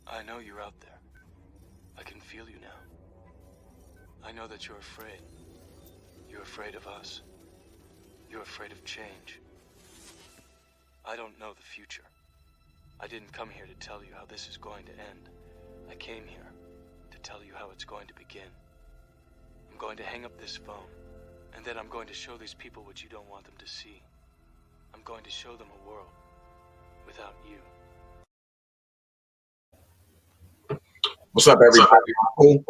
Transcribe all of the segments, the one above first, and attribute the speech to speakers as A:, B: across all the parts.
A: I know you're out there. I can feel you now. I know that you're afraid. You're afraid of us. You're afraid of change. I don't know the future. I didn't come here to tell you how this is going to end. I came here to tell you how it's going to begin. I'm going to hang up this phone, and then I'm going to show these people what you don't want them to see. I'm going to show them a world without you.
B: What's up, everybody? Cool.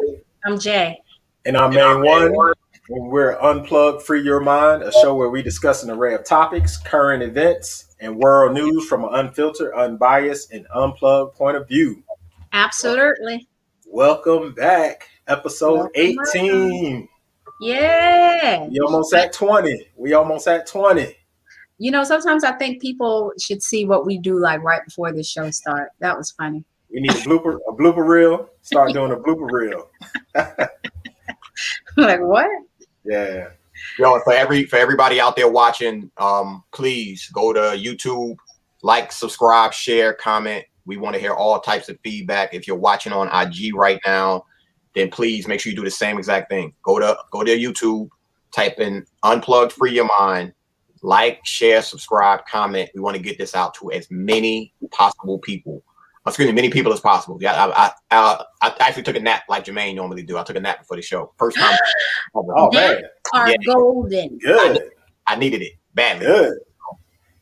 C: I'm Jay.
D: And I'm Main One. We're Unplugged Free Your Mind, a show where we discuss an array of topics, current events, and world news from an unfiltered, unbiased, and unplugged point of view.
C: Absolutely.
D: Welcome back. Episode 18.
C: Yeah.
D: We almost at 20.
C: You know, sometimes I think people should see what we do like right before the show start. That was funny.
D: We need a blooper reel. Start doing a blooper reel.
C: Like what?
D: Yeah.
B: Yo, for everybody out there watching, please go to YouTube, like, subscribe, share, comment. We want to hear all types of feedback. If you're watching on IG right now, then please make sure you do the same exact thing. Go to YouTube, type in Unplugged Free Your Mind, like, share, subscribe, comment. We want to get this out to as many possible people. Many people as possible. Yeah, I actually took a nap like Jermaine normally do. I took a nap before the show. First time.
D: Oh man,
C: are golden.
D: Good.
B: I needed it badly.
D: Good.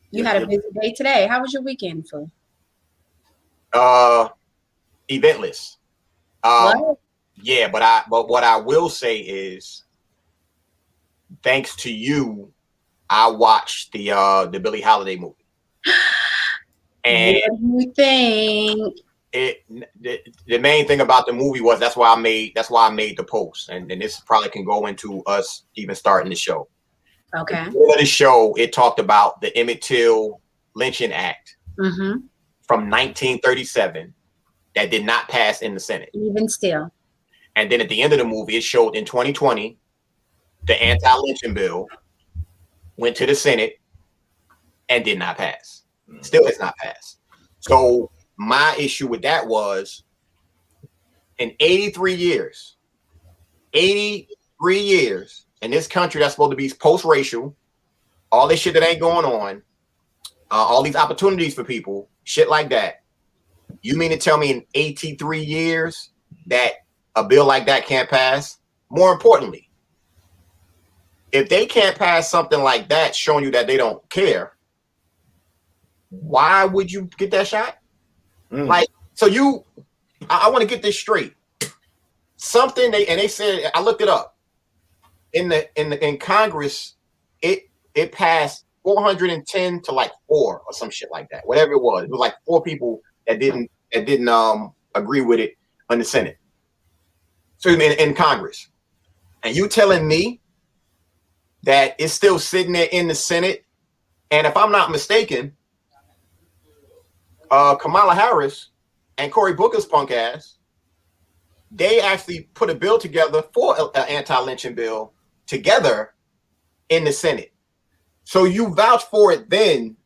C: You had a busy day today. How was your weekend, Phil?
B: Eventless. Yeah, but what I will say is, thanks to you, I watched the Billie Holiday movie. And
C: what do you think?
B: The main thing about the movie was that's why I made the post, and this probably can go into us even starting the show.
C: Okay.
B: Before the show, it talked about the Emmett Till Lynching Act
C: Mm-hmm.
B: from 1937 that did not pass in the Senate.
C: Even still.
B: And then at the end of the movie, it showed in 2020 the anti-lynching bill went to the Senate and did not pass. Still has not passed. So my issue with that was, in 83 years in this country that's supposed to be post-racial, all this shit that ain't going on, all these opportunities for people, shit like that. You mean to tell me in 83 years that a bill like that can't pass? More importantly, if they can't pass something like that showing you that they don't care, why would you get that shot? Like, so I want to get this straight. Something they said, I looked it up. In Congress, it passed 410 to like 4 or some shit like that. Whatever it was like 4 people that didn't agree with it in the Senate. So in Congress. And you telling me that it's still sitting there in the Senate? And if I'm not mistaken, Kamala Harris and Cory Booker's punk ass, they actually put a bill together for an anti-lynching bill together in the Senate. So you vouch for it then,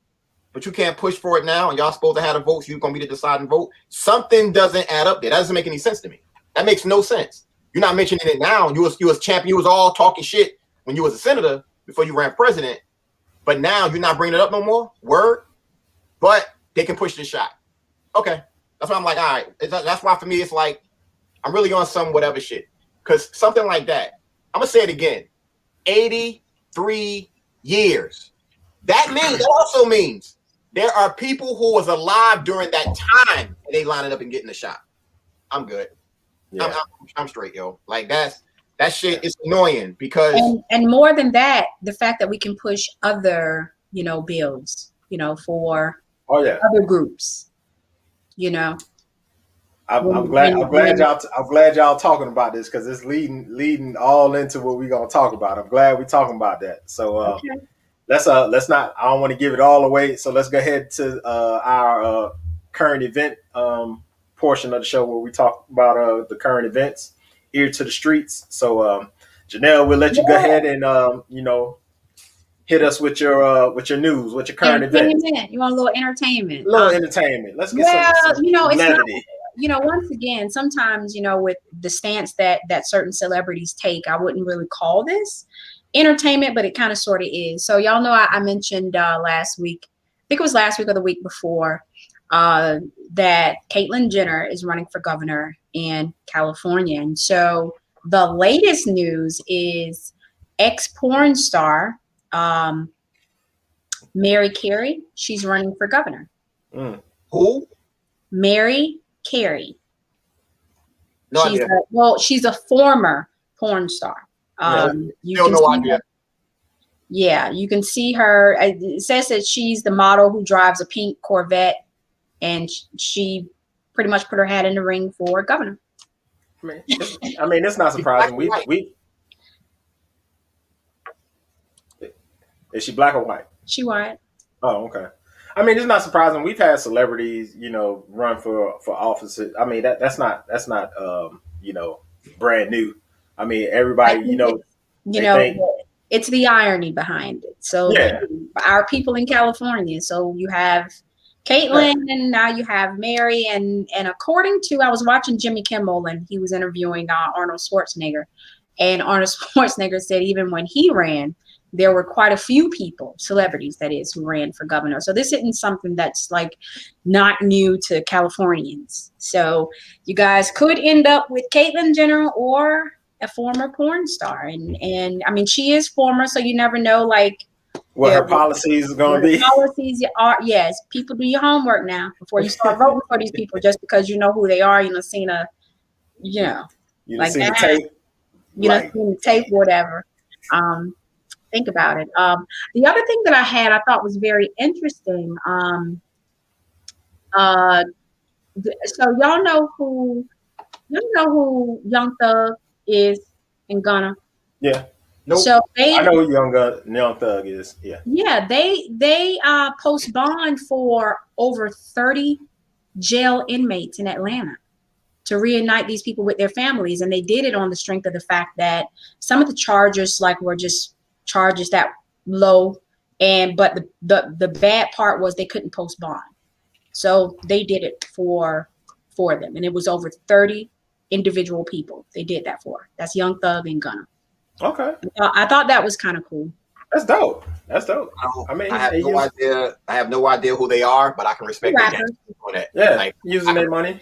B: but you can't push for it now, and y'all supposed to have the votes. You're gonna be the deciding vote. Something doesn't add up there. That doesn't make any sense to me. That makes no sense. You're not mentioning it now. You was champion. You was all talking shit when you was a senator before you ran president, but now you're not bringing it up no more. Word, but they can push the shot. Okay, that's why I'm like, all right. That's why for me it's like I'm really on some whatever shit, because something like that. I'm gonna say it again. 83 years. That also means there are people who was alive during that time and they lining up and getting the shot. I'm good. Yeah. I'm straight, yo. Like that shit is annoying because
C: and more than that, the fact that we can push other, bills, for other groups,
D: I'm glad y'all talking about this, because it's leading all into what we're gonna talk about. I'm glad we're talking about that. So okay. let's not. I don't want to give it all away. So let's go ahead to our current event portion of the show where we talk about the current events, ear to the streets. So Janelle, we'll let you go ahead and hit us with your news, with your current events.
C: You want a little entertainment?
D: A little entertainment. Let's get some
C: it's
D: levity.
C: Not, once again, sometimes, with the stance that certain celebrities take, I wouldn't really call this entertainment, but it kind of sort of is. So y'all know I mentioned last week, I think it was last week or the week before, that Caitlyn Jenner is running for governor in California. And so the latest news is ex-porn star Mary Carey. She's running for governor.
B: Who?
C: Mary Carey.
B: No idea.
C: She's a former porn star.
B: No idea.
C: Yeah, you can see her. It says that she's the model who drives a pink Corvette, and she pretty much put her hat in the ring for governor.
D: I mean, it's not surprising. Is she black or white?
C: She white.
D: Oh, okay. I mean, it's not surprising. We've had celebrities, run for offices. I mean, that's not brand new. I mean, everybody,
C: it's the irony behind it. So our people in California. So you have Caitlyn, and now you have Mary, and according to, I was watching Jimmy Kimmel, and he was interviewing Arnold Schwarzenegger, and Arnold Schwarzenegger said even when he ran, there were quite a few people, celebrities that is, who ran for governor. So this isn't something that's like not new to Californians. So you guys could end up with Caitlyn Jenner or a former porn star. And I mean, she is former, so you never know like
D: what her policies are going to be.
C: Policies are, yes. People, do your homework now before you start voting for these people. Just because you know who they are, seen the tape, seen the tape, whatever. Think about it. The other thing that I thought was very interesting. So y'all know who Young Thug is in Ghana?
D: Yeah.
C: Nope. So
D: I know who Young Thug is. Yeah.
C: Yeah, they post bond for over 30 jail inmates in Atlanta to reunite these people with their families, and they did it on the strength of the fact that some of the charges were just charges that low, but the bad part was they couldn't post bond, so they did it for them, and it was over 30 individual people they did that for. That's Young Thug in Ghana.
D: Okay.
C: I thought that was kind of cool.
D: That's dope. I mean,
B: I have no idea who they are, but I can respect that.
D: Yeah, using their money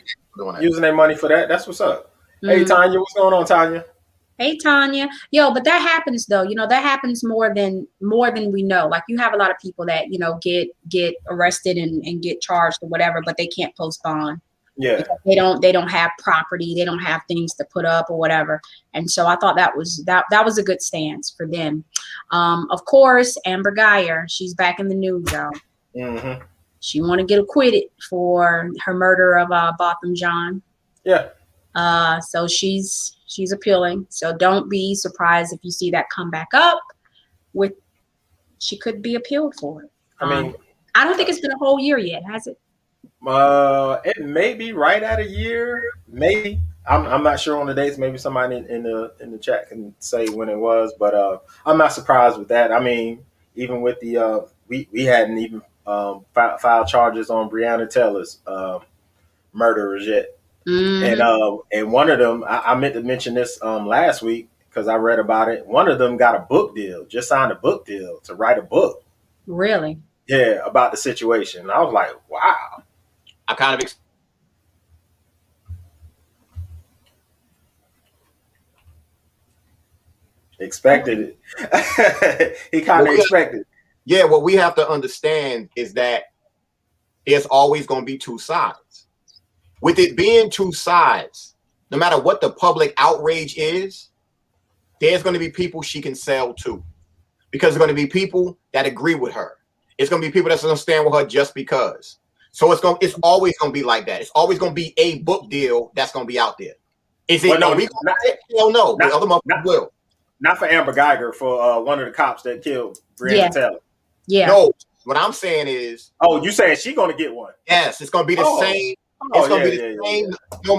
D: for that. That's what's up. Mm-hmm. Hey Tanya, what's going on, Tanya?
C: Hey Tanya. Yo, but that happens though. That happens more than we know. Like you have a lot of people that, get arrested and get charged or whatever, but they can't post bond.
D: Yeah.
C: They don't have property, they don't have things to put up or whatever. And so I thought that was a good stance for them. Of course, Amber Geier, she's back in the news, y'all.
D: Mm-hmm.
C: She want to get acquitted for her murder of Botham Jean.
D: Yeah.
C: So she's appealing. So don't be surprised if you see that come back up. She could be appealed for it.
D: I mean,
C: I don't think it's been a whole year yet, has it?
D: It may be right at a year. Maybe I'm not sure on the dates. Maybe somebody in the chat can say when it was, but I'm not surprised with that. I mean, even with the we hadn't even filed charges on Breonna Taylor's murderers yet. Mm-hmm. And one of them, I meant to mention this last week because I read about it. One of them got a book deal, just signed a book deal to write a book.
C: Really?
D: Yeah, about the situation. I was like, wow.
B: I kind of
D: expected it. He kind of expected.
B: Yeah, what we have to understand is that there's always going to be two sides. With it being two sides, no matter what the public outrage is, there's going to be people she can sell to, because there's going to be people that agree with her. It's going to be people that's going to stand with her just because. So it's always going to be like that. It's always going to be a book deal that's going to be out there. Is it?
D: Well,
B: no, hell no. The other motherfuckers will.
D: Not for Amber Geiger, for one of the cops that killed Breonna Taylor.
C: Yeah.
B: No, what I'm saying is.
D: Oh, you saying she's going to get one?
B: Yes, it's going to be the same. It's going to be the same. Yeah. No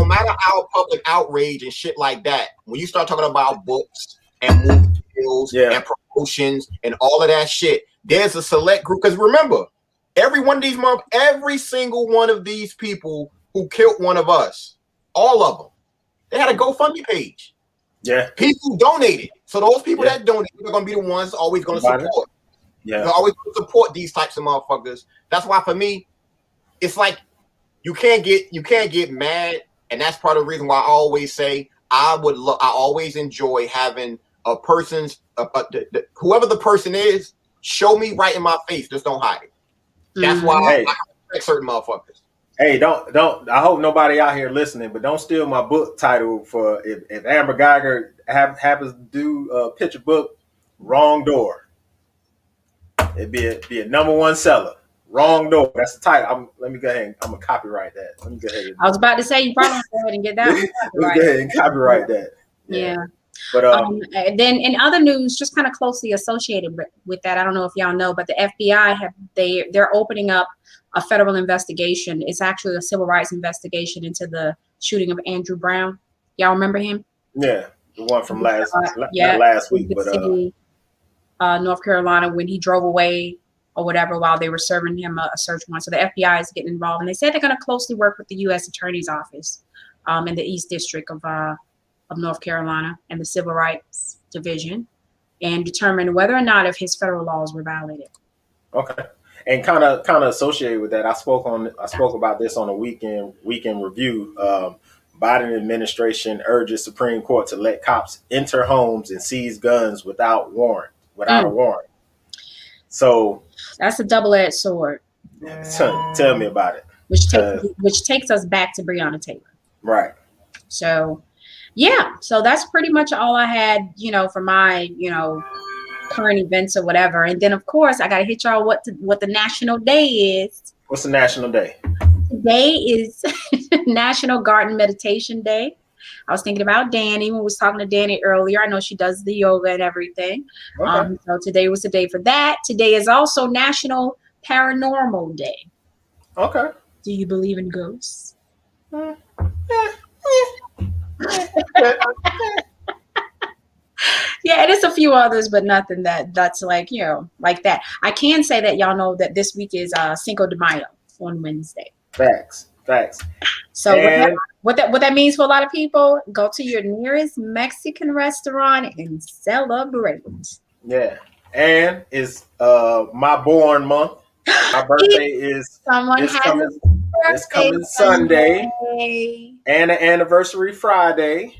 B: matter our public outrage and shit like that, when you start talking about books, and movie deals and promotions and all of that shit. There's a select group, because remember, every single one of these people who killed one of us, all of them, they had a GoFundMe page.
D: Yeah.
B: People donated. So those people that donated are going to be the ones always going to support.
D: Yeah.
B: They're always going to support these types of motherfuckers. That's why for me, it's like you can't get mad. And that's part of the reason why I always say I always enjoy having a person's, whoever the person is, show me right in my face. Just don't hide it. That's why I respect certain motherfuckers.
D: Hey, don't. I hope nobody out here listening, but don't steal my book title for if Amber Geiger happens to do a picture book, Wrong Door. It'd be a #1 seller. Wrong Door. That's the title. Let me go ahead. I'm gonna copyright that. Let me go ahead.
C: I was about to say you probably go ahead and get that one.
D: Let's go ahead and copyright that.
C: Yeah.
D: But
C: then in other news, just kind of closely associated with that, I don't know if y'all know, but the FBI they're opening up a federal investigation. It's actually a civil rights investigation into the shooting of Andrew Brown. Y'all remember him?
D: Yeah, the one from last week, but
C: city, North Carolina, when he drove away or whatever while they were serving him a search warrant. So the FBI is getting involved, and they said they're going to closely work with the U.S. Attorney's Office in the East District of North Carolina and the Civil Rights Division, and determine whether or not if his federal laws were violated.
D: Okay. And kind of associated with that, I spoke about this on a weekend review. Biden administration urges Supreme Court to let cops enter homes and seize guns without a warrant. So
C: that's a double-edged sword.
D: Tell me about it.
C: Which takes us back to Breonna Taylor.
D: Right.
C: So yeah, so that's pretty much all I had, for my, current events or whatever. And then of course I gotta hit y'all what the national day is.
D: What's the national day?
C: Today is National Garden Meditation Day. I was thinking about Danny when we was talking to Danny earlier. I know she does the yoga and everything.
D: Okay.
C: So today was the day for that. Today is also National Paranormal Day.
D: Okay.
C: Do you believe in ghosts? Yeah, and it's a few others, but nothing that's like, like that. I can say that y'all know that this week is Cinco De Mayo on Wednesday.
D: Facts.
C: So what that means for a lot of people, go to your nearest Mexican restaurant and celebrate.
D: Yeah. And it's my born month. My birthday is coming Sunday. And an anniversary Friday.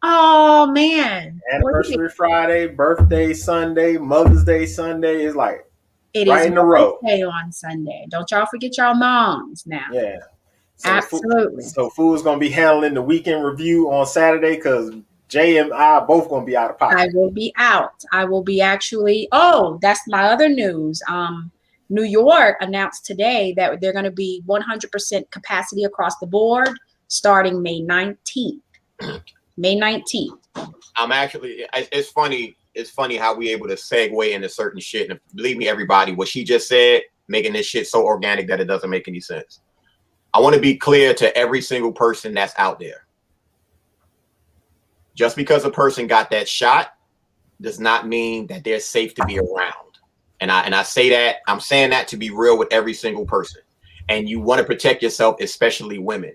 C: Oh man.
D: Anniversary Friday, birthday Sunday, Mother's Day Sunday is like
C: it
D: right
C: is
D: in a row.
C: On Sunday. Don't y'all forget y'all moms now.
D: Yeah. So
C: absolutely.
D: So Fool's gonna be handling the weekend review on Saturday because Jay and I both gonna be out of pocket.
C: I will be out. I will be actually. Oh, that's my other news. New York announced today that they're going to be 100% capacity across the board starting May 19th. May 19th.
B: I'm actually, it's funny how we able to segue into certain shit. And believe me, everybody, what she just said, making this shit so organic that it doesn't make any sense. I want to be clear to every single person that's out there. Just because a person got that shot does not mean that they're safe to be around. And I say that, I'm saying that to be real with every single person. And you want to protect yourself, especially women.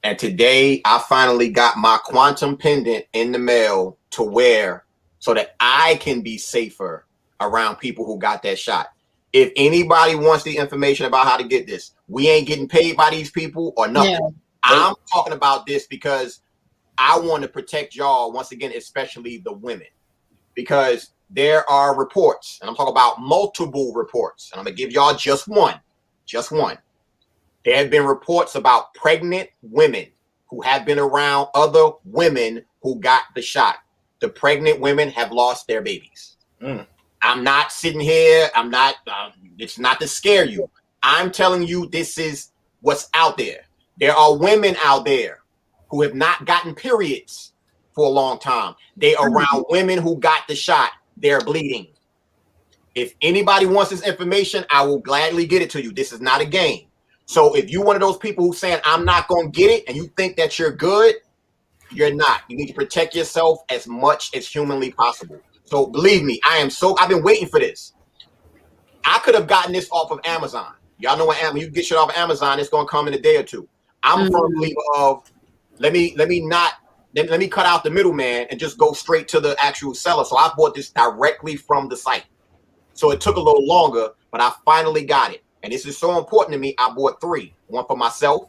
B: And today I finally got my quantum pendant in the mail to wear so that I can be safer around people who got that shot. If anybody wants the information about how to get this, we ain't getting paid by these people or nothing. Yeah. I'm talking about this because I want to protect y'all once again, especially the women, because there are reports, and I'm talking about multiple reports, and I'm gonna give y'all just one. There have been reports about pregnant women who have been around other women who got the shot. The pregnant women have lost their babies. I'm not sitting here. It's not to scare you. I'm telling you, this is what's out there. There are women out there who have not gotten periods for a long time. They are around women who got the shot. They're bleeding. If anybody wants this information, I will gladly get it to you. This is not a game. So if you're one of those people who's saying, I'm not going to get it, and you think that you're good, You're not. You need to protect yourself as much as humanly possible. So believe me, I've been waiting for this. I could have gotten this off of Amazon. Y'all know what Amazon, you get shit off of Amazon, it's gonna come in a day or two. I'm a firm believer of let me cut out the middleman and just go straight to the actual seller. So I bought this directly from the site. So it took a little longer, but I finally got it. And this is so important to me. I bought 3. One for myself,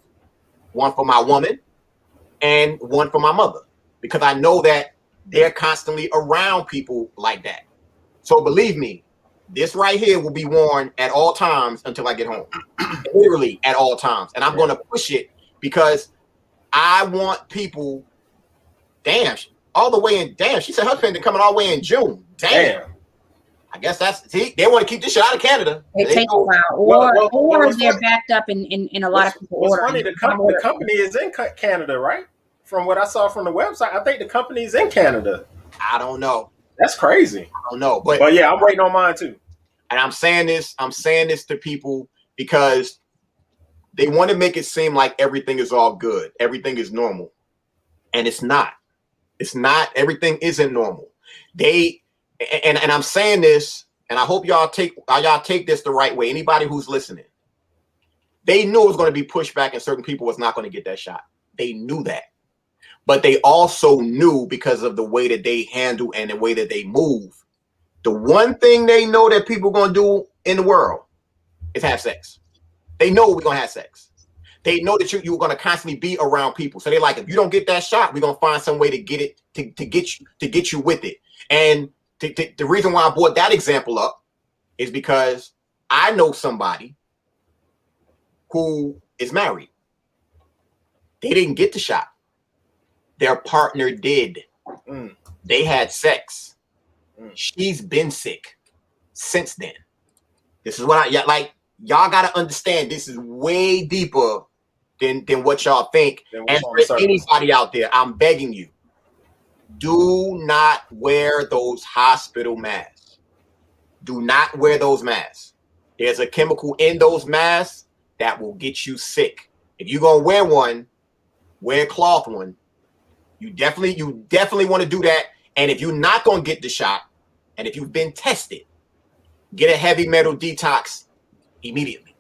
B: one for my woman, and one for my mother. Because I know that they're constantly around people like that. So believe me, this right here will be worn at all times until I get home. Literally at all times. And I'm going to push it because I want people, all the way in, she said her pendant coming all the way in June. Damn. I guess they want to keep this shit out of Canada.
C: It takes a while. Or they're backed up in a lot of people ordering.
D: Funny, the company is in Canada, right? From what I saw from the website, I think the company is in Canada.
B: I don't know.
D: That's crazy.
B: I don't know. But
D: yeah, I'm waiting on mine too.
B: And I'm saying this to people because they want to make it seem like everything is all good. Everything is normal. And it's not. It's not. Everything isn't normal. And I'm saying this, and I hope y'all take this the right way. Anybody who's listening, they knew it was going to be pushback and certain people was not going to get that shot. They knew that. But they also knew because of the way that they handle and the way that they move. The one thing they know that people are going to do in the world is have sex. They know we're going to have sex. They know that you're going to constantly be around people. So they're like, if you don't get that shot, we're going to find some way to get it, to get you with it. And the reason why I brought that example up is because I know somebody who is married. They didn't get the shot. Their partner did. They had sex. She's been sick since then. This is what y'all got to understand. This is way deeper than what y'all think. And for anybody out there, I'm begging you, do not wear those hospital masks. Do not wear those masks. There's a chemical in those masks that will get you sick. If you're going to wear one, wear a cloth one. You definitely want to do that. And if you're not going to get the shot, and if you've been tested, get a heavy metal detox immediately.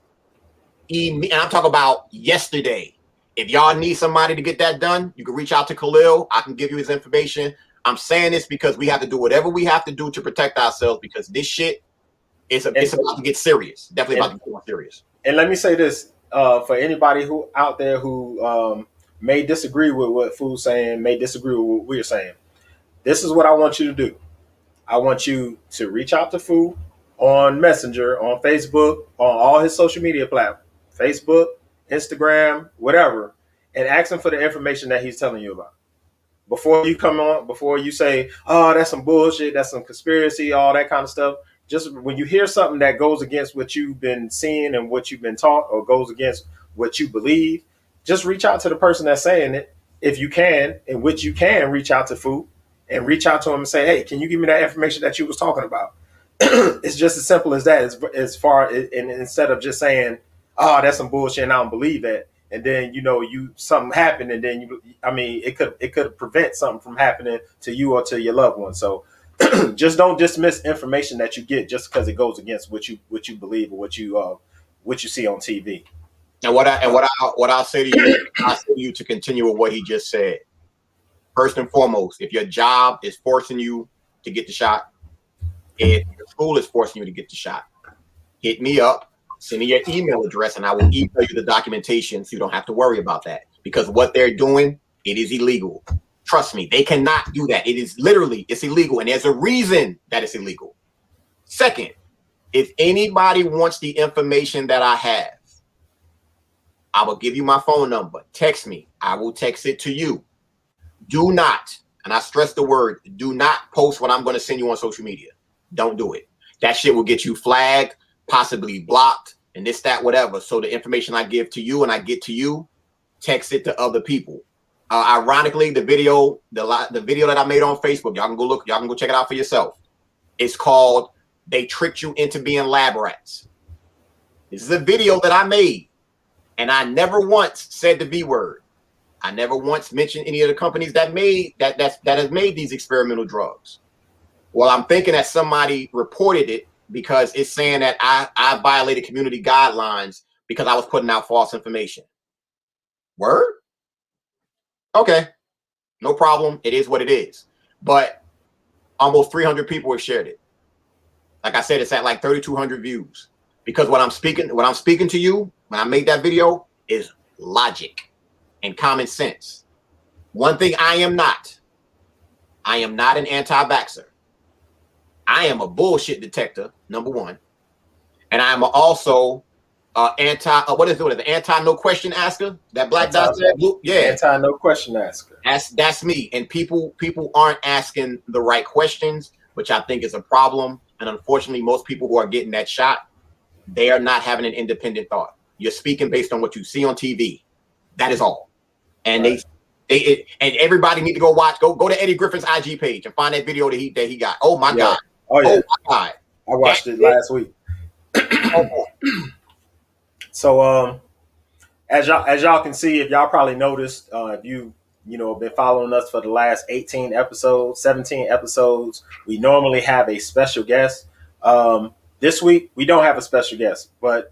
B: And I'm talking about yesterday. If y'all need somebody to get that done, you can reach out to Khalil. I can give you his information. I'm saying this because we have to do whatever we have to do to protect ourselves because this shit it's about to get serious. Definitely about to get more serious.
D: And let me say this for anybody who out there who may disagree with what Food's saying, may disagree with what we're saying. This is what I want you to do. I want you to reach out to Food on Messenger, on Facebook, on all his social media platforms, Facebook, Instagram, whatever, and ask him for the information that he's telling you about. Before you come on, before you say, oh, that's some bullshit, that's some conspiracy, all that kind of stuff. Just when you hear something that goes against what you've been seeing and what you've been taught or goes against what you believe, just reach out to the person that's saying it. If you can, in which you can reach out to Food and reach out to him and say, hey, can you give me that information that you was talking about? It's just as simple as that, as far and instead of just saying, oh, that's some bullshit and I don't believe that. And then, something happened and then it could prevent something from happening to you or to your loved one. So just don't dismiss information that you get just because it goes against what you believe or what you see on TV.
B: And what I'll say to you, I'll say to you to continue with what he just said. First and foremost, if your job is forcing you to get the shot, if your school is forcing you to get the shot, hit me up, send me your email address, and I will email you the documentation so you don't have to worry about that. Because what they're doing, it is illegal. Trust me, they cannot do that. It's illegal, and there's a reason that it's illegal. Second, if anybody wants the information that I have, I will give you my phone number. Text me. I will text it to you. Do not, and I stress the word, do not post what I'm going to send you on social media. Don't do it. That shit will get you flagged, possibly blocked, and this, that, whatever. So the information I give to you and I get to you, text it to other people. Ironically, the video that I made on Facebook, y'all can go look, y'all can go check it out for yourself. It's called "They Tricked You Into Being Lab Rats." This is a video that I made, and I never once said the V word. I never once mentioned any of the companies that has made these experimental drugs. Well, I'm thinking that somebody reported it because it's saying that I violated community guidelines because I was putting out false information. Word? Okay, no problem. It is what it is. But almost 300 people have shared it. Like I said, it's at like 3,200 views. Because what I'm speaking to you when I made that video is logic and common sense. One thing I am not an anti-vaxxer. I am a bullshit detector, number one. And I am also the anti no question asker? That black dot said? Yeah.
D: Anti no question asker.
B: That's me. And people aren't asking the right questions, which I think is a problem. And unfortunately, most people who are getting that shot, they are not having an independent thought. You're speaking based on what you see on TV. That is all. And right. And everybody need to go to Eddie Griffin's IG page and find that video that he got. Oh my God.
D: Oh yeah.
B: Oh my God.
D: I watched it last week. So as y'all can see, if y'all probably noticed, if you been following us for the last 17 episodes, we normally have a special guest. This week we don't have a special guest, but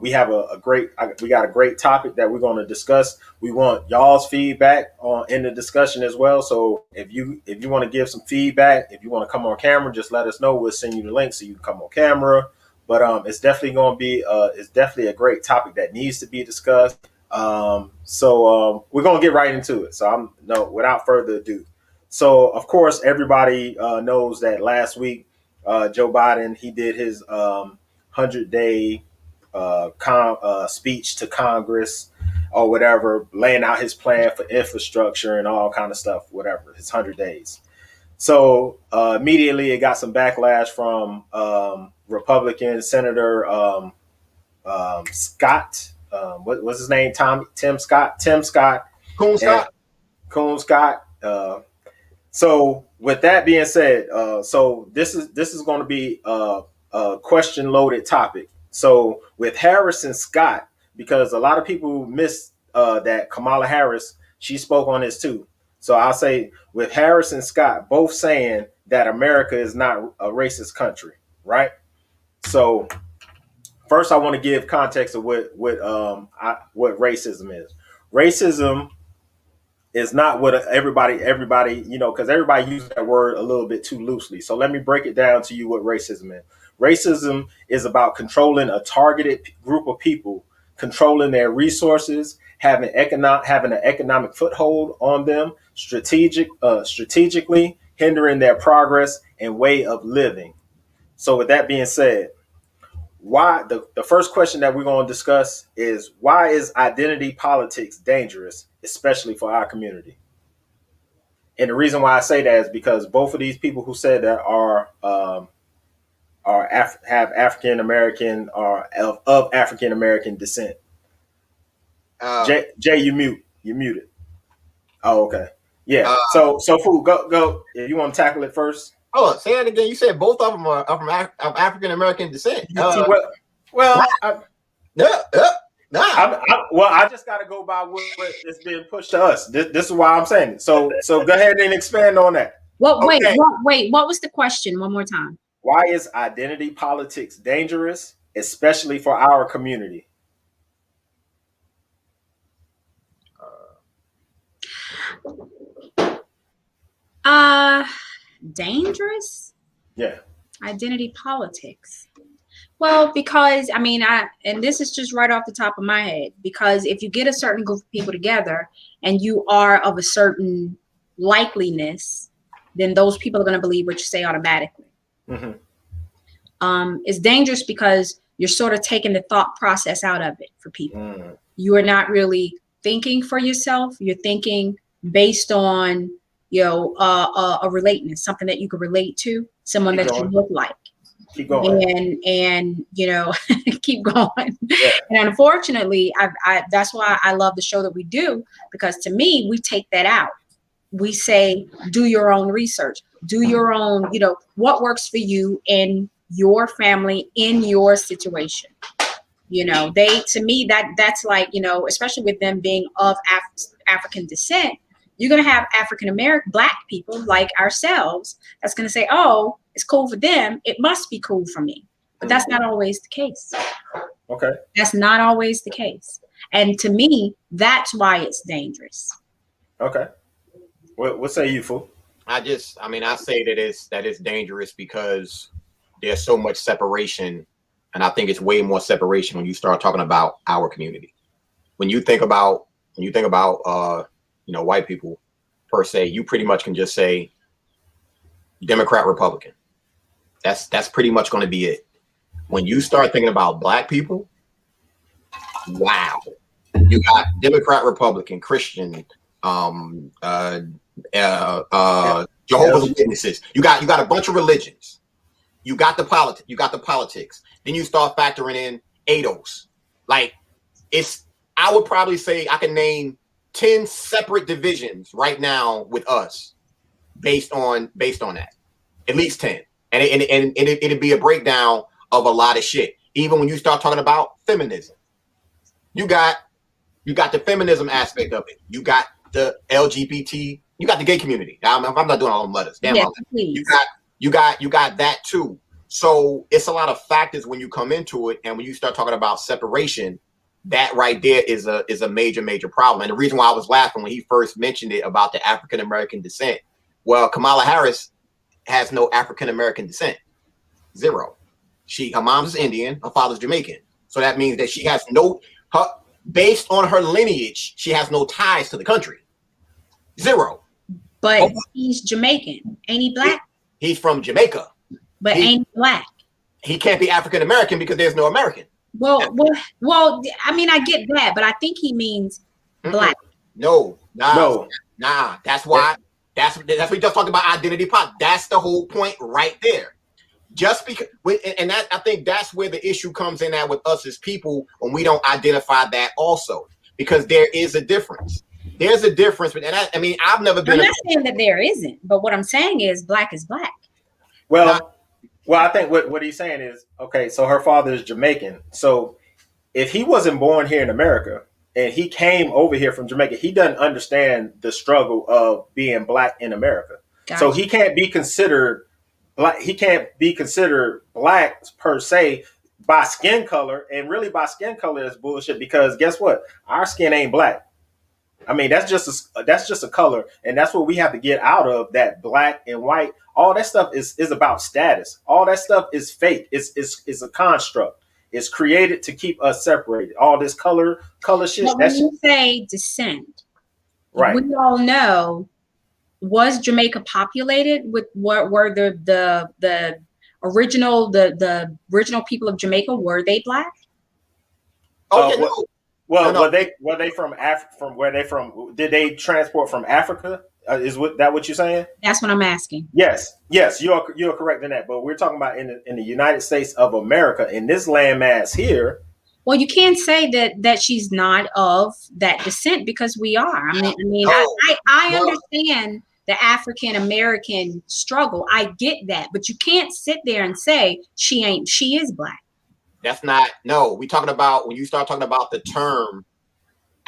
D: we have we got a great topic that we're going to discuss. We want y'all's feedback in the discussion as well. So if you want to give some feedback, if you want to come on camera, just let us know. We'll send you the link so you can come on camera. But it's definitely going to be it's definitely a great topic that needs to be discussed. So we're going to get right into it. So without further ado. So of course everybody knows that last week Joe Biden, he did his 100-day speech to Congress or whatever, laying out his plan for infrastructure and all kind of stuff, whatever, his 100 days. So immediately it got some backlash from Republican Senator Scott. What's his name? Tim Scott. Coon Scott. So with that being said, so this is going to be a question loaded topic. So with Harris and Scott, because a lot of people miss that Kamala Harris, she spoke on this too. So I'll say with Harris and Scott both saying that America is not a racist country, right? So first I want to give context of what racism is. Racism is not what everybody, because everybody uses that word a little bit too loosely. So let me break it down to you what racism is. Racism is about controlling a targeted group of people, controlling their resources, having an economic foothold on them, strategically hindering their progress and way of living. So with that being said, why the first question that we're going to discuss is, why is identity politics dangerous, especially for our community? And the reason why I say that is because both of these people who said that have African American or of African American descent. Jay, you muted. Oh, okay. Yeah. So Fu, go. If you want to tackle it first.
B: Oh, say that again. You said both of them are from African American descent.
D: I just got to go by what is being pushed to us. This is why I'm saying it. So go ahead and expand on that.
C: Well, okay. Wait. What was the question? One more time.
D: Why is identity politics dangerous, especially for our community?
C: Dangerous?
D: Yeah.
C: Identity politics. Well, because and this is just right off the top of my head, because if you get a certain group of people together and you are of a certain likeliness, then those people are going to believe what you say automatically. Mm-hmm. It's dangerous because you're sort of taking the thought process out of it for people. You are not really thinking for yourself. You're thinking based on a relateness, something that you can relate to, someone that you look like.
D: Keep going.
C: And keep going. Yeah. And unfortunately, that's why I love the show that we do, because to me, we take that out. We say, do your own research, do your own, what works for you in your family, in your situation. You know, to me, that's like, you know, especially with them being of African descent, you're going to have African American Black people like ourselves that's going to say, oh, it's cool for them, it must be cool for me. But that's not always the case.
D: Okay.
C: That's not always the case. And to me, that's why it's dangerous.
D: Okay. What say you, fool?
B: I say that it's dangerous because there's so much separation. And I think it's way more separation when you start talking about our community. When you think about white people per se, you pretty much can just say Democrat, Republican. That's pretty much going to be it. When you start thinking about Black people, wow, you got Democrat, Republican, Christian, Jehovah's Witnesses. You got a bunch of religions. You got the politics. Then you start factoring in ADOS. Like, I would probably say I can name 10 separate divisions right now with us based on that. At least 10. And it'd be a breakdown of a lot of shit. Even when you start talking about feminism. You got the feminism aspect of it. You got the LGBT, you got the gay community. I'm not doing all them letters. Damn,
C: yeah, please.
B: You got that too. So it's a lot of factors when you come into it, and when you start talking about separation, that right there is a major problem. And the reason why I was laughing when he first mentioned it about the African American descent, well, Kamala Harris has no African American descent, zero. Her mom's Indian, her father's Jamaican, so that means that she has based on her lineage, she has no ties to the country, zero.
C: But he's Jamaican, ain't he Black?
B: He's from Jamaica.
C: But ain't he Black? He
B: can't be African American because there's no American.
C: Well, I mean, I get that, but I think he means Black.
B: No. That's why. That's what we just talked about, identity politics. That's the whole point right there. Just because, I think that's where the issue comes in at with us as people when we don't identify that also, because there is a difference. There's a difference, but I've never been.
C: I'm not saying that there isn't, but what I'm saying is Black is Black.
D: Well, I think what he's saying is, okay, so her father is Jamaican. So if he wasn't born here in America and he came over here from Jamaica, he doesn't understand the struggle of being Black in America. Gotcha. So he can't be considered Black. He can't be considered Black per se by skin color. And really by skin color is bullshit, because guess what? Our skin ain't Black. I mean, that's just a color, and that's what we have to get out of that Black and white. All that stuff is about status. All that stuff is fake. It's a construct. It's created to keep us separated. All this color shit.
C: But when you say descent,
D: right?
C: We all know, was Jamaica populated with what were the original people of Jamaica? Were they Black?
B: No.
D: Well, were they from From where they from? Did they transport from Africa? Is that what you're saying?
C: That's what I'm asking.
D: Yes, you're correct in that. But we're talking about in the United States of America, in this landmass here.
C: Well, you can't say that she's not of that descent, because we are. I understand the African American struggle. I get that, but you can't sit there and say she ain't. She is Black.
B: That's not, no, we talking about when you start talking about the term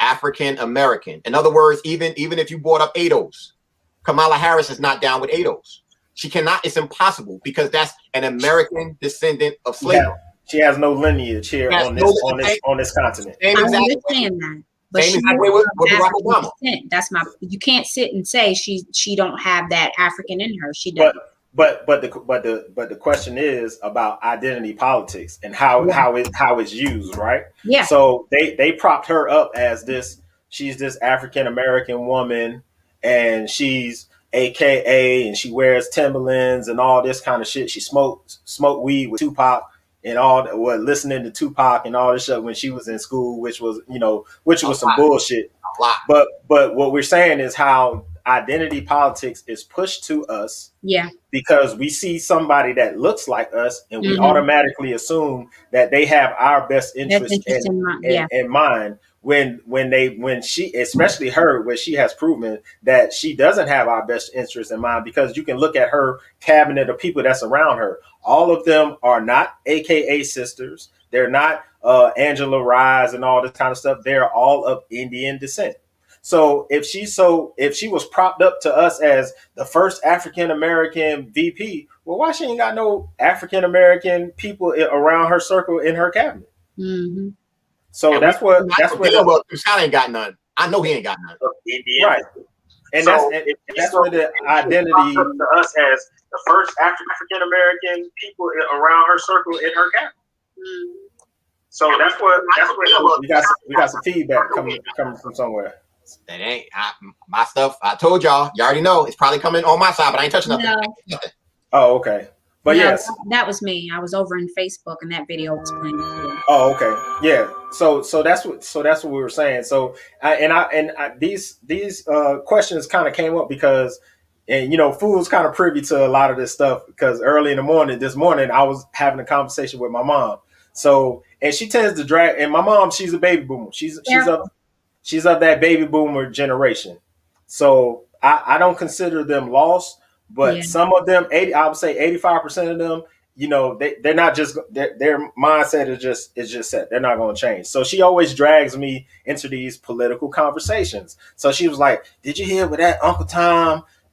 B: African American. In other words, even if you brought up ADOS, Kamala Harris is not down with ADOS. She cannot, it's impossible, because that's an American descendant of slavery. Yeah.
D: She has no lineage here on this continent.
C: I understand that. But
B: same exact way with Barack Obama.
C: You can't sit and say she don't have that African in her. She does.
D: But the question is about identity politics and how it's used, right?
C: Yeah.
D: So they propped her up as she's this African American woman, and she's AKA, and she wears Timberlands and all this kind of shit. She smoked weed with Tupac and listening to Tupac and all this shit when she was in school, which was some bullshit. But what we're saying is how identity politics is pushed to us, because we see somebody that looks like us, and we automatically assume that they have our best interest in mind. When she, especially her, where she has proven that she doesn't have our best interest in mind, because you can look at her cabinet of people that's around her. All of them are not AKA sisters. They're not Angela Rise and all this kind of stuff, they're all of Indian descent. So if she was propped up to us as the first African American VP, well, why she ain't got no African American people around her circle in her cabinet?
C: Mm-hmm.
D: So
B: and
D: that's what
B: Scott ain't got none. I know he ain't got none.
D: Right. And so that's where the identity to us as the first African American people around her circle in her cabinet. So that's what we got some feedback coming from somewhere.
B: That ain't my stuff. I told y'all. You already know it's probably coming on my side, but I ain't touching nothing.
C: No.
D: Oh, okay. But
C: no,
D: yes,
C: that was me. I was over in Facebook, and that video was playing.
D: Oh, okay. Yeah. So that's what we were saying. So these questions kind of came up because, and Fool's kind of privy to a lot of this stuff because early in the morning, this morning, I was having a conversation with my mom. So, and she tends to drag, and my mom, she's a baby boomer. She's of that baby boomer generation. So I don't consider them lost. But some of them, I would say 85% of them, they're not just their mindset is just set. They're not going to change. So she always drags me into these political conversations. So she was like, "Did you hear what that Uncle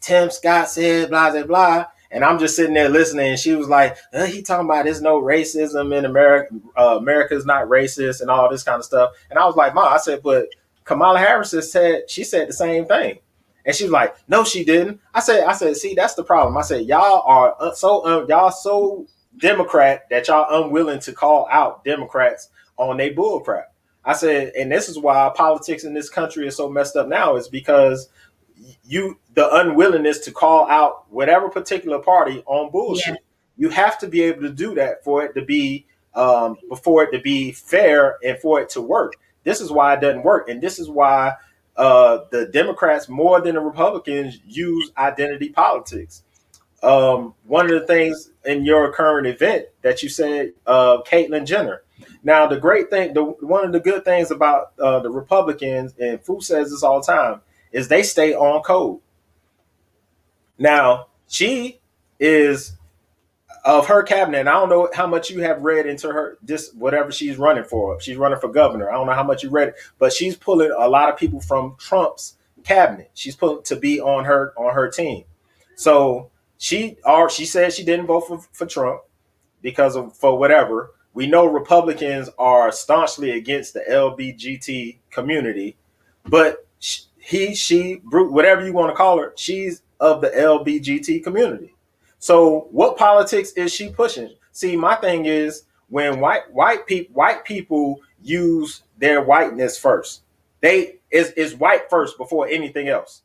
D: Tim Scott said? Blah blah blah." And I'm just sitting there listening. And she was like, "He talking about there's no racism in America. America's not racist and all this kind of stuff." And I was like, "Ma," I said, "But Kamala Harris said the same thing." And she was like, "No, she didn't." I said, "See, that's the problem." I said, "Y'all are so Democrat that y'all unwilling to call out Democrats on their bull crap." I said, and this is why politics in this country is so messed up now is because the unwillingness to call out whatever particular party on bullshit. Yeah. You have to be able to do that for it to be fair and for it to work. This is why it doesn't work, and this is why the Democrats more than the Republicans use identity politics. One of the things in your current event that you said, Caitlyn Jenner. Now, the great thing, one of the good things about the Republicans, and Fu says this all the time, is they stay on code. Now, she is of her cabinet, and I don't know how much you have read into her whatever she's running for. She's running for governor. I don't know how much you read it, but she's pulling a lot of people from Trump's cabinet. She's put to be on her team. So she said she didn't vote for Trump for whatever. We know Republicans are staunchly against the LGBT community, but she whatever you want to call her, she's of the LGBT community. So what politics is she pushing? See, my thing is when white people use their whiteness first. It's white first before anything else.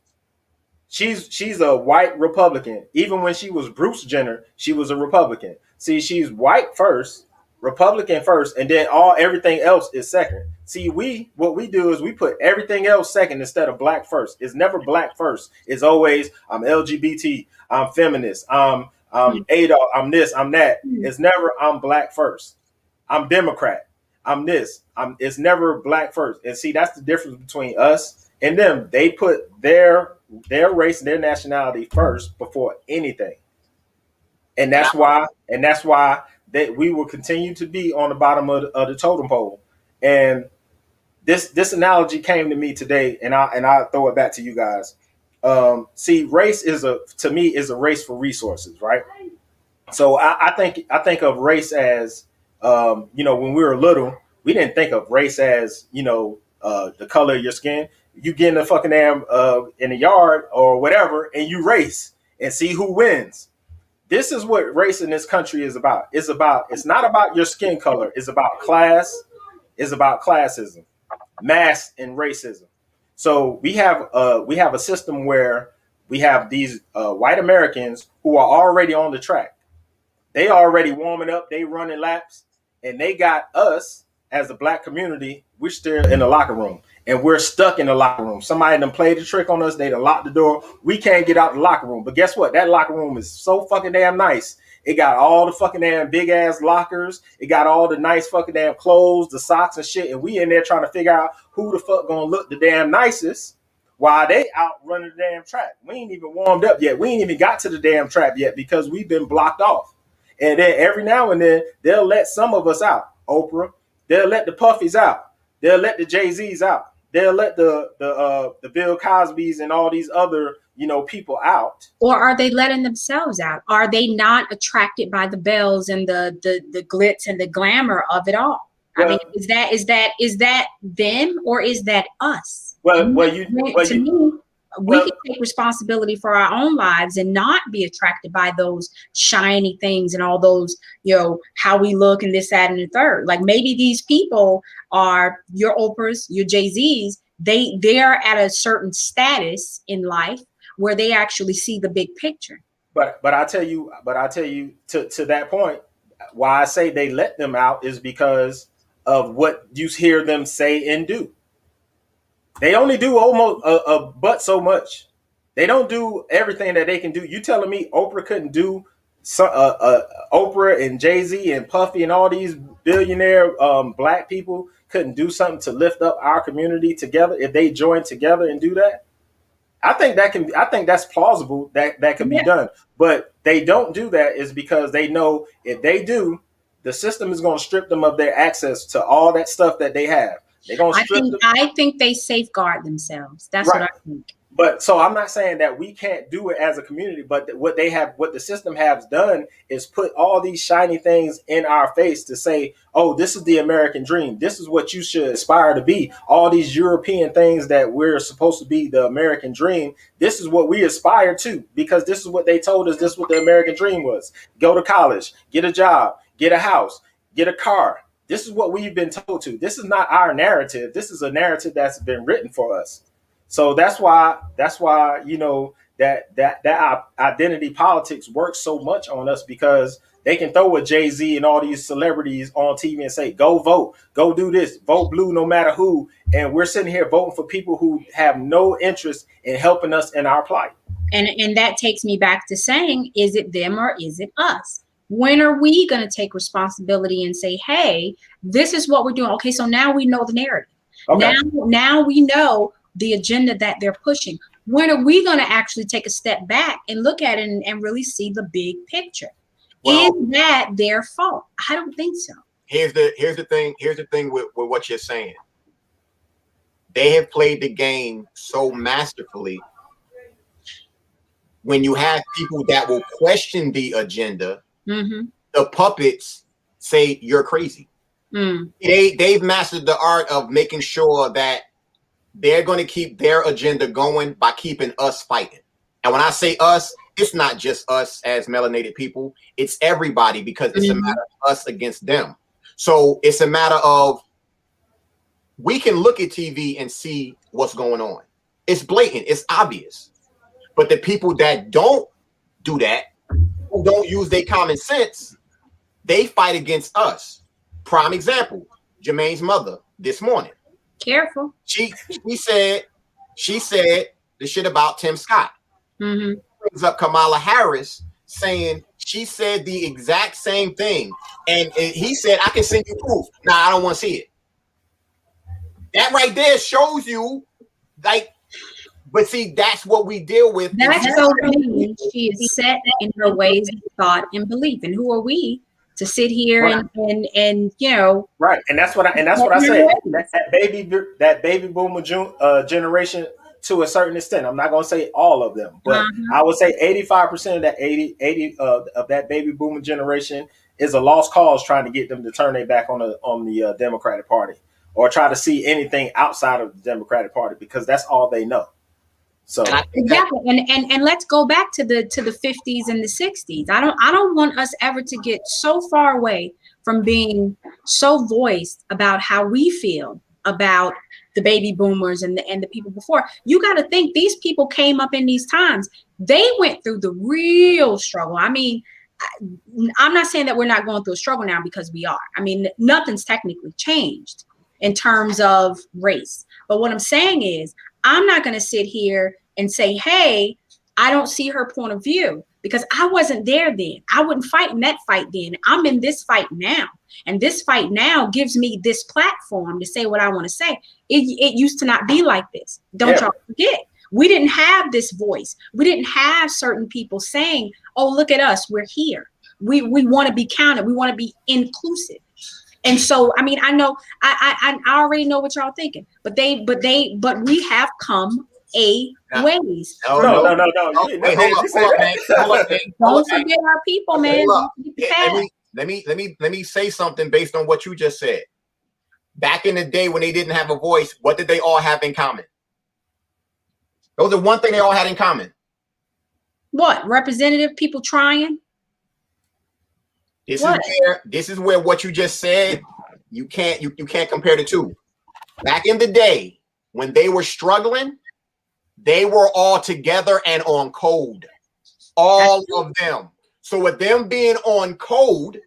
D: She's a white Republican. Even when she was Bruce Jenner, she was a Republican. See, she's white first, Republican first, and then everything else is second. See, what we do is we put everything else second instead of black first. It's never black first. It's always I'm LGBT, I'm feminist, I'm ADOS, I'm this, I'm that. It's never I'm black first. I'm Democrat. I'm this. It's never black first. And see, that's the difference between us and them. They put their race and their nationality first before anything. And that's why that we will continue to be on the bottom of the totem pole. And this analogy came to me today, and I'll throw it back to you guys. See, race to me is a race for resources, right? So I think of race as when we were little, we didn't think of race as the color of your skin. You get in the fucking damn in the yard or whatever, and you race and see who wins. This is what race in this country is about. It's not about your skin color. It's about class. It's about classism, mass, and racism. So we have a system where we have these white Americans who are already on the track. They already warming up. They running laps, and they got us as a black community. We're still in the locker room, and we're stuck in the locker room. Somebody done played the trick on us. They done locked the door. We can't get out the locker room. But guess what? That locker room is so fucking damn nice. It got all the fucking damn big ass lockers. It got all the nice fucking damn clothes, the socks and shit. And we in there trying to figure out who the fuck gonna look the damn nicest while they out running the damn track. We ain't even warmed up yet. We ain't even got to the damn trap yet because we've been blocked off. And then every now and then they'll let some of us out. Oprah, They'll let the Puffies out. They'll let the Jay-Z's out. They'll let the Bill Cosbys and all these other, people out.
C: Or are they letting themselves out? Are they not attracted by the bells and the glitz and the glamour of it all? Well, I mean, is that them or is that us?
D: To me,
C: we can take responsibility for our own lives and not be attracted by those shiny things and all those, how we look and this, that, and the third. Like maybe these people are your Oprahs, your Jay-Z's. They're at a certain status in life where they actually see the big picture.
D: But I tell you to that point, why I say they let them out is because of what you hear them say and do. They only do almost but so much. They don't do everything that they can do. You telling me Oprah couldn't do Oprah and Jay-Z and Puffy and all these billionaire black people couldn't do something to lift up our community together if they join together and do that? I think that's plausible that can be done. But they don't do that is because they know if they do, the system is going to strip them of their access to all that stuff that they have.
C: I think they safeguard themselves. That's right. What I think.
D: But so I'm not saying that we can't do it as a community, but what the system has done is put all these shiny things in our face to say, oh, this is the American dream. This is what you should aspire to be. All these European things that we're supposed to be the American dream. This is what we aspire to because this is what they told us. This is what the American dream was. Go to college, get a job, get a house, get a car. This is what we've been told to. This is not our narrative. This is a narrative that's been written for us. So that's why that identity politics works so much on us because they can throw a Jay-Z and all these celebrities on TV and say, go vote, go do this, vote blue no matter who. And we're sitting here voting for people who have no interest in helping us in our plight.
C: And that takes me back to saying, is it them or is it us? When are we going to take responsibility and say, hey, this is what we're doing? Okay, so now we know the narrative. Okay. Now we know the agenda that they're pushing. When are we going to actually take a step back and look at it and really see the big picture? Well, is that their fault? I don't think so.
B: Here's the thing with what you're saying. They have played the game so masterfully. When you have people that will question the agenda, the puppets say you're crazy. They've mastered the art of making sure that they're going to keep their agenda going by keeping us fighting. And when I say us, it's not just us as melanated people. It's everybody because it's a matter of us against them. So it's a matter of we can look at TV and see what's going on. It's blatant. It's obvious. But the people that don't do that, who don't use their common sense, they fight against us. Prime example, Jermaine's mother this morning.
C: Careful.
B: She said the shit about Tim Scott. Brings up Kamala Harris saying she said the exact same thing. And he said, I can send you proof. Nah, I don't want to see it. That right there shows you but see, that's what we deal with.
C: That's so mean. She is set in her ways of thought and belief. And who are we to sit here and
D: right? And that's what I say. That baby boomer generation to a certain extent. I'm not going to say all of them, but I would say 85% of that 80 of that baby boomer generation is a lost cause trying to get them to turn their back on the Democratic Party or try to see anything outside of the Democratic Party because that's all they know. So
C: exactly, and let's go back to the 50s and the 60s. I don't want us ever to get so far away from being so voiced about how we feel about the baby boomers and the people before. You got to think these people came up in these times. They went through the real struggle. I mean, I'm not saying that we're not going through a struggle now because we are. I mean, nothing's technically changed in terms of race. But what I'm saying is, I'm not going to sit here and say, hey, I don't see her point of view because I wasn't there then. I wouldn't fight in that fight then. I'm in this fight now. And this fight now gives me this platform to say what I want to say. It used to not be like this. Don't y'all forget. We didn't have this voice. We didn't have certain people saying, oh, look at us. We're here. We want to be counted. We want to be inclusive. And so, I mean, I know, I already know what y'all thinking, but we have come a ways.
D: No.
B: Wait, hold up, man.
C: Don't forget our people, man.
B: Let me say something based on what you just said. Back in the day when they didn't have a voice, what did they all have in common? Those are one thing they all had in common.
C: What? Representative people trying?
B: This is where what you just said, you can't compare the two. Back in the day, when they were struggling, they were all together and on code. All of them. So with them being on code,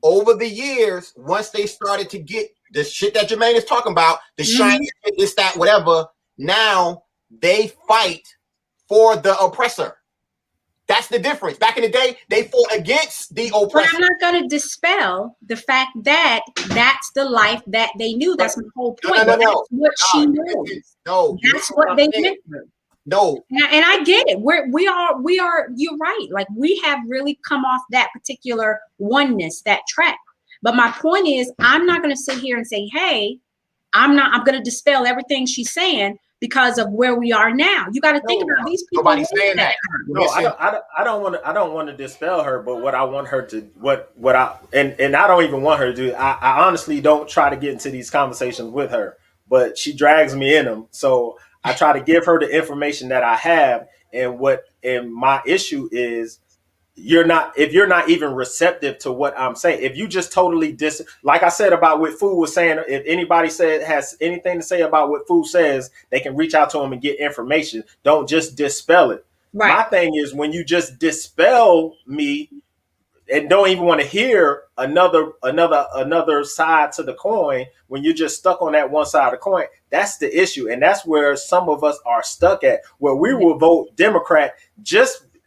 B: over the years, once they started to get the shit that Jermaine is talking about, the shiny, this, that, whatever, now they fight for the oppressor. That's the difference. Back in the day, they fought against the oppressor.
C: But I'm not going to dispel the fact that that's the life that they knew. That's my whole point. That's what she knows. That's what they went through.
B: No.
C: And I get it. We are, you're right. Like, we have really come off that particular oneness, that track. But my point is, I'm not going to sit here and say, hey, I'm going to dispel everything she's saying because of where we are now. You got to think about these people.
B: Nobody's saying that.
D: No, I don't want to dispel her, but what I want her to, and I don't even want her to do, I honestly don't try to get into these conversations with her, but she drags me in them. So I try to give her the information that I have, and my issue is, if you're not even receptive to what I'm saying, if you just totally like I said about what Fu was saying, if anybody has anything to say about what Fu says, they can reach out to him and get information. Don't just dispel it. Right. My thing is, when you just dispel me and don't even want to hear another side to the coin, when you're just stuck on that one side of the coin, that's the issue. And that's where some of us are stuck at, where we will vote Democrat.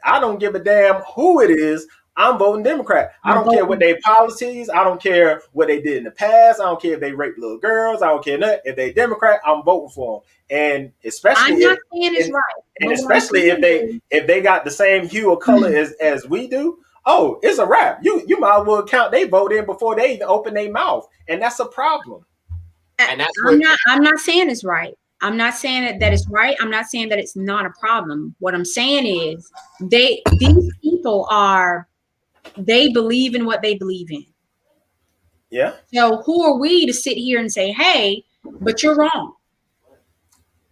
D: I don't give a damn who it is. I'm voting Democrat. I don't care what their policies. I don't care what they did in the past. I don't care if they raped little girls. I don't care nothing. If they Democrat, I'm voting for them. And especially,
C: I'm not saying it's right.
D: And especially if they got the same hue of color as we do. Oh, it's a wrap. You might as well count they vote in before they even open their mouth, and that's a problem.
B: And that's
C: I'm not saying it's right. I'm not saying that it's right. I'm not saying that it's not a problem. What I'm saying is these people they believe in what they believe in.
D: Yeah.
C: So who are we to sit here and say, hey, but you're wrong?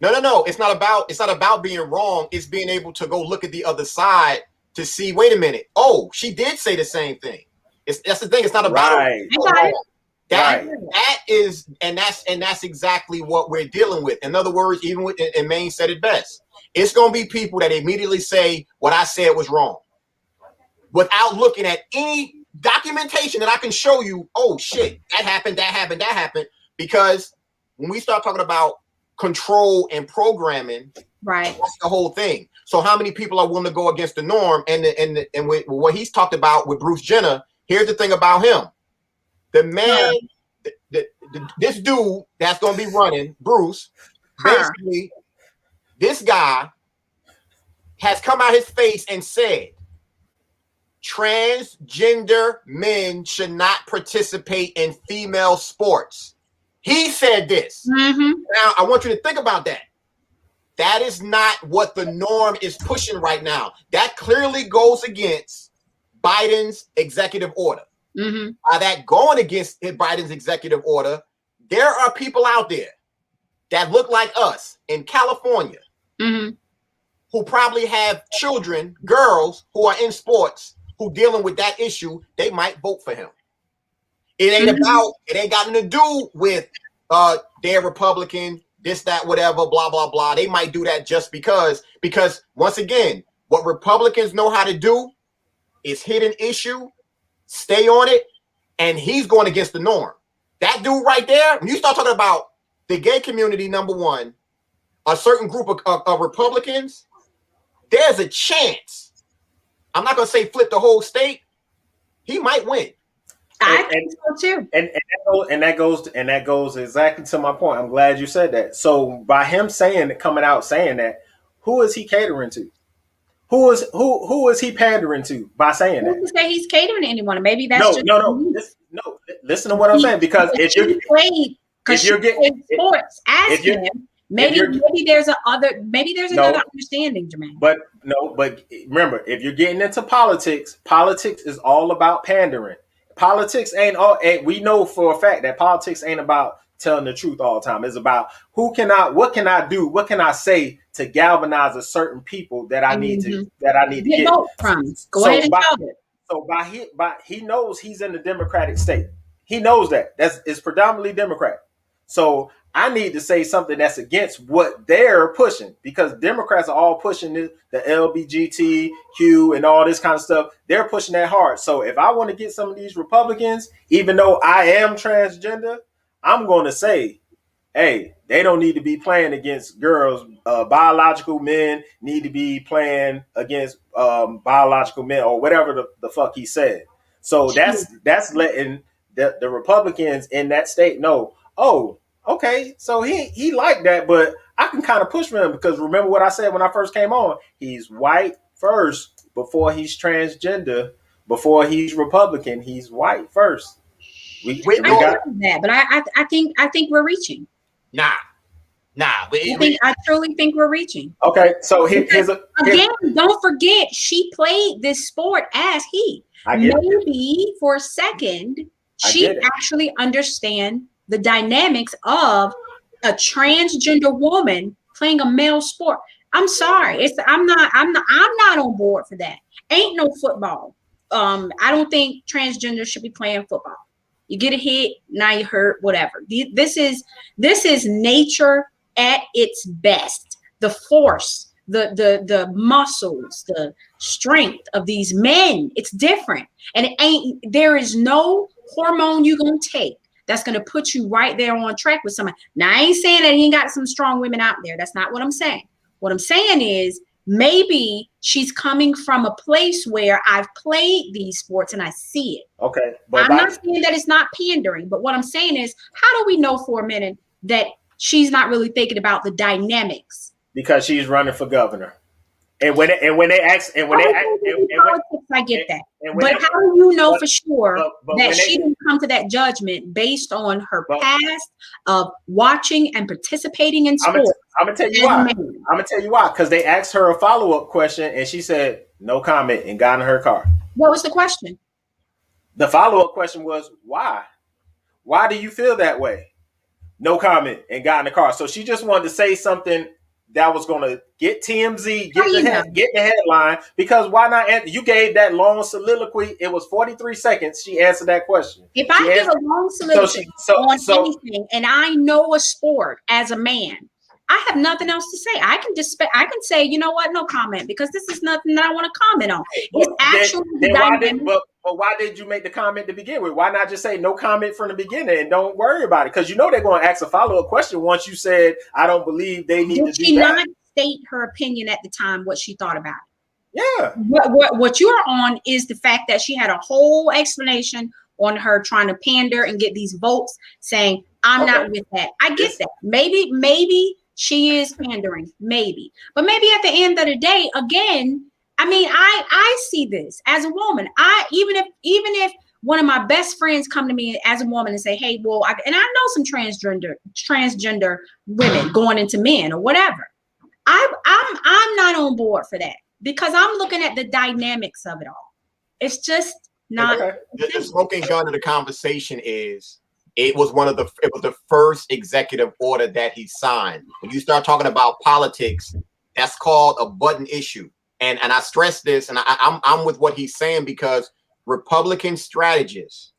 B: No. It's not about being wrong. It's being able to go look at the other side to see, wait a minute. Oh, she did say the same thing. That's the thing. It's not about That's exactly what we're dealing with. In other words, even and Maine said it best. It's going to be people that immediately say what I said was wrong, without looking at any documentation that I can show you. Oh shit, that happened. Because when we start talking about control and programming,
C: right,
B: that's the whole thing. So how many people are willing to go against the norm? And with what he's talked about with Bruce Jenner, here's the thing about him. The man, this dude that's going to be running, Bruce, basically, this guy has come out his face and said, transgender men should not participate in female sports. He said this. Now, I want you to think about that. That is not what the norm is pushing right now. That clearly goes against Biden's executive order. By that going against Biden's executive order, there are people out there that look like us in California who probably have children, girls who are in sports who dealing with that issue. They might vote for him. It ain't got nothing to do with they're Republican, this, that, whatever, blah, blah, blah. They might do that just because once again, what Republicans know how to do is hit an issue, stay on it, and he's going against the norm. That dude right there, when you start talking about the gay community, number one, a certain group of Republicans, there's a chance. I'm not going to say flip the whole state. He might win.
C: I think so too.
D: And that goes exactly to my point. I'm glad you said that. So by him coming out saying that, who is he catering to? Who is he pandering to by saying that?
C: Who say he's catering to anyone? Maybe that's
D: No, listen to what I'm saying, because if you're
C: getting sports, ask him. Maybe there's another understanding, Jermaine.
D: But remember, if you're getting into politics is all about pandering. Politics ain't all. We know for a fact that politics ain't about telling the truth all the time. It's about what can I do? What can I say to galvanize a certain people that I need to get
C: vote from. Go ahead and tell it.
D: So he knows he's in the Democratic state. He knows that it's predominantly Democrat. So I need to say something that's against what they're pushing, because Democrats are all pushing the LGBTQ and all this kind of stuff. They're pushing that hard. So if I want to get some of these Republicans, even though I am transgender, I'm going to say, hey, they don't need to be playing against girls. Biological men need to be playing against biological men, or whatever the fuck he said. So that's letting the Republicans in that state know, oh, okay, so he liked that, but I can kind of push for him, because remember what I said when I first came on. He's white first before he's transgender, before he's Republican. He's white first.
C: I got that, but I think we're reaching.
B: Nah.
C: I truly think we're reaching.
D: Okay, so
C: don't forget, she played this sport as he. Maybe for a second she actually understand the dynamics of a transgender woman playing a male sport. I'm sorry, I'm not on board for that. Ain't no football. I don't think transgender should be playing football. You get a hit, now you hurt, whatever. This is nature at its best. The force, the muscles, the strength of these men, it's different. And there is no hormone you're gonna take that's gonna put you right there on track with somebody. Now, I ain't saying that he ain't got some strong women out there. That's not what I'm saying. What I'm saying is, maybe she's coming from a place where I've played these sports and I see it.
D: Okay.
C: But I'm not saying that it's not pandering, but what I'm saying is, how do we know for a minute that she's not really thinking about the dynamics?
D: Because she's running for governor. I get that.
C: But how do you know for sure that she didn't come to that judgment based on her past of watching and participating in sports?
D: I'm gonna tell you why. Because they asked her a follow-up question and she said no comment and got in her car.
C: What was the question?
D: The follow-up question was, why? Why do you feel that way? No comment and got in the car. So she just wanted to say something that was going to get TMZ, get the headline, because why not? You gave that long soliloquy. It was 43 seconds. She answered that question.
C: If I give a long soliloquy on anything and I know a sport as a man, I have nothing else to say. I can say, you know what? No comment, because this is nothing that I want to comment on.
D: But why did you make the comment to begin with? Why not just say no comment from the beginning and don't worry about it? Because you know they're going to ask a follow-up question once you said, I don't believe they need to do that. Did she not
C: state her opinion at the time, what she thought about it?
D: Yeah.
C: What you're on is the fact that she had a whole explanation on her trying to pander and get these votes, saying, I'm not with that. I get that. Maybe she is pandering, maybe. But maybe at the end of the day, again, I mean, I see this as a woman. Even if one of my best friends come to me as a woman and say, hey, well, I know some transgender women going into men or whatever. I'm not on board for that, because I'm looking at the dynamics of it all. It's just not.
B: Okay. The smoking gun of the conversation is, it was the first executive order that he signed. When you start talking about politics, that's called a button issue. And I stress this, and I'm with what he's saying, because Republican strategists,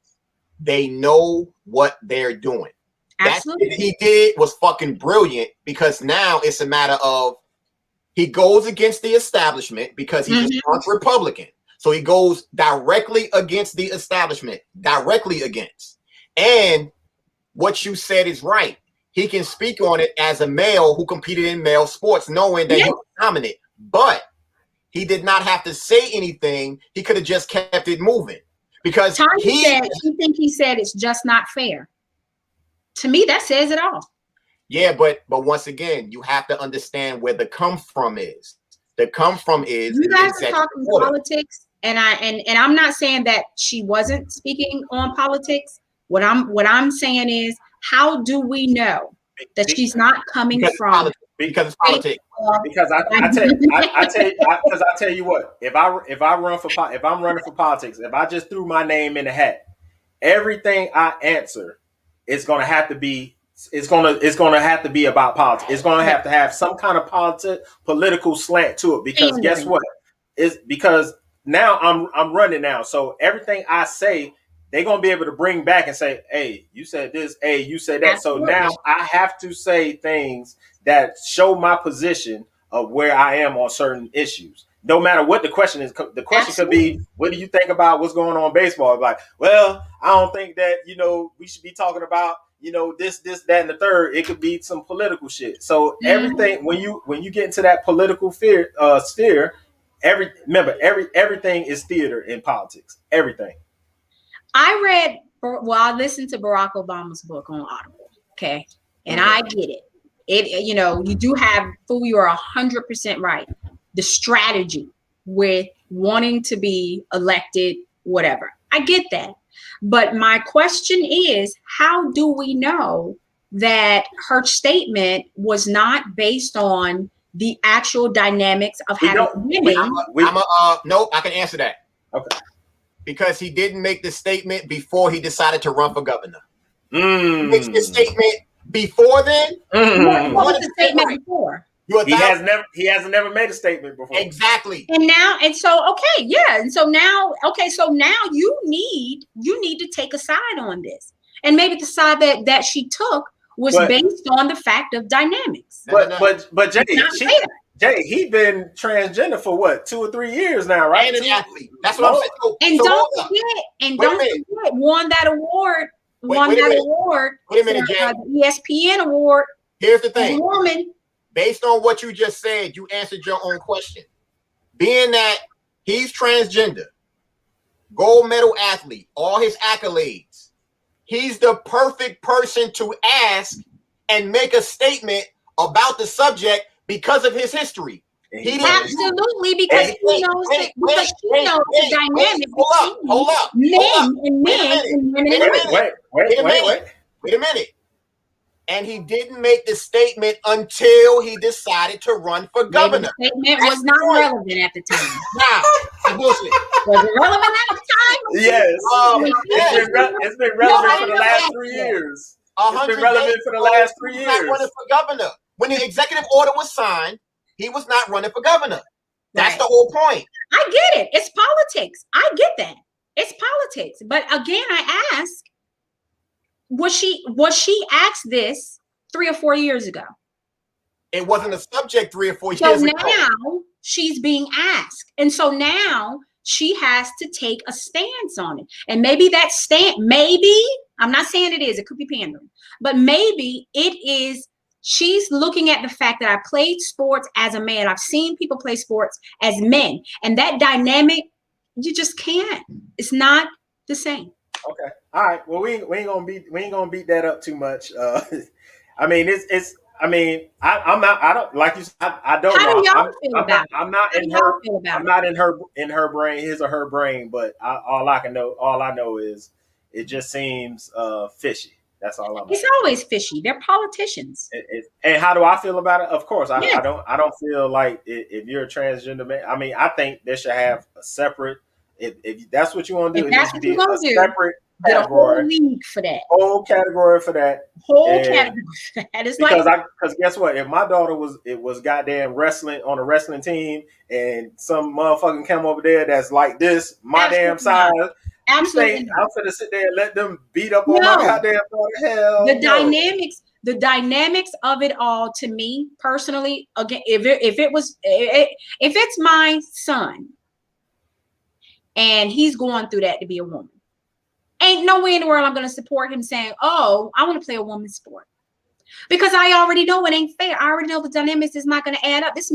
B: they know what they're doing.
C: Absolutely.
B: That he did was fucking brilliant, because now it's a matter of, he goes against the establishment because he's a staunch Republican. So he goes directly against the establishment, And what you said is right. He can speak on it as a male who competed in male sports, knowing that he was dominant. But he did not have to say anything. He could have just kept it moving, because
C: he said it's just not fair. To me, that says it all.
B: Yeah, but once again, you have to understand where the come from is. The come from is,
C: you guys are talking politics. and I'm not saying that she wasn't speaking on politics. What I'm saying is, how do we know that she's not coming from?
B: Because it's politics.
D: Because I tell you what, if I'm running for politics, if I just threw my name in the hat, everything I answer is going to have to be about politics. It's going to have some kind of political slant to it, because guess what? It's because now I'm running now, so everything I say, they're going to be able to bring back and say, hey, you said this, hey, you said that. Absolutely. So now I have to say things that show my position of where I am on certain issues. No matter what the question is, the question could be, what do you think about what's going on in baseball? Like, well, I don't think that, we should be talking about, this, that, and the third. It could be some political shit. So everything, when you get into that political sphere, everything is theater in politics. Everything.
C: I listened to Barack Obama's book on Audible. Okay. And I get it. You do have, you are 100% right. The strategy with wanting to be elected, whatever. I get that. But my question is, how do we know that her statement was not based on the actual dynamics of having women?
B: Nope, I can answer that.
D: Okay.
B: Because he didn't make the statement before he decided to run for governor. He makes the statement before then.
C: What was the statement before?
D: He hasn't never made a statement before.
B: Exactly.
C: And now you need to take a side on this. And maybe the side that she took was based on the fact of dynamics.
D: But Jay, he been transgender for what, 2 or 3 years now, right?
B: And an athlete. That's what I'm saying.
C: And don't forget, won that award. Wait a minute, Jay. The ESPN award.
B: Here's the thing.
C: Woman.
B: Based on what you just said, you answered your own question. Being that he's transgender, gold medal athlete, all his accolades, he's the perfect person to ask and make a statement about the subject because of his history.
C: Absolutely, because she knows the dynamic between men and women.
B: Wait a minute. And he didn't make the statement until he decided to run for governor.
C: The statement was not relevant at the time.
B: Bullshit.
C: Was it relevant at the time?
D: Yes. It's been relevant for the last 3 years. It's been relevant for the last 3 years.
B: Not running for governor. When the executive order was signed, he was not running for governor. That's the whole point.
C: I get it. It's politics. I get that. It's politics. But again, I ask, was she asked this 3 or 4 years ago?
B: It wasn't a subject 3 or 4 years ago.
C: So now she's being asked. And so now she has to take a stance on it. And maybe that I'm not saying it is, it could be pandering, but maybe it is. She's looking at the fact that I played sports as a man. I've seen people play sports as men. And that dynamic, you just can't. It's not the same.
D: Okay. All right. Well, we ain't gonna beat that up too much. I mean, I'm not. I don't like you. I don't
C: know.
D: How do
C: y'all feel about it?
D: I'm not in her. I'm not in her brain, his or her brain. But all I know is it just seems fishy. That's all I'm.
C: It's always fishy. They're politicians.
D: And how do I feel about it? Of course, I don't feel like if you're a transgender man. I mean, I think they should have a separate. If that's what you want to do, it needs to be a separate category.
C: Whole league for that.
D: Whole category for that.
C: Category for that. It's
D: because guess what? If my daughter was goddamn wrestling on a wrestling team, and some motherfucking come over there that's like this, my damn size.
C: Absolutely.
D: I'm gonna sit there and let them beat up on my goddamn daughter. Hell,
C: the dynamics of it all, to me personally, again, if it's my son and he's going through that to be a woman, ain't no way in the world I'm going to support him saying, oh, I want to play a woman's sport, because I already know it ain't fair. I already know the dynamics is not going to add up. This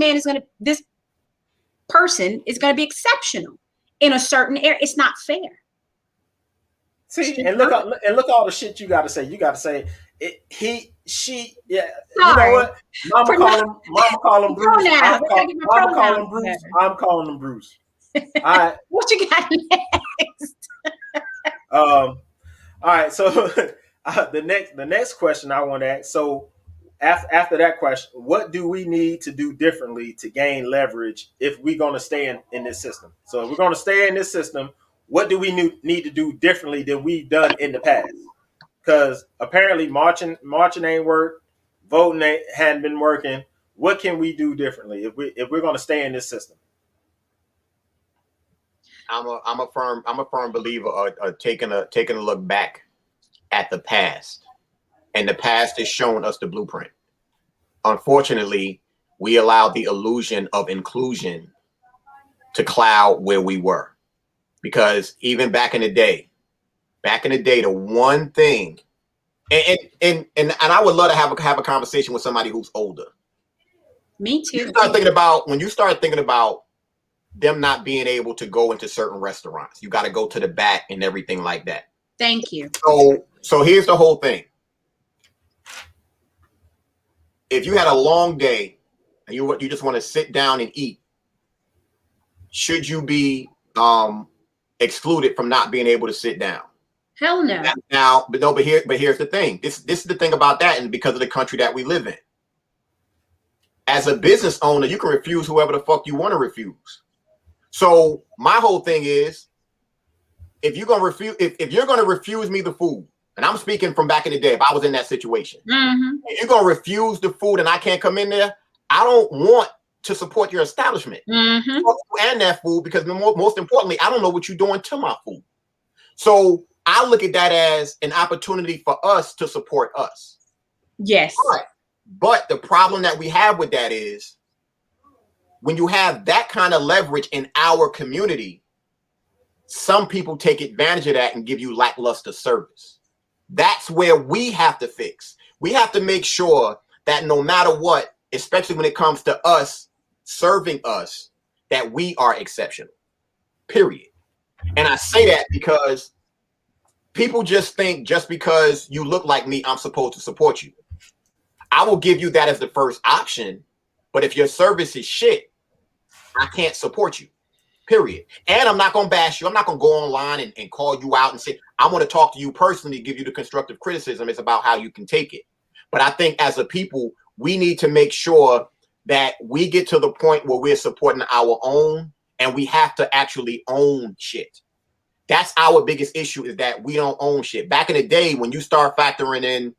C: person is going to be exceptional in a certain area. It's not fair.
D: See, and look at all the shit you got to say. You got to say she. Yeah,
C: sorry.
D: You know what? Mama call him Bruce. I'm calling him Bruce. All right.
C: What you got next?
D: All right. So the next question I want to ask. So after that question, what do we need to do differently to gain leverage if we're going to stay in this system? So if we're going to stay in this system, what do we need to do differently than we've done in the past? Because apparently marching ain't work, voting hadn't been working. What can we do differently if we're going to stay in this system?
B: I'm a firm believer of taking a look back at the past, and the past has shown us the blueprint. Unfortunately, we allowed the illusion of inclusion to cloud where we were, because even back in the day, the one thing, and I would love to have a conversation with somebody who's older.
C: Me too.
B: When you start thinking about them not being able to go into certain restaurants, you got to go to the back and everything like that.
C: Thank you.
B: So here's the whole thing. If you had a long day and you just want to sit down and eat, should you be excluded from not being able to sit down?
C: Hell no.
B: But here's the thing. This is the thing about that, and because of the country that we live in. As a business owner, you can refuse whoever the fuck you want to refuse. So my whole thing is, if you're gonna refuse me the food, and I'm speaking from back in the day, if I was in that situation, if you're gonna refuse the food and I can't come in there, I don't want to support your establishment and that food, because most importantly, I don't know what you're doing to my food. So I look at that as an opportunity for us to support us.
C: Yes.
B: But the problem that we have with that is, when you have that kind of leverage in our community, some people take advantage of that and give you lackluster service. That's where we have to fix. We have to make sure that no matter what, especially when it comes to us serving us, that we are exceptional, period. And I say that because people just think just because you look like me, I'm supposed to support you. I will give you that as the first option, but if your service is shit, I can't support you, period. And I'm not going to bash you. I'm not going to go online and call you out and say, I want to talk to you personally, give you the constructive criticism. It's about how you can take it. But I think as a people, we need to make sure that we get to the point where we're supporting our own, and we have to actually own shit. That's our biggest issue, is that we don't own shit. Back in the day, when you start factoring in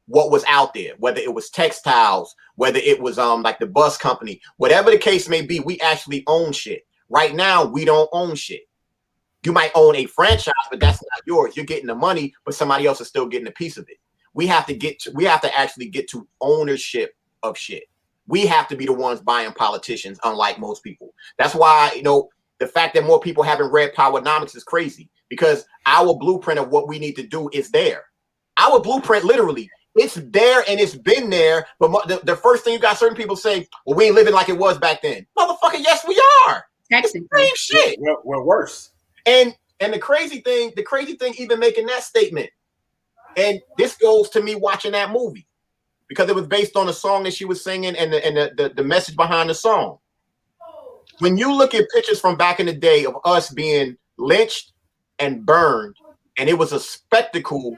B: what was out there, whether it was textiles, whether it was like the bus company, whatever the case may be, we actually own shit. Right now, we don't own shit. You might own a franchise, but that's not yours. You're getting the money, but somebody else is still getting a piece of it. We have to actually get to ownership of shit. We have to be the ones buying politicians, unlike most people. That's why, the fact that more people haven't read Powernomics is crazy, because our blueprint of what we need to do is there. Our blueprint, literally, it's there and it's been there. But the first thing you got certain people say, well, we ain't living like it was back then. Motherfucker, yes, we are. It's the same shit.
D: We're worse.
B: And the crazy thing, even making that statement, and this goes to me watching that movie, because it was based on a song that she was singing and the message behind the song. When you look at pictures from back in the day of us being lynched and burned, and it was a spectacle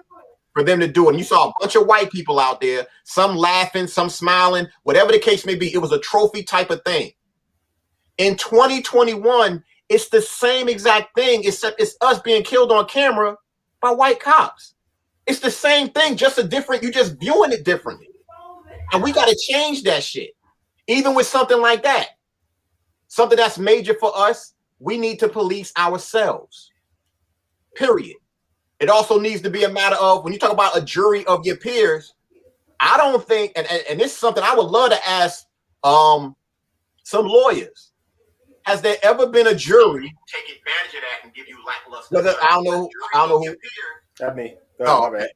B: for them to do it. And you saw a bunch of white people out there, some laughing, some smiling, whatever the case may be. It was a trophy type of thing. In 2021, it's the same exact thing, except it's us being killed on camera by white cops. It's the same thing, just you're just viewing it differently. And we got to change that shit. Even with something like that, something that's major for us, we need to police ourselves, period. It also needs to be a matter of, when you talk about a jury of your peers, I don't think, and this is something I would love to ask some lawyers. Has there ever been a jury take advantage of that and give you lackluster? I don't know who.
D: That's me.
B: Oh, okay.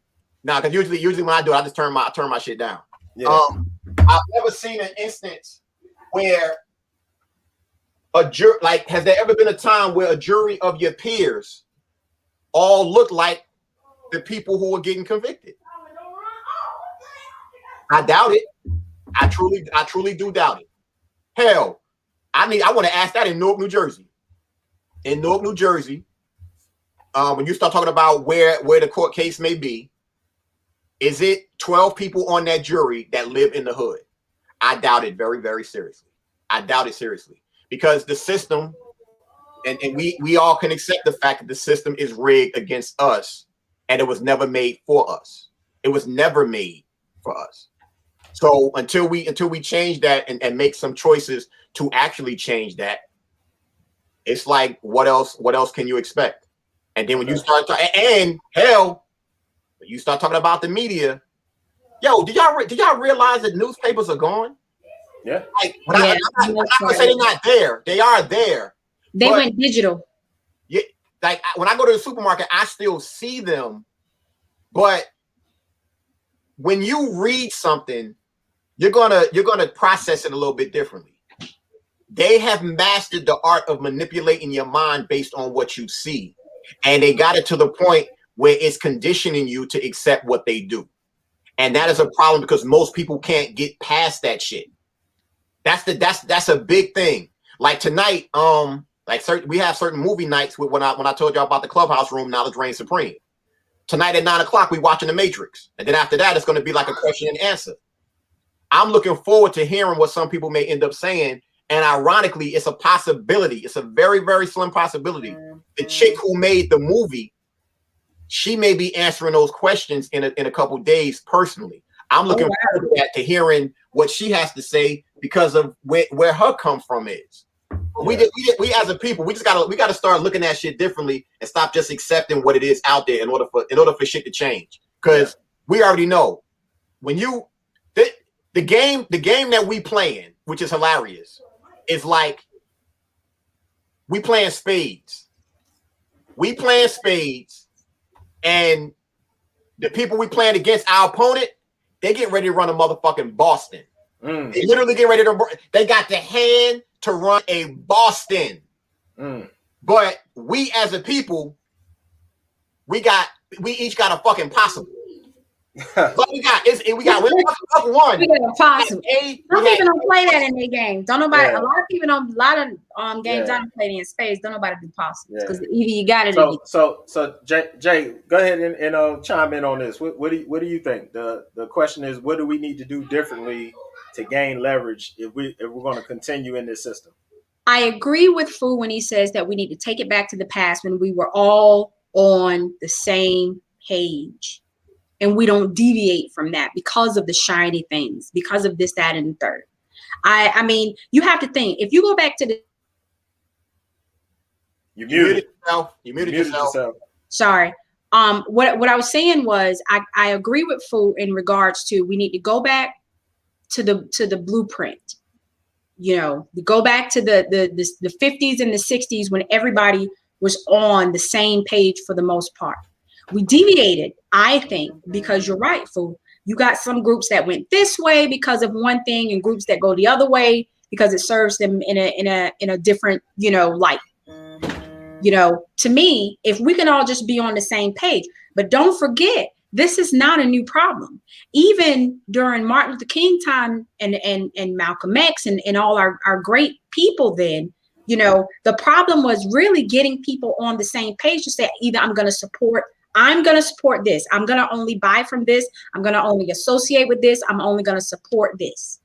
B: Now, because usually when I do it, I just turn my shit down.
D: Yeah.
B: I've never seen an instance where a jury, like, has there ever been a time where a jury of your peers all look like the people who are getting convicted? I doubt it. I truly do doubt it. Hell, I want to ask that in Newark, New Jersey. in Newark, New Jersey, when you start talking about where the court case may be, is it 12 people on that jury that live in the hood? I doubt it very, very seriously. I doubt it seriously, because the system, and we all can accept the fact that the system is rigged against us, and it was never made for us. It was never made for us. So until we change that and make some choices to actually change that, it's like, what else can you expect? And then when you start and hell, when you start talking about the media, yo, did y'all realize that newspapers are gone?
D: Yeah.
B: Like, I'm not gonna say they're not there. They are there.
C: They went digital.
B: Yeah, like when I go to the supermarket, I still see them. But when you read something, you're gonna process it a little bit differently. They have mastered the art of manipulating your mind based on what you see, and they got it to the point where it's conditioning you to accept what they do, and that is a problem because most people can't get past that shit. That's a big thing. Like tonight, we have certain movie nights when I told y'all about the Clubhouse Room, Knowledge Reigns Supreme. Tonight at 9 o'clock, we watching The Matrix, and then after that, it's going to be like a question and answer. I'm looking forward to hearing what some people may end up saying. And ironically, it's a possibility. It's a very, very slim possibility. The chick who made the movie, she may be answering those questions in a couple days personally. I'm looking forward to that, to hearing what she has to say because of where her come from is. We as a people, we gotta start looking at shit differently and stop just accepting what it is out there in order for shit to change. Because we already know when the game that we playing, which is hilarious, is like we playing spades. We playing spades, and the people we playing against, our opponent, they get ready to run a motherfucking Boston. They literally get ready to. They got the hand to run a Boston. But we as a people, we each got a fucking possible. What we got one.
C: We got a possible. Some people don't play that in their game. Don't nobody. A lot of people don't. A lot of games I don't play in space. Don't nobody do possibles because either you got it.
D: So Jay, go ahead and chime in on this. What do you think? The question is, what do we need to do differently to gain leverage if we're going to continue in this system?
C: I agree with Fu when he says that we need to take it back to the past when we were all on the same page. And we don't deviate from that because of the shiny things, because of this, that, and the third. I mean, you have to think, if you go back to the...
B: You muted yourself.
C: Sorry. What I was saying was, I agree with Fu in regards to we need to go back to the blueprint. You know, go back to the 50s and the 60s when everybody was on the same page for the most part. We deviated, I think, because you're right, Fu. You got some groups that went this way because of one thing, and groups that go the other way because it serves them in a different, light. To me, if we can all just be on the same page, but don't forget, this is not a new problem. Even during Martin Luther King time and Malcolm X and all our great people then, the problem was really getting people on the same page to say, either I'm going to support this. I'm going to only buy from this. I'm going to only associate with this. I'm only going to support this.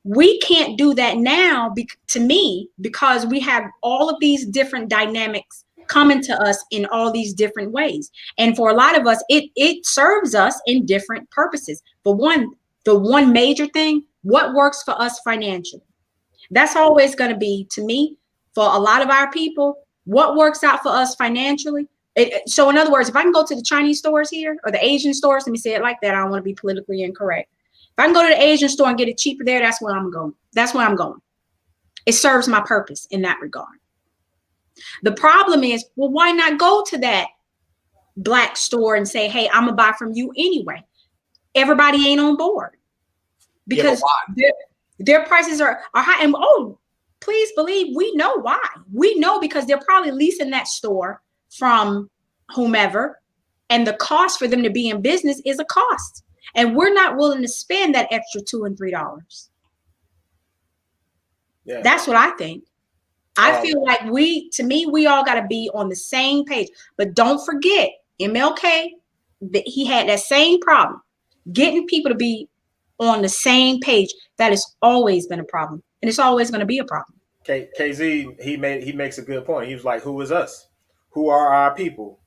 C: We can't do that now, to me, because we have all of these different dynamics coming to us in all these different ways. And for a lot of us, it serves us in different purposes. But the one major thing, what works for us financially? That's always going to be, to me, for a lot of our people, what works out for us financially. So in other words, if I can go to the Chinese stores here or the Asian stores, let me say it like that. I don't want to be politically incorrect. If I can go to the Asian store and get it cheaper there, that's where I'm going. That's where I'm going. It serves my purpose in that regard. The problem is, well, why not go to that black store and say, hey, I'm going to buy from you anyway? Everybody ain't on board because their prices are high. And please believe we know why. We know because they're probably leasing that store from whomever, and the cost for them to be in business is a cost, and we're not willing to spend that extra $2 and $3. That's what I think. I feel like we all got to be on the same page. But don't forget, MLK, he had that same problem, getting people to be on the same page. That has always been a problem, and it's always going to be a problem.
D: KZ, he makes a good point. He was like, "Who is us? Who are our people?"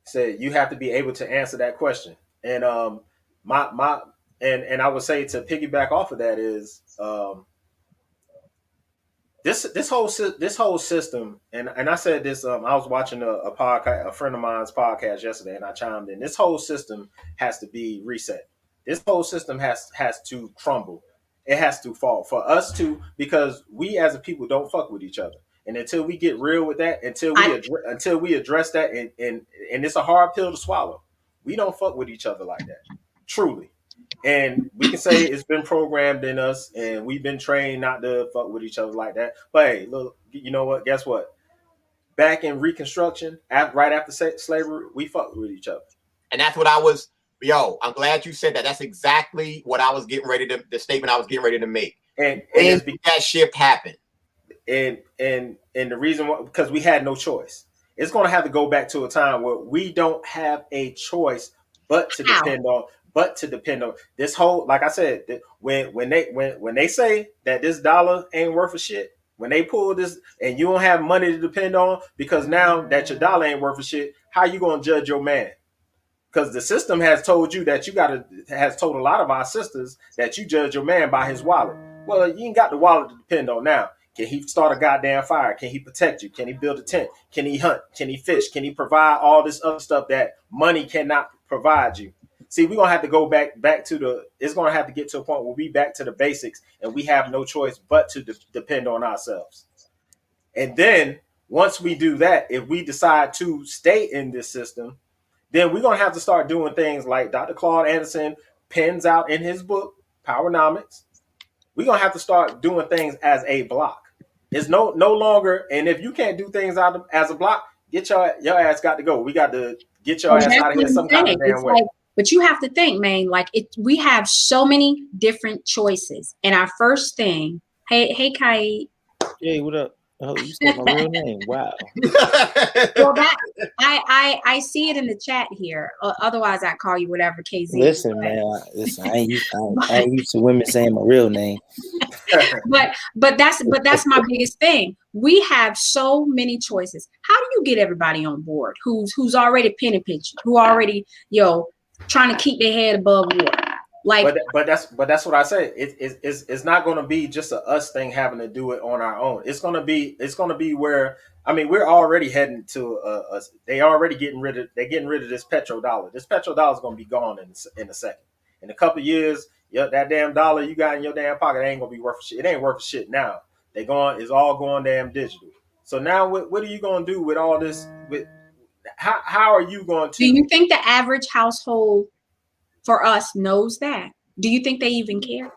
D: He said, "You have to be able to answer that question." And and I would say, to piggyback off of that, is this whole system. And I said this. I was watching a podcast, a friend of mine's podcast yesterday, and I chimed in. This whole system has to be reset. This whole system has to crumble. It has to fall for us to, because we as a people don't fuck with each other. And until we get real with that, until we address that, and it's a hard pill to swallow. We don't fuck with each other like that, truly. And we can say it's been programmed in us, and we've been trained not to fuck with each other like that. But hey, look, you know what? Guess what? Back in Reconstruction, right after slavery, we fucked with each other.
B: And that's what I was. Yo, I'm glad you said that. That's exactly what I was getting ready to. The statement I was getting ready to make. And that shift happened.
D: And the reason why, because we had no choice. It's going to have to go back to a time where we don't have a choice but to depend on this whole, like I said, when they say that this dollar ain't worth a shit, when they pull this and you don't have money to depend on, because now that your dollar ain't worth a shit, how you going to judge your man? Because the system has told you that has told a lot of our sisters that you judge your man by his wallet. Well, you ain't got the wallet to depend on now. Can he start a goddamn fire? Can he protect you? Can he build a tent? Can he hunt? Can he fish? Can he provide all this other stuff that money cannot provide you? See, we're going to have to go back to it's going to have to get to a point where we back to the basics, and we have no choice but to depend on ourselves. And then once we do that, if we decide to stay in this system, then we're going to have to start doing things like Dr. Claude Anderson pens out in his book, Powernomics. We're going to have to start doing things as a block. It's no longer, and if you can't do things as a block, get your ass got to go. We got to get your ass out of here some kind of damn way.
C: But you have to think, man, like we have so many different choices. And our first thing, hey, Kai.
E: Hey, what up? Oh, you said my real name. Wow.
C: Well, I see it in the chat here. Otherwise, I'd call you whatever, KZ.
E: Listen, man. I ain't used to women saying my real name.
C: but that's my biggest thing. We have so many choices. How do you get everybody on board who's already penny pinching, who already trying to keep their head above water? Like,
D: but that's what I say. It's not going to be just a us thing having to do it on our own. It's going to be where, I mean, we're already heading to they're getting rid of this petrodollar. This petrodollar is going to be gone in a second. In a couple of years, that damn dollar you got in your damn pocket ain't going to be worth shit. It ain't worth shit now. It's all going damn digital. So now what are you going to do with all this? How are you going to?
C: Do you think the average household for us knows that? Do you think they even care?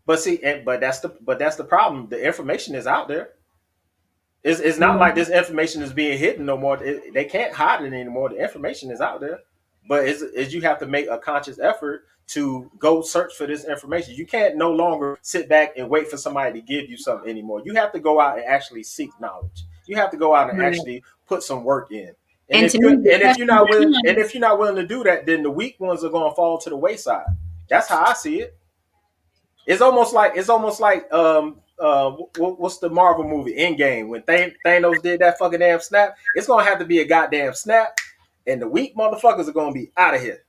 D: But see, but that's the problem. The information is out there. It's not like this information is being hidden no more. They can't hide it anymore. The information is out there. But it's you have to make a conscious effort to go search for this information. You can't no longer sit back and wait for somebody to give you something anymore. You have to go out and actually seek knowledge. You have to go out and actually put some work in. And if you're not willing to do that, then the weak ones are going to fall to the wayside. That's how I see it. It's almost like what's the Marvel movie Endgame, when Thanos did that fucking damn snap? It's going to have to be a goddamn snap, and the weak motherfuckers are going to be out of here.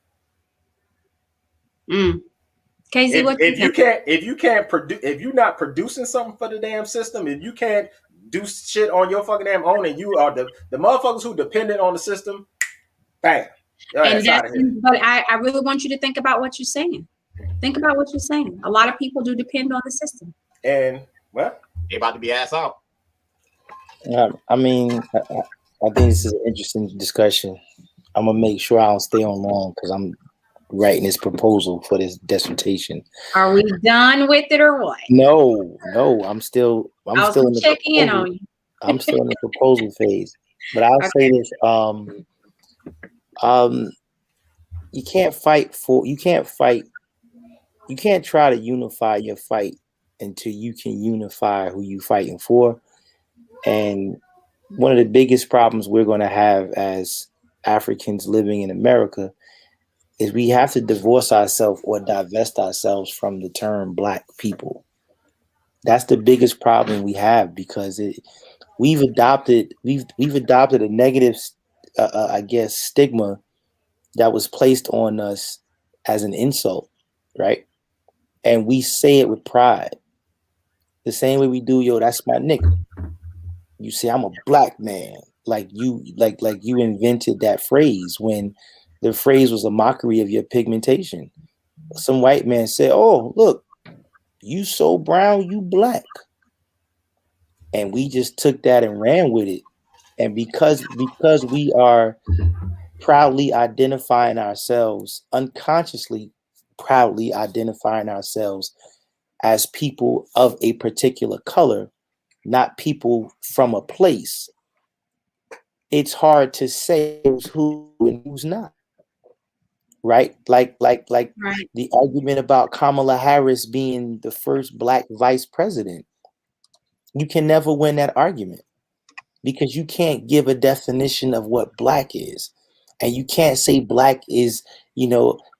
C: Casey,
D: if you're not producing something for the damn system, if you can't do shit on your fucking damn own, and you are the motherfuckers who dependent on the system, bam.
C: But I really want you to think about what you're saying. Think about what you're saying. A lot of people do depend on the system.
D: And well,
B: they about to be ass out.
E: I mean, I think this is an interesting discussion. I'm gonna make sure I don't stay on long because I'm writing this proposal for this dissertation.
C: Are we done with it or what?
E: No, I'm still in the
C: check in on you.
E: I'm still in the proposal phase. But I'll say this: you can't try to unify your fight until you can unify who you fighting for. And one of the biggest problems we're going to have as Africans living in America is we have to divorce ourselves or divest ourselves from the term Black people. That's the biggest problem we have, because we've adopted a negative, I guess, stigma that was placed on us as an insult, right? And we say it with pride, the same way we do, yo, that's my nigga. You say I'm a Black man, like you invented that phrase when the phrase was a mockery of your pigmentation. Some white man said, "Oh, look, you so brown, you Black," and we just took that and ran with it. And because we are proudly identifying ourselves, unconsciously proudly identifying ourselves as people of a particular color, not people from a place, it's hard to say who and who's not. Right? Like
C: Right.
E: the argument about Kamala Harris being the first Black vice president. You can never win that argument because you can't give a definition of what Black is. And you can't say Black is,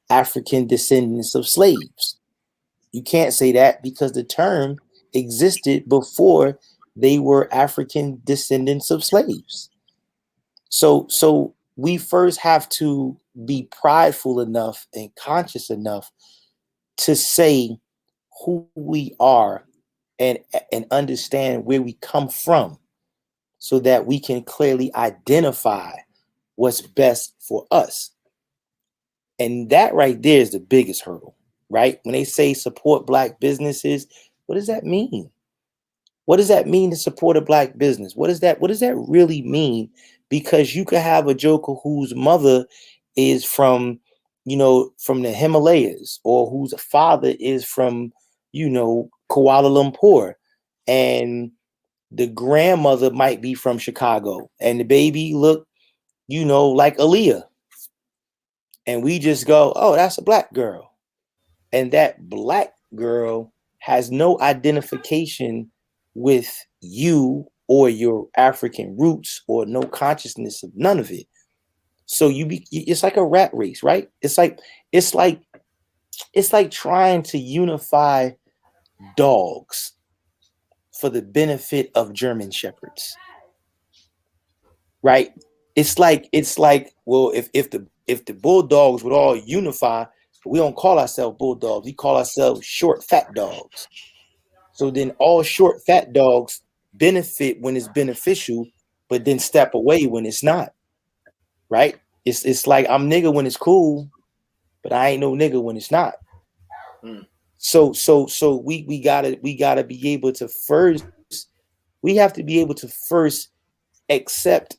E: African descendants of slaves. You can't say that because the term existed before they were African descendants of slaves. So we first have to be prideful enough and conscious enough to say who we are and understand where we come from, so that we can clearly identify what's best for us. And that right there is the biggest hurdle, right? When they say support Black businesses, what does that mean? What does that mean to support a Black business? What does that really mean? Because you could have a joker whose mother is from the Himalayas, or whose father is from, Kuala Lumpur, and the grandmother might be from Chicago, and the baby look, like Aaliyah. And we just go, oh, that's a Black girl. And that Black girl has no identification with you or your African roots, or no consciousness of none of it. So it's like a rat race, right? It's like trying to unify dogs for the benefit of German shepherds, right? It's like, well, if the bulldogs would all unify, we don't call ourselves bulldogs. We call ourselves short, fat dogs. So then all short, fat dogs benefit when it's beneficial, but then step away when it's not, right? It's like I'm nigga when it's cool, but I ain't no nigga when it's not. So we gotta be able to first, we have to be able to first accept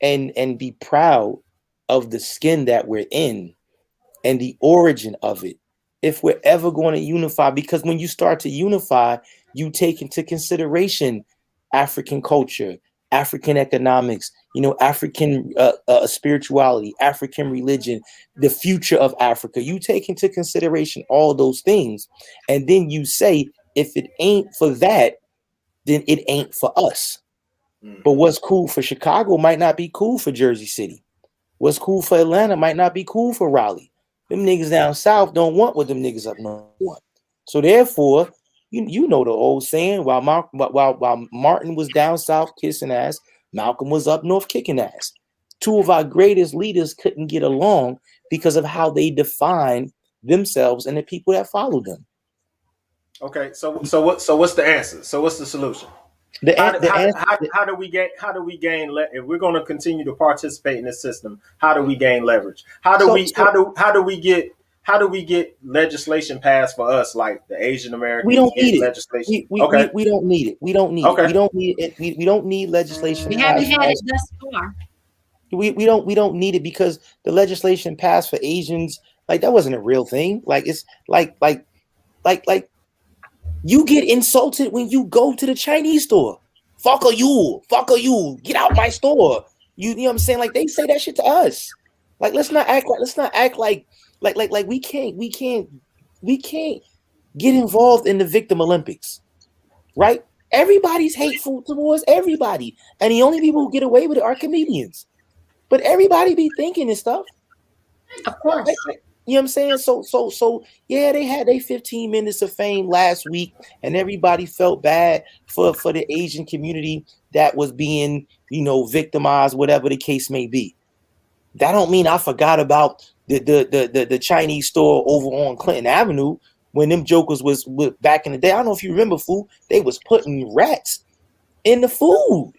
E: and be proud of the skin that we're in and the origin of it, if we're ever going to unify. Because when you start to unify, you take into consideration African culture, African economics, African spirituality, African religion, the future of Africa. You take into consideration all those things, and then you say, if it ain't for that, then it ain't for us. But what's cool for Chicago might not be cool for Jersey City. What's cool for Atlanta might not be cool for Raleigh. Them niggas down south don't want what them niggas up north want. So therefore, you know the old saying, while Martin was down south kissing ass, Malcolm was up north kicking ass. Two of our greatest leaders couldn't get along because of how they define themselves and the people that follow them.
D: Okay, so what's the answer? So what's the solution? How do we gain if we're going to continue to participate in this system? How do we gain leverage? How do we get legislation passed for us, like the Asian Americans?
E: We don't need it.
D: Legislation.
E: We don't need it. We don't need it. We don't need it. We don't need legislation.
C: We haven't had it thus far.
E: We don't need it, because the legislation passed for Asians, like, that wasn't a real thing. Like, it's like you get insulted when you go to the Chinese store. Fuck you, get out my store. You know what I'm saying? Like, they say that shit to us. Like, let's not act like we can't get involved in the victim Olympics, right? Everybody's hateful towards everybody. And the only people who get away with it are comedians. But everybody be thinking this stuff.
C: Of course.
E: You know what I'm saying? So yeah, they had their 15 minutes of fame last week, and everybody felt bad for the Asian community that was being, victimized, whatever the case may be. That don't mean I forgot about the Chinese store over on Clinton Avenue when them jokers was back in the day. I don't know if you remember, fool. They was putting rats in the food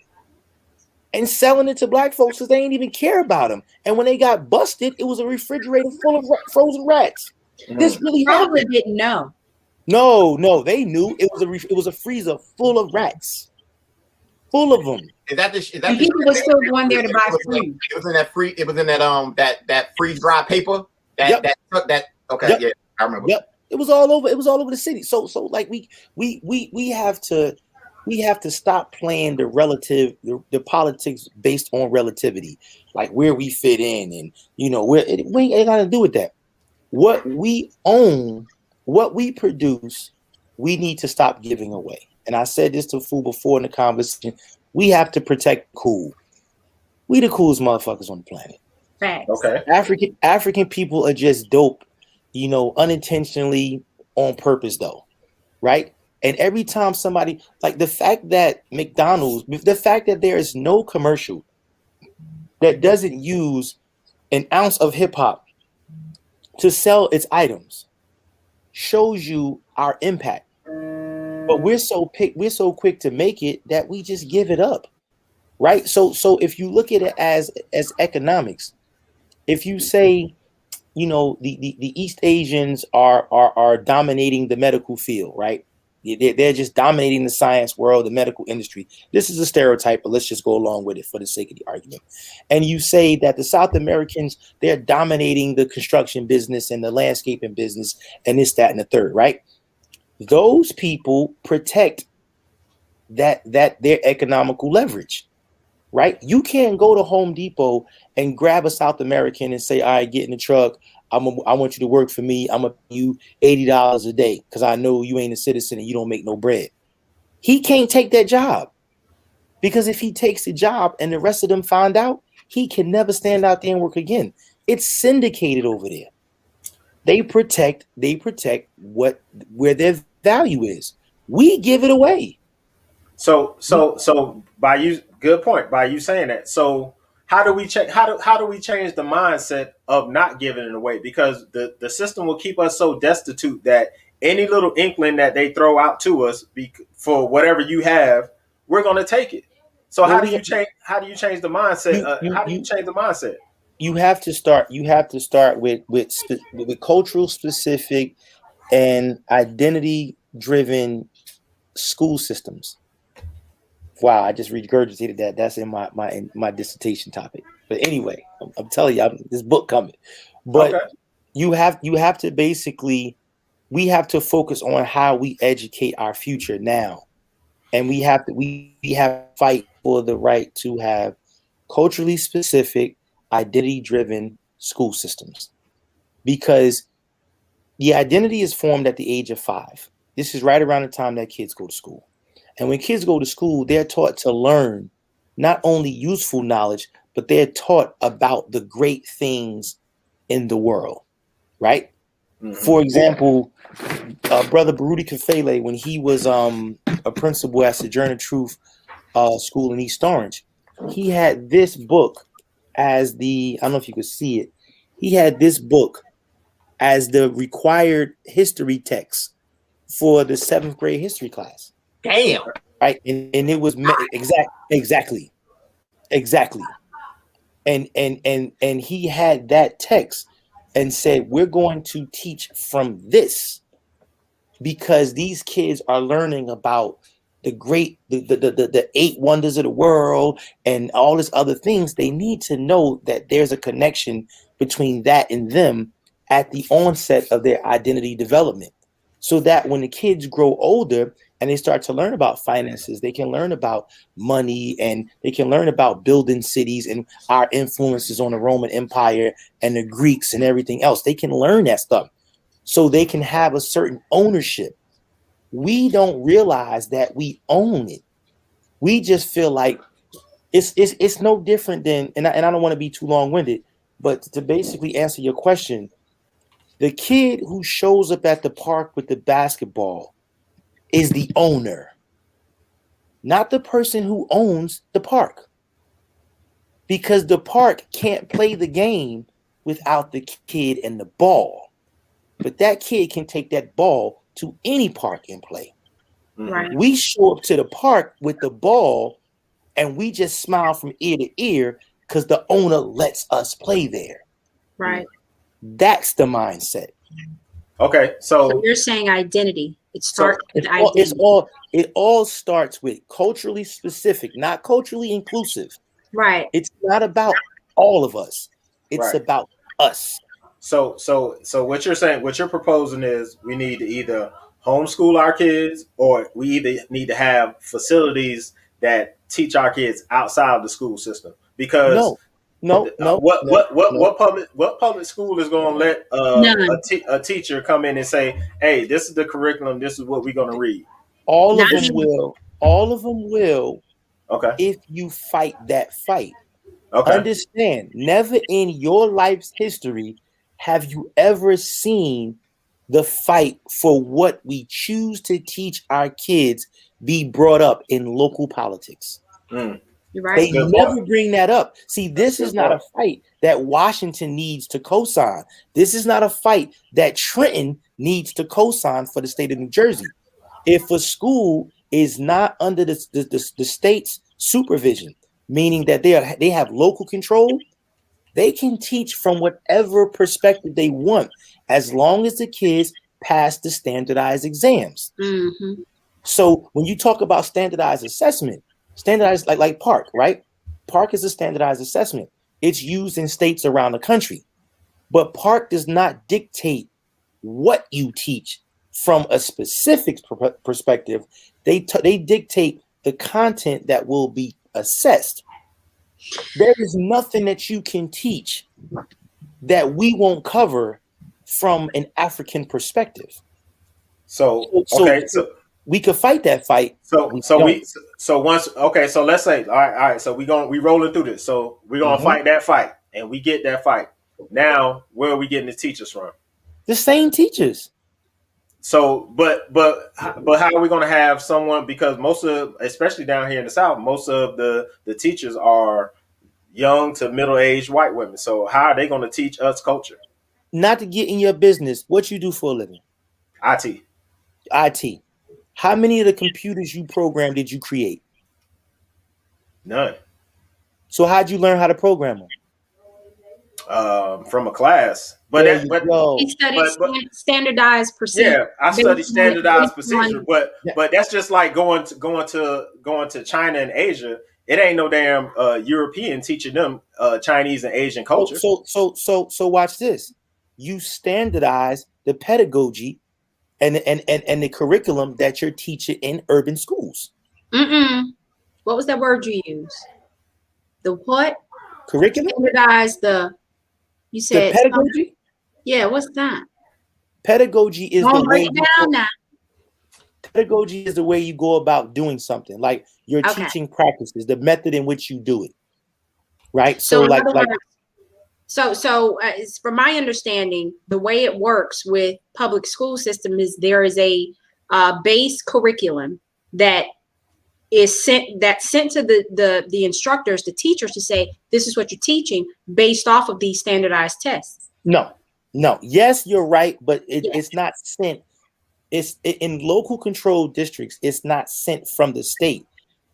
E: and selling it to black folks because they ain't even care about them. And when they got busted, it was a refrigerator full of frozen rats. This really
C: probably
E: happened.
C: Didn't know.
E: No, they knew it was a freezer full of rats, full of them.
B: Is that
C: and people were still going there to buy food.
B: It was in that free. It was in that freeze dry paper. Okay,
E: Yep.
B: Yeah, I remember.
E: Yep, it was all over. It was all over the city. So like we have to stop playing the politics based on relativity, like where we fit in, and we ain't got to do with that. What we own, what we produce, we need to stop giving away. And I said this to Fu before in the conversation. We have to protect cool. We the coolest motherfuckers on the planet.
C: Facts.
D: Okay.
E: African people are just dope, unintentionally on purpose though, right? And every time somebody, like the fact that McDonald's, the fact that there is no commercial that doesn't use an ounce of hip hop to sell its items shows you our impact. But we're so quick to make it that we just give it up, right? So if you look at it as economics, if you say, the East Asians are dominating the medical field, right? They're just dominating the science world, the medical industry. This is a stereotype, but let's just go along with it for the sake of the argument. And you say that the South Americans, they're dominating the construction business and the landscaping business and this, that, and the third, right? Those people protect that their economical leverage, right? You can't go to Home Depot and grab a South American and say, all right, get in the truck. I want you to work for me. I'm going to pay you $80 a day because I know you ain't a citizen and you don't make no bread. He can't take that job because if he takes the job and the rest of them find out, he can never stand out there and work again. It's syndicated over there. They protect where their value is. We give it away.
D: So by you, good point. By you saying that, so how do we change? How do we change the mindset of not giving it away? Because the system will keep us so destitute that any little inkling that they throw out to us for whatever you have, we're going to take it. So how do you change? How do you change the mindset? How do you change the mindset?
E: You have to start with cultural specific and identity driven school systems. Wow, I just regurgitated that. That's in my dissertation topic. But anyway, I'm telling you, this book coming. But okay. you have to basically, we have to focus on how we educate our future now, and we have to fight for the right to have culturally specific, identity-driven school systems, because the identity is formed at the age of 5. This is right around the time that kids go to school. And when kids go to school, they're taught to learn not only useful knowledge, but they're taught about the great things in the world, right? Mm-hmm. For example, Brother Baruti Kafele, when he was a principal at Sojourner Truth School in East Orange, he had this book as I don't know if you could see it. He had this book as the required history text for the 7th grade history class.
B: Damn.
E: Right. And it was exactly. And he had that text and said, we're going to teach from this because these kids are learning about the 8 wonders of the world and all this other things. They need to know that there's a connection between that and them at the onset of their identity development, so that when the kids grow older and they start to learn about finances, they can learn about money and they can learn about building cities and our influences on the Roman Empire and the Greeks and everything else. They can learn that stuff so they can have a certain ownership we don't realize that we own it. We just feel like it's no different than, and I don't want to be too long-winded, but to basically answer your question, the kid who shows up at the park with the basketball is the owner, not the person who owns the park. Because the park can't play the game without the kid and the ball. But that kid can take that ball to any park and play.
C: Right.
E: We show up to the park with the ball and we just smile from ear to ear because the owner lets us play there.
C: Right.
E: That's the mindset.
D: Okay,
C: So you're saying identity. It starts with identity.
E: It all starts with culturally specific, not culturally inclusive.
C: Right.
E: It's not about all of us. It's about us.
D: So what you're saying, what you're proposing is we need to either homeschool our kids, or we either need to have facilities that teach our kids outside of the school system. Because what public school is going to let a teacher come in and say, hey, this is the curriculum, this is what we're going to read?
E: All of them will.
D: Okay.
E: If you fight that fight.
D: Okay.
E: Understand, never in your life's history have you ever seen the fight for what we choose to teach our kids be brought up in local politics.
C: You're right.
E: They never bring that up. See, this is not a fight that Washington needs to co-sign. This is not a fight that Trenton needs to co-sign for the state of New Jersey. If a school is not under the state's supervision, meaning that they have local control, they can teach from whatever perspective they want, as long as the kids pass the standardized exams.
C: Mm-hmm.
E: So when you talk about standardized assessment, standardized like PARC, right? PARC is a standardized assessment. It's used in states around the country, but PARC does not dictate what you teach from a specific perspective. They dictate the content that will be assessed. There is nothing that you can teach that we won't cover from an African perspective.
D: So
E: we could fight that fight.
D: So let's say all right. So we rolling through this. So we're gonna fight that fight, and we get that fight. Now, where are we getting the teachers from?
E: The same teachers.
D: So, but how are we going to have someone? Because most of, especially down here in the South, most of the teachers are young to middle-aged white women. So, how are they going to teach us culture?
E: Not to get in your business, what you do for a living?
D: IT.
E: How many of the computers you programmed did you create?
D: None.
E: So, how'd you learn how to program them?
D: From a class.
E: He
C: studied standardized procedure.
D: Yeah, I studied standardized procedure, but that's just like going to China and Asia. It ain't no damn European teaching them Chinese and Asian culture.
E: So watch this. You standardize the pedagogy and the curriculum that you're teaching in urban schools.
C: What was that word you used? The what?
E: Curriculum?
C: Standardize the. You said
E: the pedagogy?
C: Yeah, what's that?
E: Pedagogy is the way pedagogy is the way you go about doing something. Like your teaching practices, the method in which you do it. Right? So
C: from my understanding, the way it works with public school system is there is a base curriculum that is sent to the instructors, the teachers, to say, this is what you're teaching based off of these standardized tests.
E: No. Yes, you're right, but it's not sent. It's in local control districts. It's not sent from the state.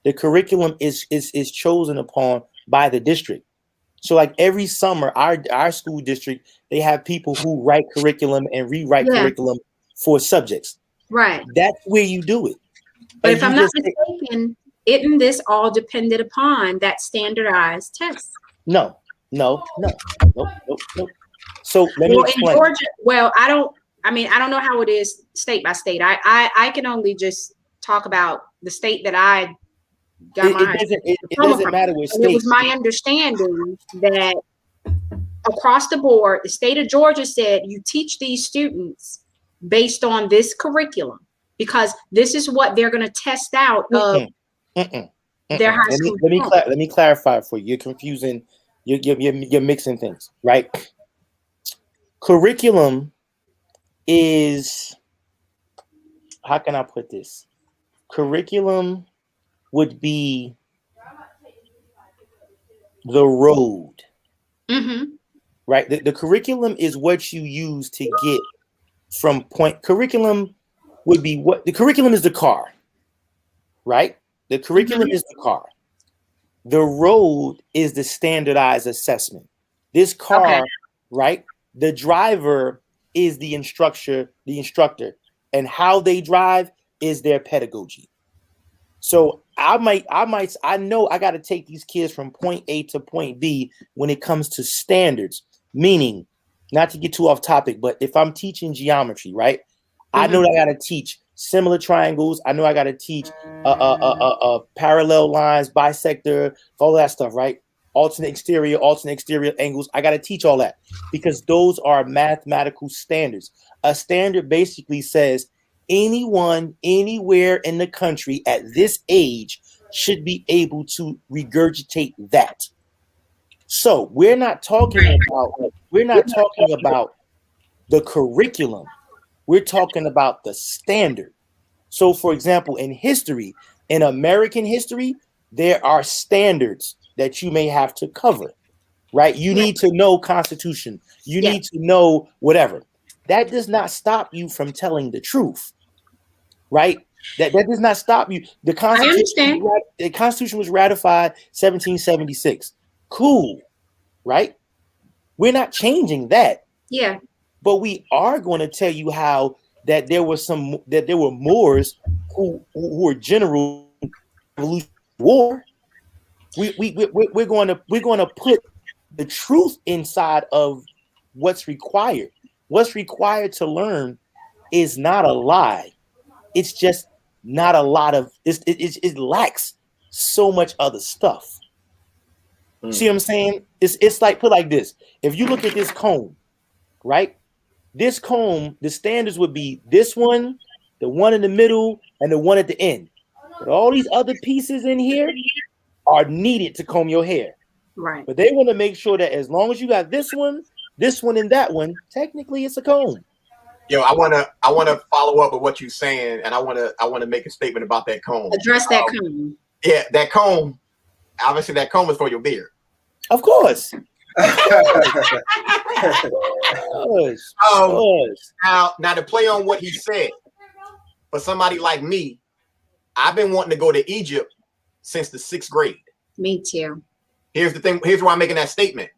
E: The curriculum is chosen upon by the district. So like every summer, our school district, they have people who write curriculum and rewrite curriculum for subjects.
C: Right.
E: That's where you do it.
C: But if I'm not mistaken, isn't this all dependent upon that standardized test?
E: No. So let me explain.
C: In Georgia, I don't know how it is state by state. I can only just talk about the state that I got
E: it doesn't matter which state.
C: It was my understanding that across the board, the state of Georgia said you teach these students based on this curriculum. because this is what they're going to test out of their high school.
E: Let me clarify for you. You're confusing. You're mixing things, right? Curriculum is, how can I put this? Curriculum would be the road, right? The curriculum is what you use to get from point. Curriculum would be what the curriculum is, the car, right? The curriculum is the car. The road is the standardized assessment. This car, right? The driver is the instructor, and how they drive is their pedagogy. So I know I got to take these kids from point A to point B when it comes to standards, meaning, not to get too off topic, but if I'm teaching geometry, right? I know that I got to teach similar triangles. I know I got to teach parallel lines, bisector, all that stuff, right? Alternate exterior angles. I got to teach all that because those are mathematical standards. A standard basically says anyone, anywhere in the country at this age should be able to regurgitate that. So we're not talking about the curriculum. We're talking about the standard. So, for example, in history, in American history, there are standards that you may have to cover, right? You need to know Constitution. You need to know whatever. That does not stop you from telling the truth, right? That does not stop you. The Constitution was ratified 1776. Cool, right? We're not changing that.
C: Yeah.
E: But we are going to tell you how that there were Moors who were general war. We're going to put the truth inside of what's required. What's required to learn is not a lie. It's just not a lot of it lacks so much other stuff. See what I'm saying? It's like, put like this. If you look at this comb, right? This comb, the standards would be this one, the one in the middle, and the one at the end. But all these other pieces in here are needed to comb your hair.
C: Right.
E: But they want to make sure that as long as you got this one, and that one, technically it's a comb.
B: Yo, I wanna follow up with what you're saying, and I wanna make a statement about that comb.
C: Address that comb.
B: Yeah, that comb. Obviously, that comb is for your beard.
E: Of course.
B: Now to play on what he said, for somebody like me, I've been wanting to go to Egypt since the 6th grade.
C: Me too.
B: Here's the thing. Here's why I'm making that statement.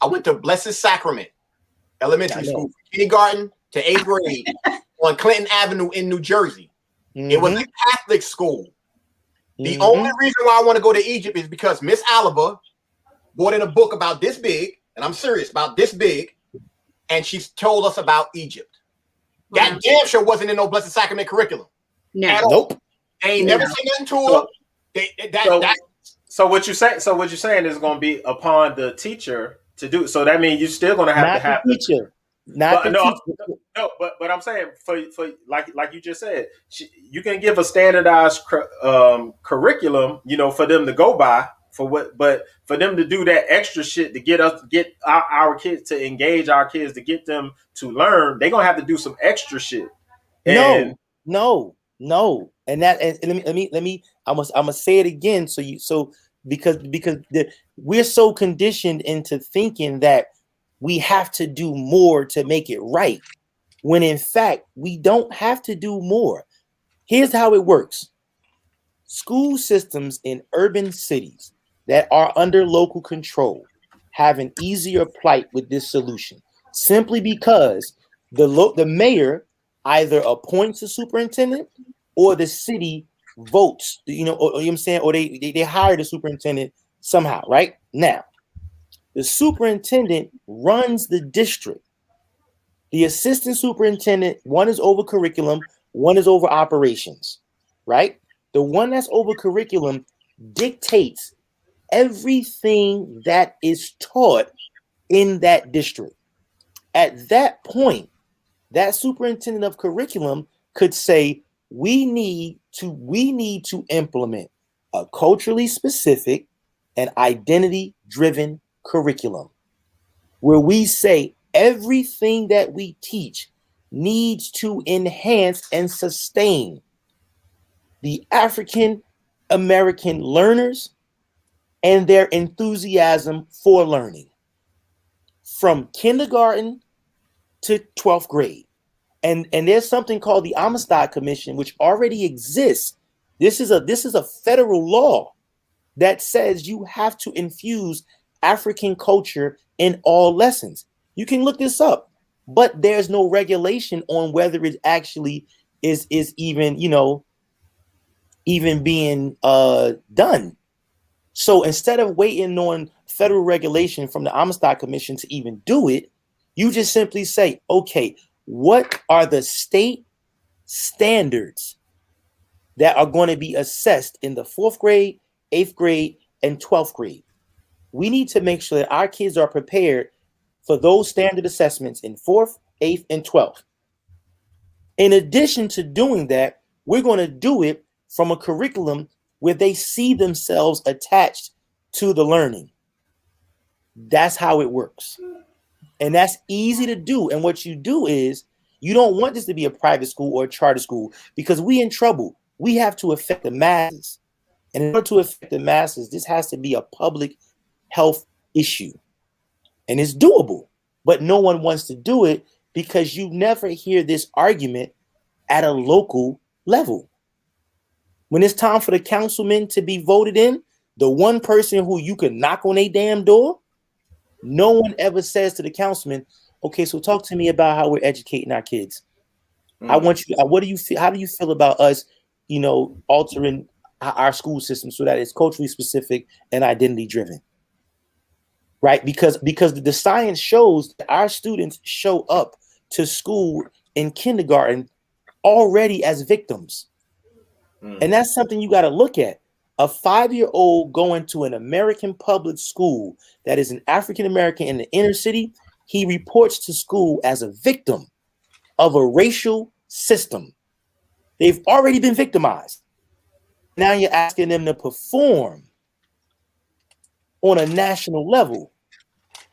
B: I went to Blessed Sacrament Elementary School, from kindergarten to 8th grade on Clinton Avenue in New Jersey. It was a Catholic school. The only reason why I want to go to Egypt is because Miss Oliver brought in a book about this big, and I'm serious, about this big, and she told us about Egypt. That damn sure wasn't in no Blessed Sacrament curriculum.
C: No.
E: Nope.
B: They ain't never said nothing to her.
D: So what you say? So what you're saying is going to be upon the teacher to do. So that means you're still going to have
E: the teacher.
D: But I'm saying for like you just said, you can give a standardized curriculum, for them to go by. But for them to do that extra shit to get our kids, to engage our kids, to get them to learn, they're gonna have to do some extra shit.
E: No. And let me. I'm gonna say it again. Because we're so conditioned into thinking that we have to do more to make it right, when in fact we don't have to do more. Here's how it works: school systems in urban cities that are under local control have an easier plight with this solution, simply because the mayor either appoints a superintendent or the city votes, or they hire the superintendent somehow, right? Now, the superintendent runs the district. The assistant superintendent, one is over curriculum, one is over operations, right? The one that's over curriculum dictates everything that is taught in that district. At that point, that superintendent of curriculum could say we need to implement a culturally specific and identity-driven curriculum where we say everything that we teach needs to enhance and sustain the African American learners and their enthusiasm for learning from kindergarten to 12th grade. And there's something called the Amistad Commission, which already exists. This is a federal law that says you have to infuse African culture in all lessons. You can look this up, but there's no regulation on whether it actually is even, even being done. So instead of waiting on federal regulation from the Amistad Commission to even do it, you just simply say, okay, what are the state standards that are going to be assessed in the 4th grade, 8th grade, and 12th grade? We need to make sure that our kids are prepared for those standard assessments in 4th, 8th, and 12th. In addition to doing that, we're going to do it from a curriculum where they see themselves attached to the learning. That's how it works. And that's easy to do. And what you do is you don't want this to be a private school or a charter school because we in trouble. We have to affect the masses. And in order to affect the masses, this has to be a public health issue. And it's doable, but no one wants to do it because you never hear this argument at a local level. When it's time for the councilman to be voted in, the one person who you can knock on a damn door, no one ever says to the councilman, okay, so talk to me about how we're educating our kids. I want you, what do you feel? How do you feel about us, altering our school system so that it's culturally specific and identity driven? Right? Because the science shows that our students show up to school in kindergarten already as victims. And that's something you got to look at. A 5-year-old going to an American public school that is an African American in the inner city, he reports to school as a victim of a racial system. They've already been victimized. Now you're asking them to perform on a national level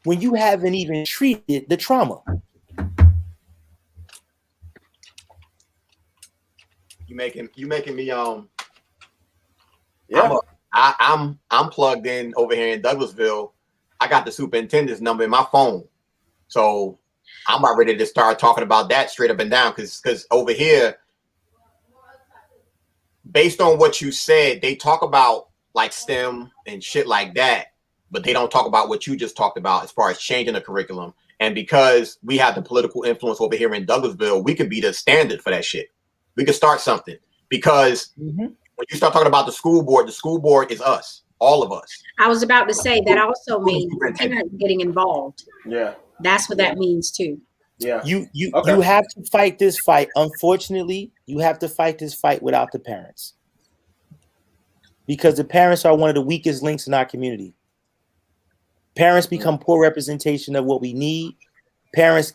E: when you haven't even treated the trauma.
B: You making me
D: Yeah.
B: I'm plugged in over here in Douglasville. I got the superintendent's number in my phone, so I'm about ready to start talking about that straight up and down. Because over here, based on what you said, they talk about like STEM and shit like that, but they don't talk about what you just talked about as far as changing the curriculum. And because we have the political influence over here in Douglasville, we could be the standard for that shit. We could start something because when you start talking about the school board is us, all of us.
C: I was about to say that also means parents getting involved.
D: Yeah.
C: That's what that means too.
D: Yeah.
E: You have to fight this fight. Unfortunately, you have to fight this fight without the parents. Because the parents are one of the weakest links in our community. Parents become poor representation of what we need. Parents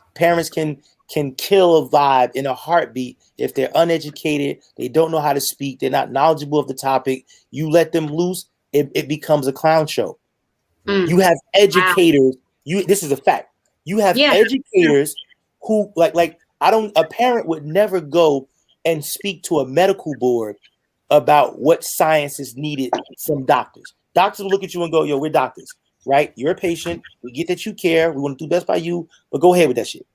E: can kill a vibe in a heartbeat if they're uneducated, they don't know how to speak, they're not knowledgeable of the topic. You let them loose, it becomes a clown show. You have educators. This is a fact. You have educators who a parent would never go and speak to a medical board about what science is needed from doctors. Doctors will look at you and go, yo, we're doctors, right? You're a patient. We get that you care. We want to do best by you, but go ahead with that shit.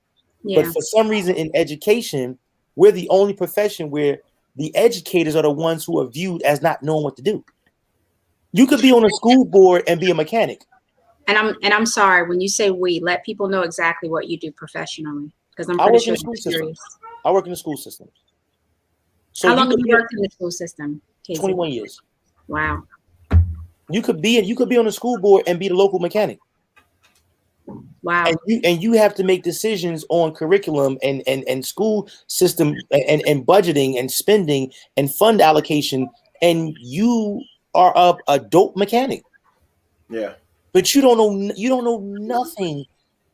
E: Yeah. But for some reason in education, we're the only profession where the educators are the ones who are viewed as not knowing what to do. You could be on a school board and be a mechanic.
C: And I'm sorry, when you say we, let people know exactly what you do professionally. Because I'm pretty sure you're serious.
E: I work in the school system. So
C: how long have you worked in the school system, Casey?
E: 21 years.
C: Wow.
E: You could be on the school board and be the local mechanic.
C: Wow.
E: And you have to make decisions on curriculum and school system and budgeting and spending and fund allocation, and you are a dope mechanic.
D: Yeah.
E: But you don't know nothing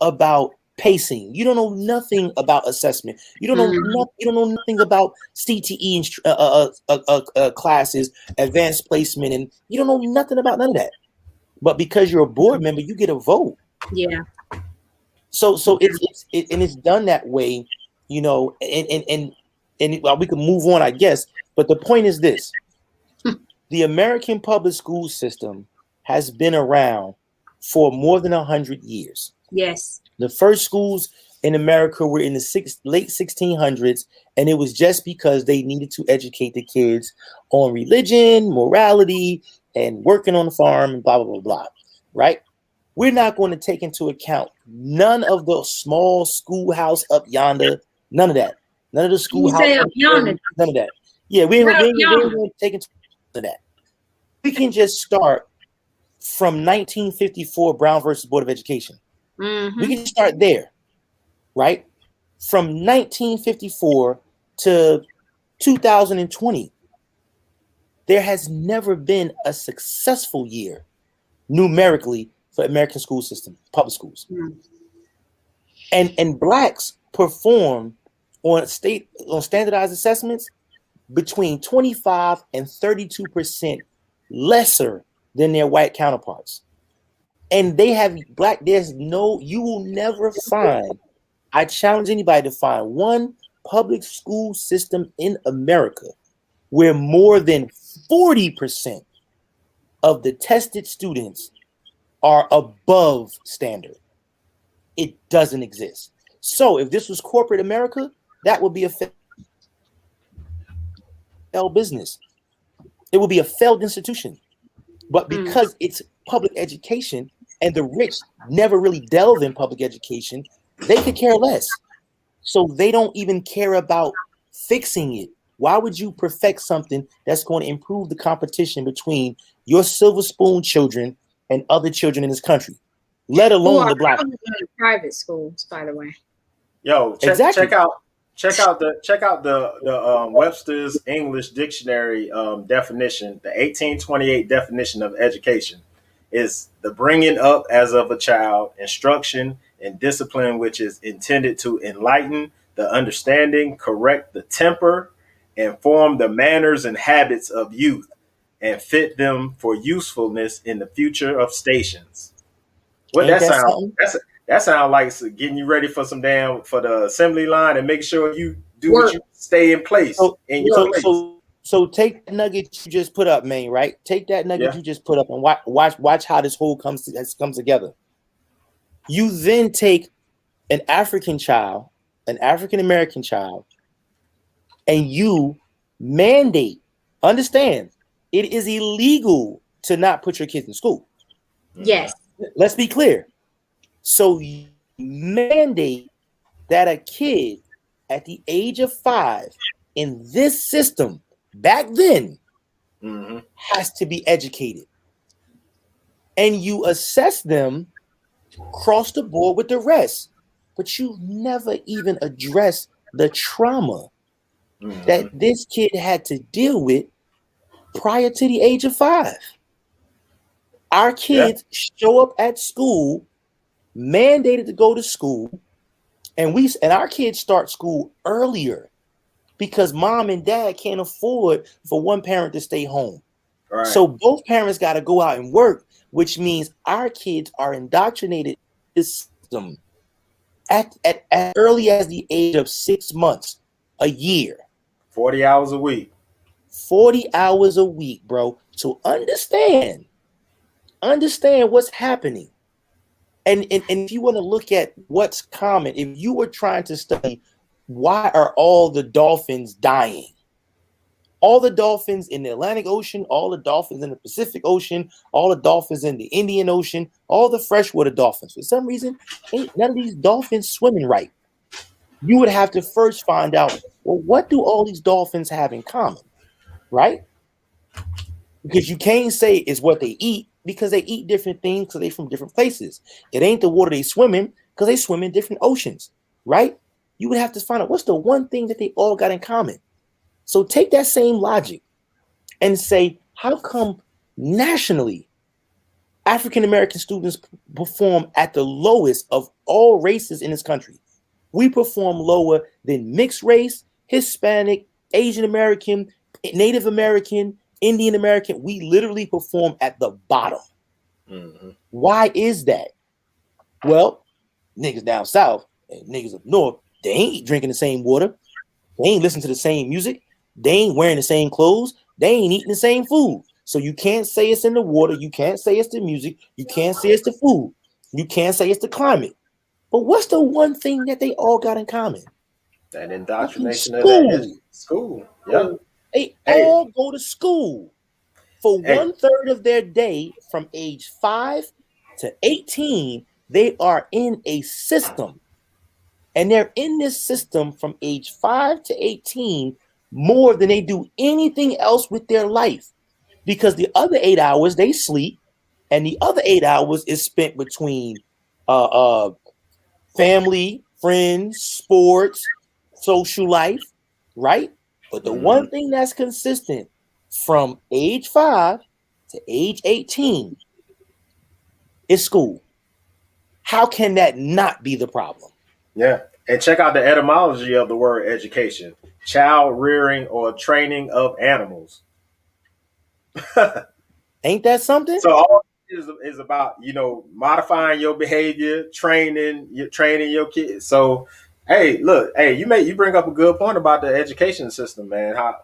E: about pacing. You don't know nothing about assessment. You don't know nothing about CTE classes, advanced placement, and you don't know nothing about none of that. But because you're a board member, you get a vote.
C: Yeah.
E: So it's done that way, you know, and well, we can move on, I guess. But the point is this: the American public school system has been around for more than 100 years.
C: Yes.
E: The first schools in America were in the late 1600s, and it was just because they needed to educate the kids on religion, morality, and working on the farm, and blah, blah, blah, blah, right? We're not going to take into account none of the small schoolhouse up yonder, none of that. None of the schoolhouse
C: up yonder.
E: None of that. Yeah, we ain't going to take into that. We can just start from 1954 Brown versus Board of Education.
C: Mm-hmm.
E: We can start there, right? From 1954 to 2020, there has never been a successful year numerically for American school system, public schools. Mm-hmm. And blacks perform on standardized assessments between 25 and 32% lesser than their white counterparts. And they have you will never find, I challenge anybody to find one public school system in America where more than 40% of the tested students are above standard. It doesn't exist. So if this was corporate America, that would be a failed business. It would be a failed institution. But because it's public education and the rich never really delve in public education, they could care less. So they don't even care about fixing it. Why would you perfect something that's going to improve the competition between your silver spoon children and other children in this country, let alone the black
C: private schools, by the way?
D: Yo, check out the Webster's English Dictionary definition. The 1828 definition of education is the bringing up as of a child, instruction and discipline which is intended to enlighten the understanding, correct the temper, and form the manners and habits of youth, and fit them for usefulness in the future of stations. What that sound? That sounds like getting you ready for the assembly line and make sure you do what you stay in place.
E: So take the nugget you just put up, man. Right? Take that nugget you just put up and watch how this whole comes together. You then take an African American child, and you mandate. Understand, it is illegal to not put your kids in school.
C: Yes.
E: Let's be clear. So you mandate that a kid at the age of 5 in this system back then has to be educated. And you assess them across the board with the rest. But you never even address the trauma that this kid had to deal with prior to the age of 5. Our kids show up at school mandated to go to school, and our kids start school earlier because mom and dad can't afford for one parent to stay home. Right. So both parents got to go out and work, which means our kids are indoctrinated in this system at early as the age of 6 months, a year.
D: 40 hours a week.
E: 40 hours a week, bro. So understand what's happening. And if you want to look at what's common, if you were trying to study why are all the dolphins dying, all the dolphins in the Atlantic Ocean, all the dolphins in the Pacific Ocean, all the dolphins in the Indian Ocean, all the freshwater dolphins, for some reason, ain't none of these dolphins swimming right. You would have to first find out, well, what do all these dolphins have in common, right? Because you can't say it's what they eat, because they eat different things because they're from different places. It ain't the water they swim in because they swim in different oceans, right? You would have to find out what's the one thing that they all got in common. So take that same logic and say, how come nationally African American students perform at the lowest of all races in this country. We perform lower than mixed race, Hispanic, Asian American, Native American, Indian American. We literally perform at the bottom. Mm-hmm. Why is that? Well, niggas down south and niggas up north, they ain't drinking the same water. They ain't listening to the same music. They ain't wearing the same clothes. They ain't eating the same food. So you can't say it's in the water. You can't say it's the music. You can't say it's the food. You can't say it's the climate. But what's the one thing that they all got in common?
D: That indoctrination of that school. Yeah.
E: They all go to school. For 1/3 of their day, from age 5 to 18, they are in a system. And they're in this system from age 5 to 18 more than they do anything else with their life. Because the other 8 hours they sleep, and the other 8 hours is spent between family, friends, sports, social life, right? But the one thing that's consistent from age 5 to age 18 is school. How can that not be the problem?
D: Yeah. And check out the etymology of the word education. Child rearing or training of animals.
E: Ain't that something?
D: So all is about, modifying your behavior, training your kids. So, hey, look, you bring up a good point about the education system, man. How,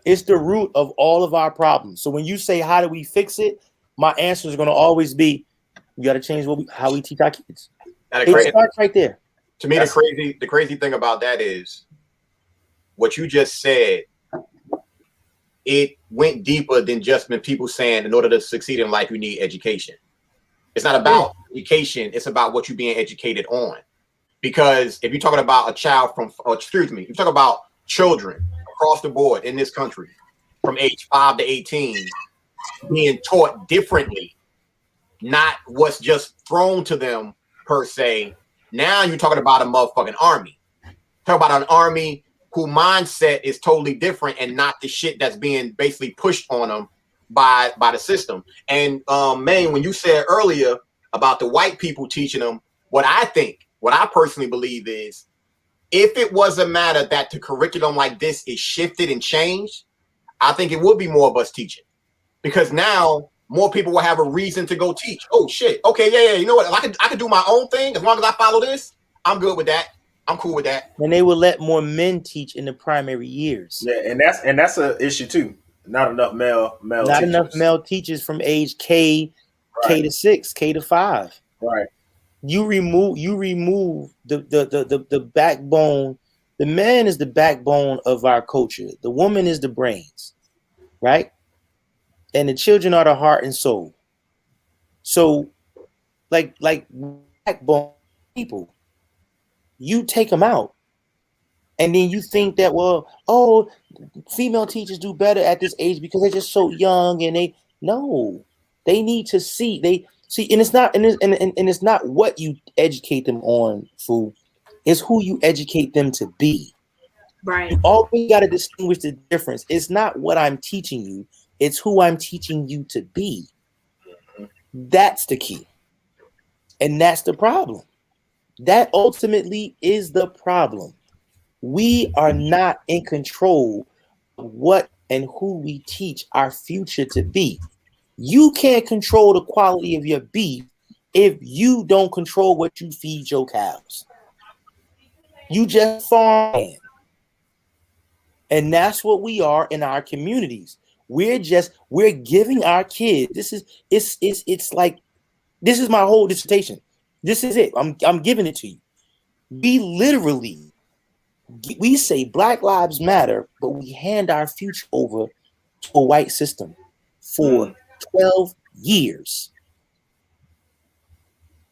E: it's the root of all of our problems. So when you say, how do we fix it? My answer is going to always be, we got to change how we teach our kids. It starts right there.
B: To me, the crazy thing about that is what you just said. It went deeper than just when people saying in order to succeed in life, you need education. It's not about education. It's about what you're being educated on. Because if you're talking about a child if you're talking about children across the board in this country from age 5 to 18 being taught differently, not what's just thrown to them per se. Now you're talking about a motherfucking army. Talk about an army whose mindset is totally different and not the shit that's being basically pushed on them by the system. And man, when you said earlier about the white people teaching them, what I personally believe is, if it was a matter that the curriculum like this is shifted and changed, I think it would be more of us teaching, because now more people will have a reason to go teach. Oh shit, okay, yeah. You know what? I could do my own thing as long as I follow this. I'm good with that. I'm cool with that.
E: And they will let more men teach in the primary years.
D: Yeah, and that's an issue too. Not enough male
E: Not enough male teachers from age K to 6, K to 5.
D: Right.
E: You remove the backbone. The man is the backbone of our culture. The woman is the brains, right? And the children are the heart and soul. So, like backbone people, you take them out, and then you think that, female teachers do better at this age because they're just so young, and they need to see. And it's not, and it's not what you educate them on, fool. It's who you educate them to be.
C: Right.
E: You always got to distinguish the difference. It's not what I'm teaching you. It's who I'm teaching you to be. That's the key. And that's the problem. That ultimately is the problem. We are not in control of what and who we teach our future to be. You can't control the quality of your beef if you don't control what you feed your cows. You just farm. And that's what we are in our communities. We're giving our kids. It's like, this is my whole dissertation. This is it. I'm giving it to you. We say Black Lives Matter, but we hand our future over to a white system for 12 years.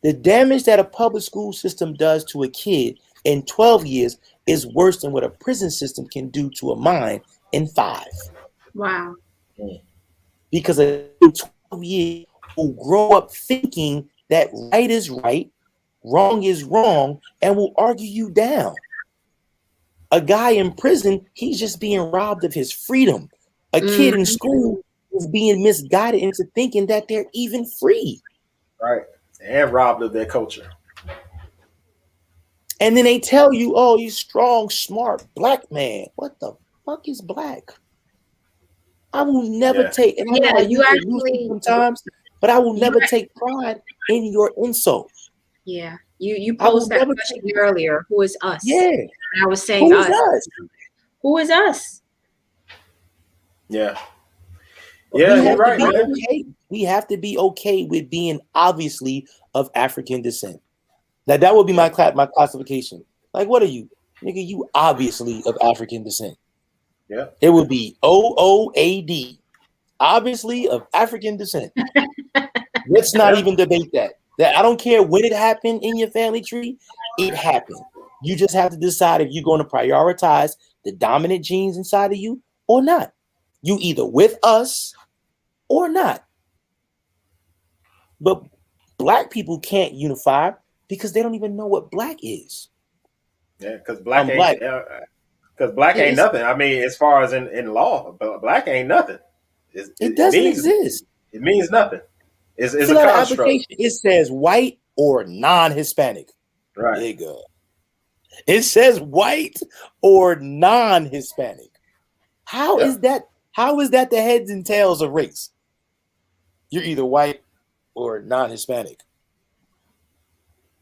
E: The damage that a public school system does to a kid in 12 years is worse than what a prison system can do to a mind in 5.
C: Wow.
E: Because a 12 years will grow up thinking that right is right, wrong is wrong, and will argue you down. A guy in prison, he's just being robbed of his freedom. A kid in school, is being misguided into thinking that they're even free.
D: Right. And robbed of their culture.
E: And then they tell you, oh, you strong, smart black man. What the fuck is black? I will never take, and I know I
C: you actually
E: sometimes, but I will never take pride in your insult.
C: Yeah. You posed that question earlier. Who is us?
E: Yeah.
C: And I was saying us. Who is us?
D: Yeah. Yeah, you're right.
E: Okay. We have to be okay with being obviously of African descent. Now that would be my classification. Like, what are you? Nigga, you obviously of African descent.
D: Yeah.
E: It would be OOAD. Obviously of African descent. Let's not even debate that. I don't care when it happened in your family tree. It happened. You just have to decide if you're going to prioritize the dominant genes inside of you or not. You either with us or not. But black people can't unify because they don't even know what black is.
D: Yeah, because black ain't nothing. I mean, as far as in law, black ain't nothing.
E: It doesn't exist.
D: It means nothing. It's a
E: construct. It says white or non-Hispanic.
D: Right.
E: Nigga. It says white or non-Hispanic. How is that? How is that the heads and tails of race? You're either white or non-Hispanic.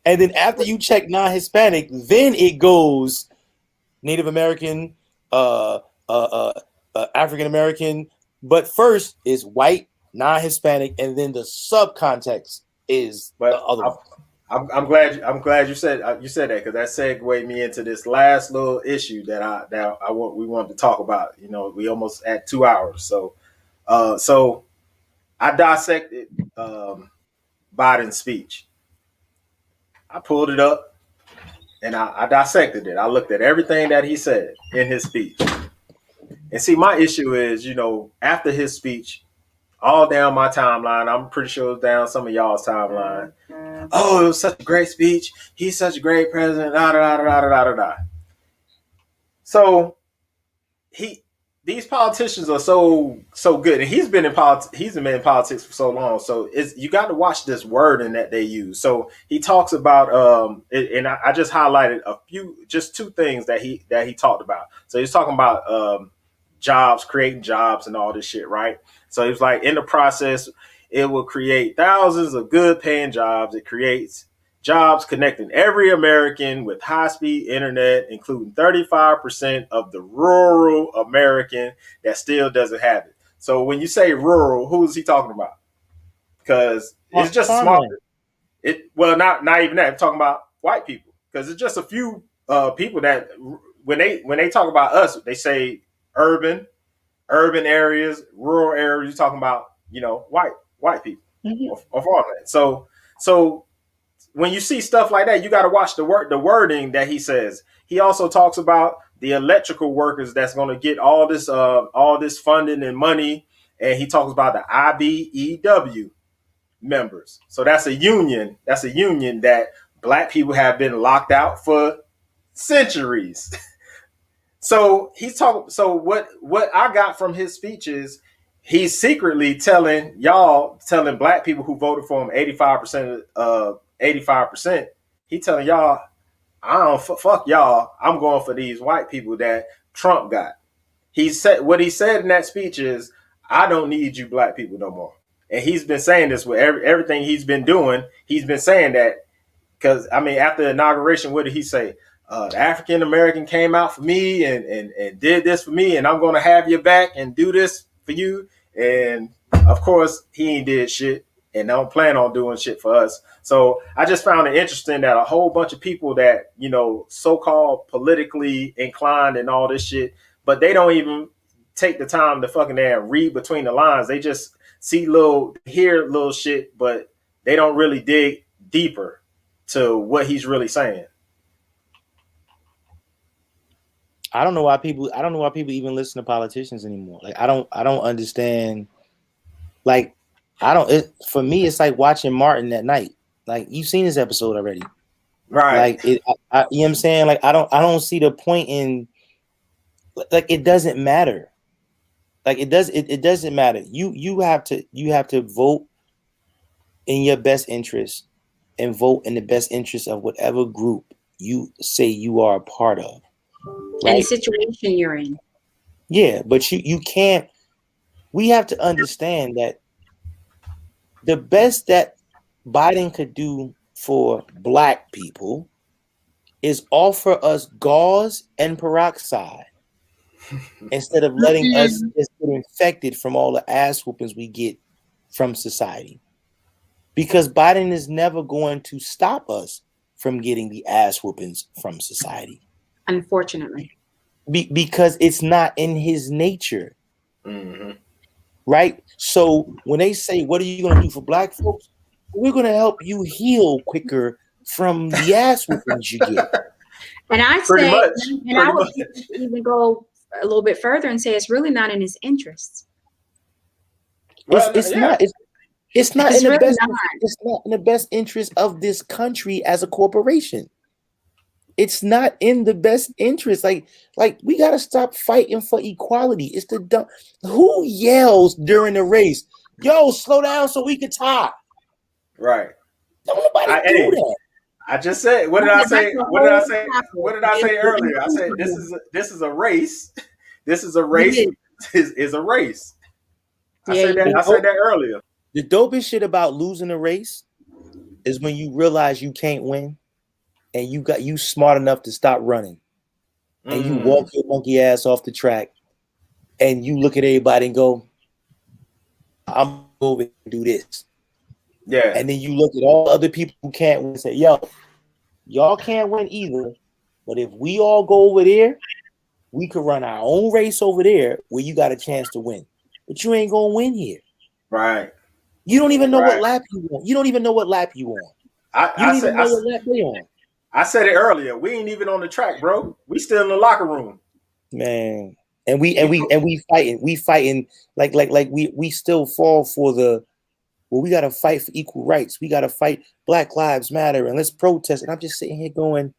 E: And then after you check non-Hispanic, then it goes Native American, African American. But first is white, non-Hispanic, and then the subcontext is the other one.
D: I'm glad you said that, because that segued me into this last little issue that we wanted to talk about. You know, we almost at 2 hours, so I dissected Biden's speech. I pulled it up and I dissected it. I looked at everything that he said in his speech, and see, my issue is, you know, after his speech, all down my timeline, I'm pretty sure it was down some of y'all's timeline. Oh, it was such a great speech. He's such a great president. Da, da, da, da, da, da, da. So these politicians are so good, and he's been in politics for so long. So you got to watch this wording that they use. So he talks about and I just highlighted just two things that he talked about. So he's talking about jobs, creating jobs, and all this shit, right? So he was like, in the process, it will create thousands of good paying jobs. It creates jobs connecting every American with high-speed internet, including 35% of the rural American that still doesn't have it. So when you say rural, who is he talking about? Because it's just small. Not even that. I'm talking about white people, because it's just a few people that when they talk about us, they say urban areas, rural areas. You're talking about, you know, white people or farmland. So when you see stuff like that, you got to watch the wording that he says. He also talks about the electrical workers that's going to get all this funding and money, and he talks about the IBEW members. So that's a union. That's a union that black people have been locked out for centuries. So he's talking. So what I got from his speech is he's secretly telling black people who voted for him 85%. He telling y'all, I don't fuck y'all. I'm going for these white people that Trump got. What he said in that speech is, I don't need you black people no more. And he's been saying this with everything he's been doing. He's been saying that because, I mean, after the inauguration, what did he say? The African American came out for me and did this for me, and I'm going to have your back and do this for you. And of course, he ain't did shit and don't plan on doing shit for us. So I just found it interesting that a whole bunch of people that, you know, so-called politically inclined and all this shit, but they don't even take the time to fucking there and read between the lines. They just hear little shit, but they don't really dig deeper to what he's really saying.
E: I don't know why people even listen to politicians anymore. Like I don't understand. Like for me, it's like watching Martin at night. Like you've seen this episode already.
D: Right.
E: Like you know what I'm saying? Like I don't see the point in, like, it doesn't matter. Like it doesn't matter. You have to vote in your best interest and vote in the best interest of whatever group you say you are a part of. Right?
C: Any situation you're in.
E: Yeah, but you can't. We have to understand that the best that Biden could do for Black people is offer us gauze and peroxide instead of letting us just get infected from all the ass whoopings we get from society. Because Biden is never going to stop us from getting the ass whoopings from society.
C: Unfortunately.
E: Because it's not in his nature.
D: Mm-hmm.
E: Right? So when they say, what are you going to do for Black folks? We're going to help you heal quicker from the ass whoopings you get.
C: And I
D: Pretty
C: say,
D: much.
C: and I would even go a little bit further and say it's really not in his interests.
D: Well,
E: It's
D: yeah.
E: not. It's not
C: It's
E: in the
C: really
E: best.
C: not.
E: It's not in the best interest of this country as a corporation. It's not in the best interest. Like we gotta stop fighting for equality. It's the dumb. Who yells during the race? Yo, slow down so we can tie.
D: Right.
E: Don't nobody do that.
D: I just said. What did I say? What did I say? What did I say earlier? I said this is a race. This is a race. Is a race. I said that earlier.
E: The dopest shit about losing a race is when you realize you can't win, and you smart enough to stop running, and you walk your monkey ass off the track, and you look at everybody and go, "I'm over to do this."
D: Yeah.
E: And then you look at all other people who can't win and say, "Yo, y'all can't win either. But if we all go over there, we could run our own race over there where you got a chance to win. But you ain't gonna win here."
D: Right.
E: You don't even know what lap you on. You don't even know what lap you on.
D: I said it earlier. We ain't even on the track, bro. We still in the locker room.
E: Man. And we fighting. We fighting like we still fall for we gotta fight for equal rights. We gotta fight Black Lives Matter and let's protest. And I'm just sitting here going,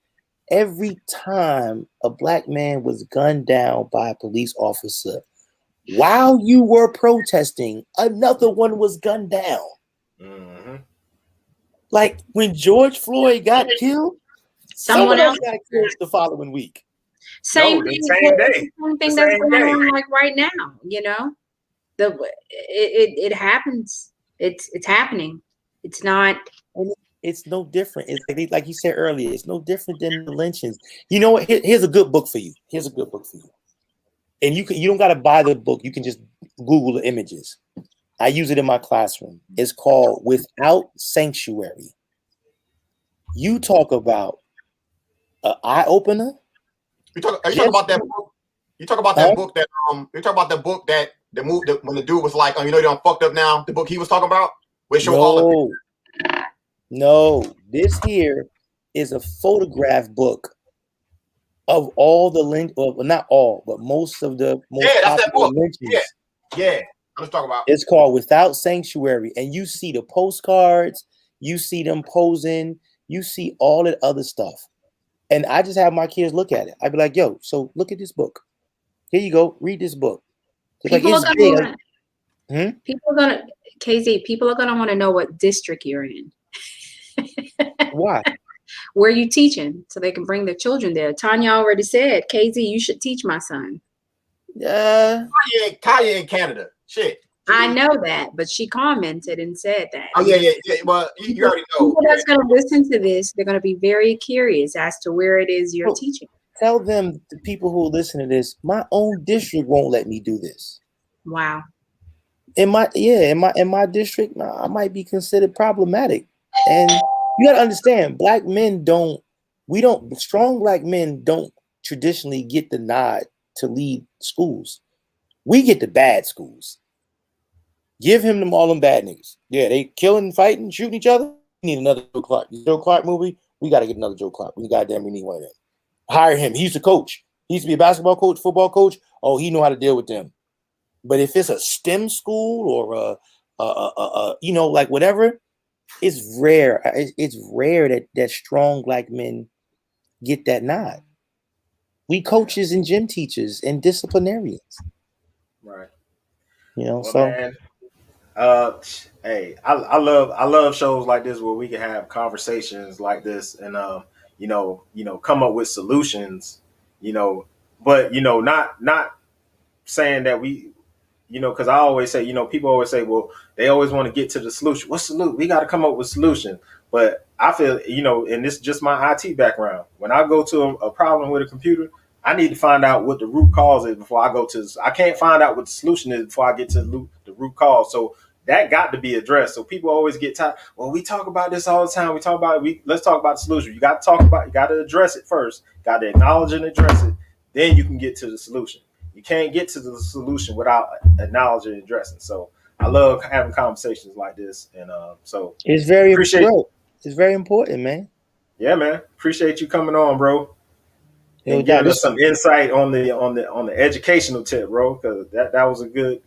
E: every time a Black man was gunned down by a police officer, while you were protesting, another one was gunned down. Mm-hmm. Like when George Floyd got killed, someone else got killed the following week.
C: Same
D: day.
C: Same thing that's going on like right now. You know, it happens. It's happening. It's not.
E: It's no different. It's like you said earlier. It's no different than the lynchings. You know what? Here's a good book for you. And you don't got to buy the book. You can just Google the images. I use it in my classroom. It's called Without Sanctuary. You talk about an eye opener.
B: You talk about that book. You talk about that book that you talk about the book that when the dude was like, you know, you're fucked up now. The book he was talking about.
E: No, this here is a photograph book of all the not all, but most of the
B: that's that book.
E: lynchings.
B: Yeah. Let's talk about.
E: It's called Without Sanctuary, and you see the postcards, you see them posing, you see all that other stuff. And I just have my kids look at it. I'd be like, "Yo, so look at this book. Here you go. Read this book."
C: People are gonna want to know what district you're in.
E: Why?
C: Where you teaching, so they can bring their children there. Tanya already said, KZ, you should teach my son.
B: Kaya in Canada. Shit.
C: I know that, but she commented and said that.
B: Oh yeah. Well, you already know.
C: People that's going to listen to this, they're going to be very curious as to where it is you're teaching.
E: Tell them, the people who listen to this, my own district won't let me do this.
C: Wow.
E: In my district, I might be considered problematic. And you got to understand, strong Black men don't traditionally get the nod to lead schools. We get the bad schools. Give him all them bad niggas. Yeah, they killing, fighting, shooting each other. We need another Joe Clark. Joe Clark movie, we got to get another Joe Clark. We need one of them. Hire him. He's a coach. He used to be a basketball coach, football coach. Oh, he know how to deal with them. But if it's a STEM school or like whatever, it's rare. It's rare that strong Black men get that nod. We coaches and gym teachers and disciplinarians.
D: Right.
E: You know,
D: Well,
E: so
D: man, hey, I love shows like this where we can have conversations like this and come up with solutions, you know, but not saying that we, because I always say, people always say, well, they always want to get to the solution. What's the solution? We got to come up with solution. But I feel, and this is just my IT background. When I go to a problem with a computer, I need to find out what the root cause is before I go to this. I can't find out what the solution is before I get to the root cause. So that got to be addressed. So people always get tired. Well, we talk about this all the time. We talk about it. Let's talk about the solution. You got to address it first. Got to acknowledge and address it. Then you can get to the solution. You can't get to the solution without acknowledging and addressing. So I love having conversations like this, and so
E: it's very it's very important, man.
D: Yeah, man. Appreciate you coming on, bro, and
E: Yeah,
D: giving us some insight on the educational tip, bro. Because that was a good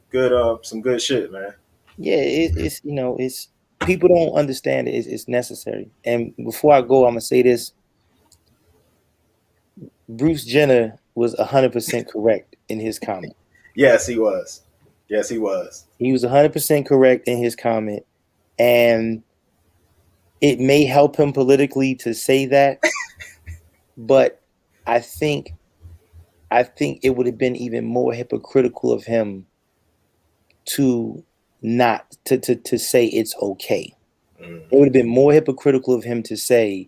D: some good shit, man.
E: Yeah, it's it's people don't understand it. It's necessary. And before I go, I'm gonna say this: Bruce Jenner was 100% correct in his comment.
D: Yes, he was. Yes, he was.
E: He was 100% correct in his comment, and it may help him politically to say that, but I think it would have been even more hypocritical of him to not to say it's okay. It would have been more hypocritical of him to say,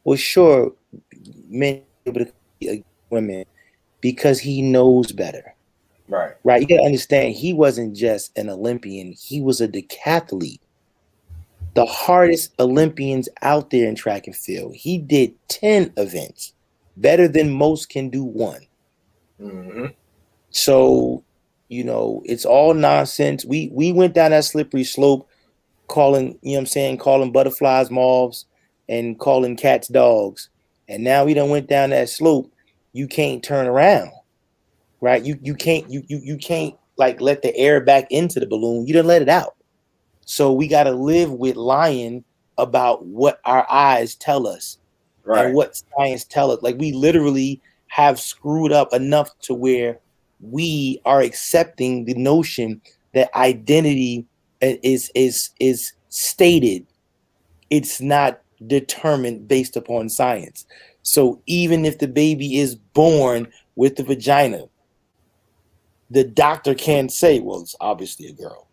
E: well, sure, men are able to be women because he knows better. Right. You gotta understand, he wasn't just an Olympian, he was a decathlete. The hardest Olympians out there in track and field. He did 10 events, better than most can do one.
D: Mm-hmm.
E: So, it's all nonsense. We went down that slippery slope, calling butterflies moths and calling cats dogs. And now we done went down that slope. You can't turn around, right? You can't like let the air back into the balloon. You done let it out. So we got to live with lying about what our eyes tell us, right, and what science tell us. Like, we literally have screwed up enough to where we are accepting the notion that identity is stated. It's not determined based upon science. So even if the baby is born with the vagina, the doctor can't say, well, it's obviously a girl.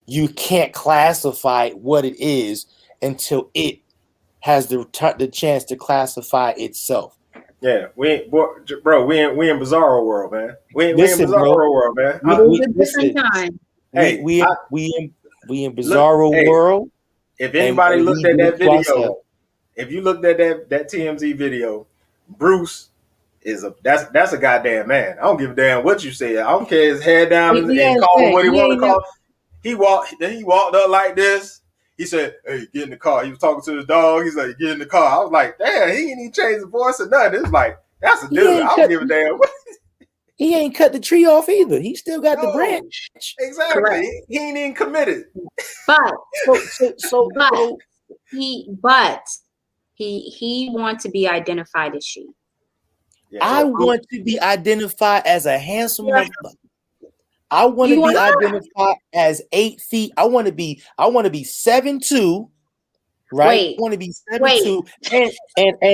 E: You can't classify what it is until it has the chance to classify itself.
D: Yeah, we in bizarro world, man. We in bizarro world, man.
C: It's a different time.
E: Hey, we in bizarro world.
D: If anybody looked at that video, if you looked at that TMZ video, Bruce that's a goddamn man. I don't give a damn what you say. I don't care his head down and call him what he want to call. He walked up like this. He said, "Hey, get in the car." He was talking to his dog. He's like, "Get in the car." I was like, "Damn, he ain't even changed the voice or nothing." It's like, that's a dude. I don't give a damn.
E: He ain't cut the tree off either. He still got the branch.
D: Exactly. Correct. He ain't even committed.
C: But he wants to be identified as she.
E: Yeah, I want to be identified as a handsome motherfucker. I want to be identified as 8 feet. I want to be 7'2", right?
C: Wait,
E: I want to be 7'2",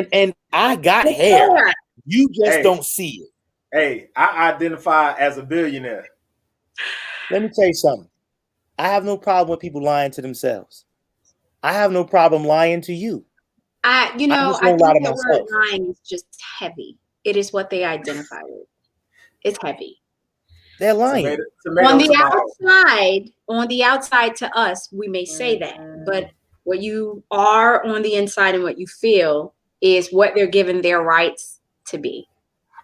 E: and I got hair. You just don't see it.
D: Hey, I identify as a billionaire.
E: Let me tell you something. I have no problem with people lying to themselves. I have no problem lying to you.
C: I think the word lying is just heavy. It is what they identify with. It's heavy.
E: They're lying.
C: On the outside to us, we may say that, but what you are on the inside and what you feel is what they're given their rights to be.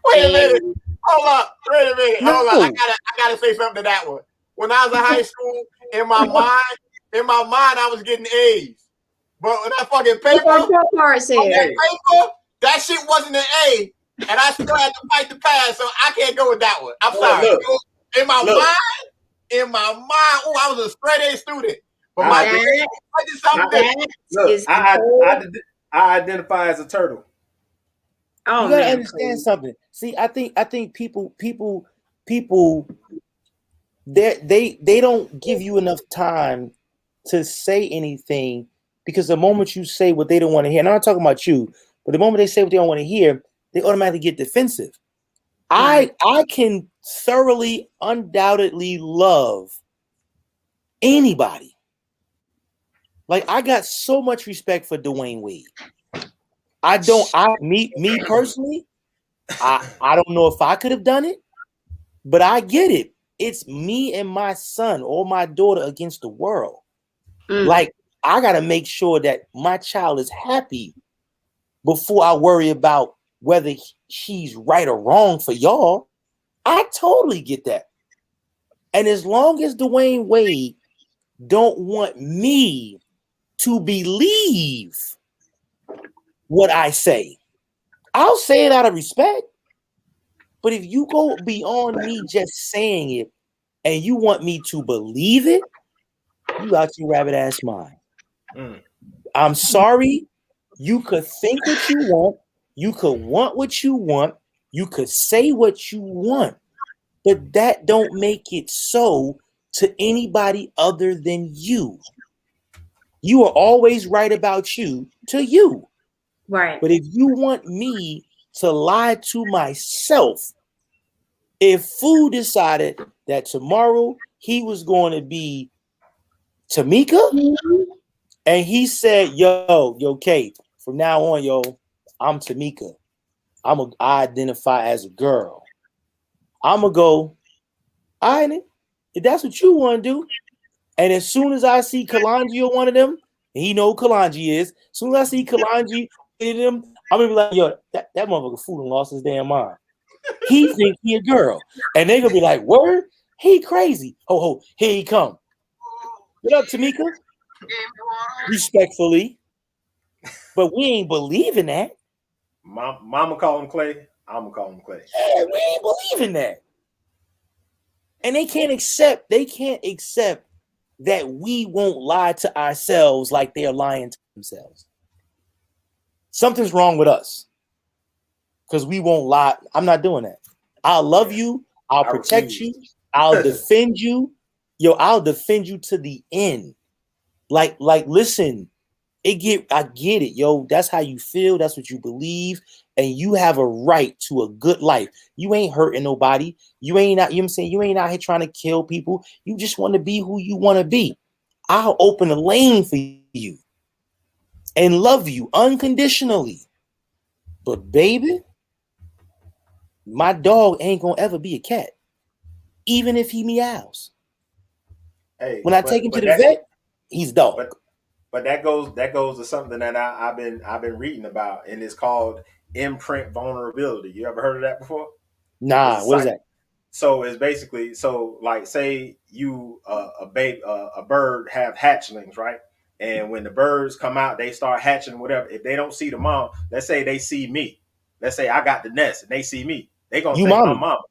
B: Wait a minute. Hold up. Wait a minute. Hold up. I gotta say something to that one. When I was in high school, in my mind, I was getting A's. But when that fucking paper, that shit wasn't an A. And I still had to fight the pass, so I can't go with that one. I'm sorry. In my mind, I was a straight A student. But
D: I identify as a turtle.
E: Oh, you gotta understand something. See, I think people they don't give you enough time to say anything, because the moment you say what they don't want to hear, and I'm not talking about you, but the moment they say what they don't want to hear, they automatically get defensive. I can thoroughly, undoubtedly love anybody. Like, I got so much respect for Dwayne Wade. Me personally, I don't know if I could have done it, but I get it. It's me and my son or my daughter against the world. Like, I got to make sure that my child is happy before I worry about whether she's right or wrong for y'all. I totally get that. And as long as Dwayne Wade don't want me to believe what I say, I'll say it out of respect. But if you go beyond me just saying it and you want me to believe it, you out your rabbit ass mind. I'm sorry. You could think what you want. You could want what you want. You could say what you want. But that don't make it so to anybody other than you. You are always right about you to you.
C: Right.
E: But if you want me to lie to myself, if Fu decided that tomorrow he was going to be Tamika, and he said, yo, Kate, from now on, I'm Tamika. I identify as a girl. I'm going to go, all right, if that's what you want to do. And as soon as I see Kalonji or one of them, and he know who Kalonji is, as soon as I see Kalonji in them, I'm going to be like, yo, that motherfucker fool and lost his damn mind. He think he a girl. And they going to be like, word? He crazy. Ho, here he come. What up, Tamika? Respectfully. But we ain't believing that.
D: Mama call him Clay. I'm going to call him Clay.
E: Yeah, we ain't believing that. And they can't accept that we won't lie to ourselves like they're lying to themselves. Something's wrong with us because we won't lie. I'm not doing that. I'll love you. I'll protect you. I'll defend you. I'll defend you to the end. Like, listen, I get it, yo. That's how you feel. That's what you believe. And you have a right to a good life. You ain't hurting nobody. You ain't out, you know what I'm saying? You ain't out here trying to kill people. You just want to be who you want to be. I'll open a lane for you and love you unconditionally. But baby, my dog ain't gonna ever be a cat, even if he meows.
D: Hey,
E: when I take him to the vet, he's dog.
D: But that goes to something that I've been reading about, and it's called imprint vulnerability. You ever heard of that before?
E: Nah, what is that?
D: So it's basically, like, say you a bird have hatchlings, right? And when the birds come out, they start hatching, whatever. If they don't see the mom, let's say they see me. Let's say I got the nest and they see me. They gonna think I'm mama.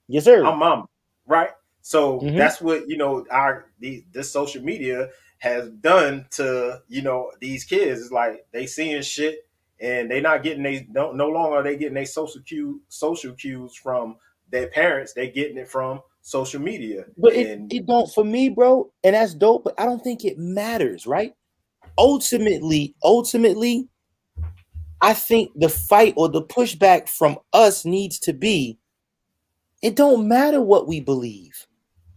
E: Yes, sir.
D: I'm mama, right? So that's what this social media has done to these kids. Is like they seeing shit and they not getting no longer are they getting their social cues from their parents. They getting it from social media.
E: But it don't, for me, bro, and that's dope, but I don't think it matters, right? Ultimately, I think the fight or the pushback from us needs to be, it don't matter what we believe.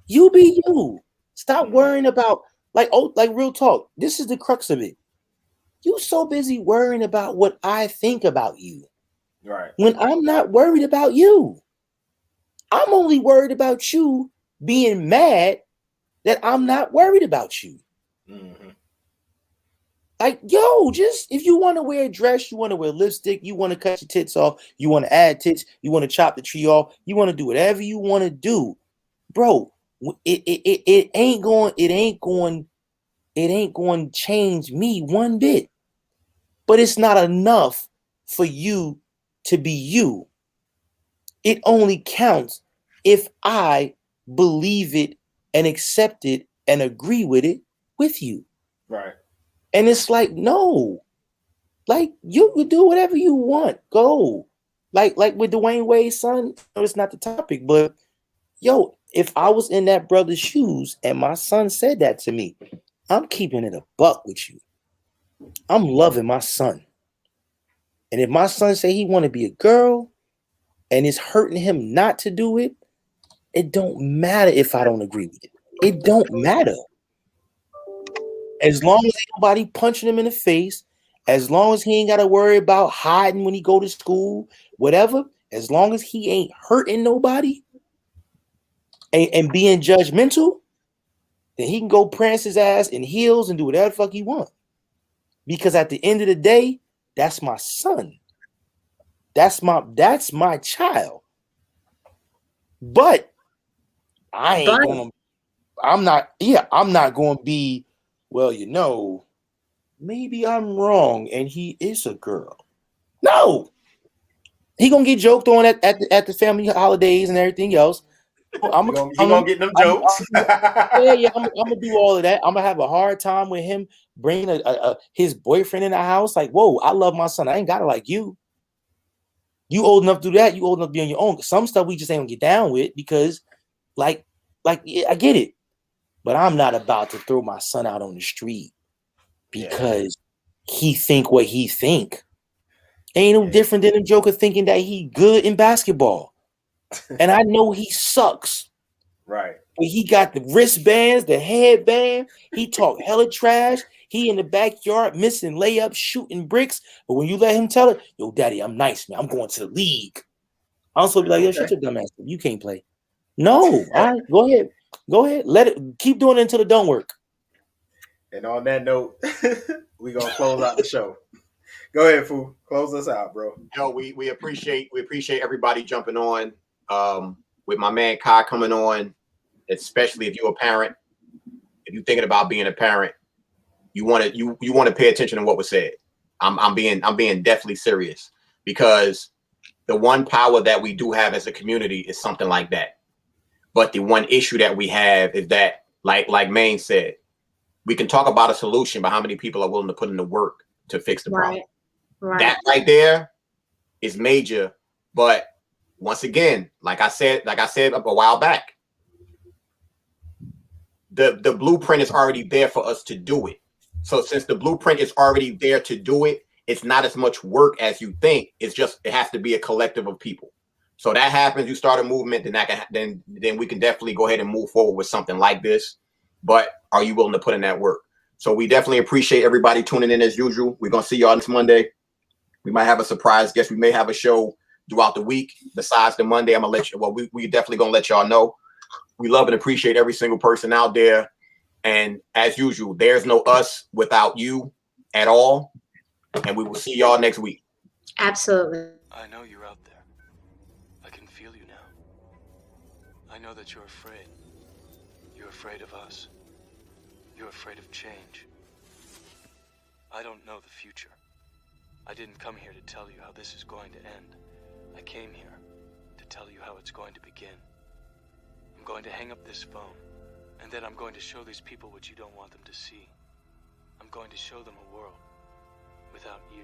E: You be you. Stop worrying about, like real talk. This is the crux of it. You so busy worrying about what I think about you.
D: Right.
E: When I'm not worried about you. I'm only worried about you being mad that I'm not worried about you.
D: Mm-hmm.
E: Like, yo, just if you want to wear a dress, you want to wear lipstick, you want to cut your tits off, you want to add tits, you want to chop the tree off, you want to do whatever you want to do, bro. It ain't going to change me one bit. But it's not enough for you to be you. It only counts if I believe it and accept it and agree with it with you.
D: Right.
E: And it's like, no, like you can do whatever you want. Go. Like with Dwayne Wade's son, it's not the topic, but Yo, if I was in that brother's shoes and my son said that to me, I'm keeping it a buck with you. I'm loving my son. And if my son say he want to be a girl and it's hurting him not to do it, it don't matter if I don't agree with it. It don't matter. As long as ain't nobody punching him in the face, as long as he ain't got to worry about hiding when he go to school, whatever, as long as he ain't hurting nobody and being judgmental, then he can go prance his ass in heels and do whatever the fuck he want. Because at the end of the day, that's my son. That's my child. But I'm not going to be, well, you know, maybe I'm wrong and he is a girl. No. He going to get joked on at the family holidays and everything else.
D: He gonna get them jokes.
E: I'm gonna do all of that. I'm gonna have a hard time with him bringing his boyfriend in the house. Like, whoa, I love my son. I ain't got it like you. You old enough to do that. You old enough to be on your own. Some stuff we just ain't gonna get down with because, yeah, I get it. But I'm not about to throw my son out on the street because he think what he think. Ain't no different than a joker thinking that he good in basketball. And I know he sucks.
D: Right.
E: But he got the wristbands, the headband. He talk hella trash. He in the backyard missing layups, shooting bricks. But when you let him tell it, yo, daddy, I'm nice, man. I'm going to the league. I'm supposed to be like, yo, shut your dumb ass up. You can't play. No. All right, go ahead. Go ahead. Let it keep doing it until it don't work.
D: And on that note, we gonna close out the show. Go ahead, Fu. Close us out, bro.
B: Yo, we appreciate everybody jumping on. With my man Kai coming on, especially if you're a parent, if you're thinking about being a parent, you want to pay attention to what was said. I'm being definitely serious, because the one power that we do have as a community is something like that. But the one issue that we have is that, like Maine said, we can talk about a solution, but how many people are willing to put in the work to fix the problem?
C: Right.
B: That right there is major. But once again, like I said a while back, the blueprint is already there for us to do it. So since the blueprint is already there to do it, it's not as much work as you think. It's just, it has to be a collective of people. So that happens, you start a movement, then we can definitely go ahead and move forward with something like this. But are you willing to put in that work? So we definitely appreciate everybody tuning in as usual. We're gonna see y'all next Monday. We might have a surprise guest. We may have a show throughout the week besides the Monday. I'm gonna let you. Well, we definitely gonna let y'all know. We love and appreciate every single person out there. And as usual, there's no us without you at all. And we will see y'all next week.
C: Absolutely.
A: I know you're out there. I can feel you now. I know that you're afraid. You're afraid of us. You're afraid of change. I don't know the future. I didn't come here to tell you how this is going to end. I came here to tell you how it's going to begin. I'm going to hang up this phone, and then I'm going to show these people what you don't want them to see. I'm going to show them a world without you.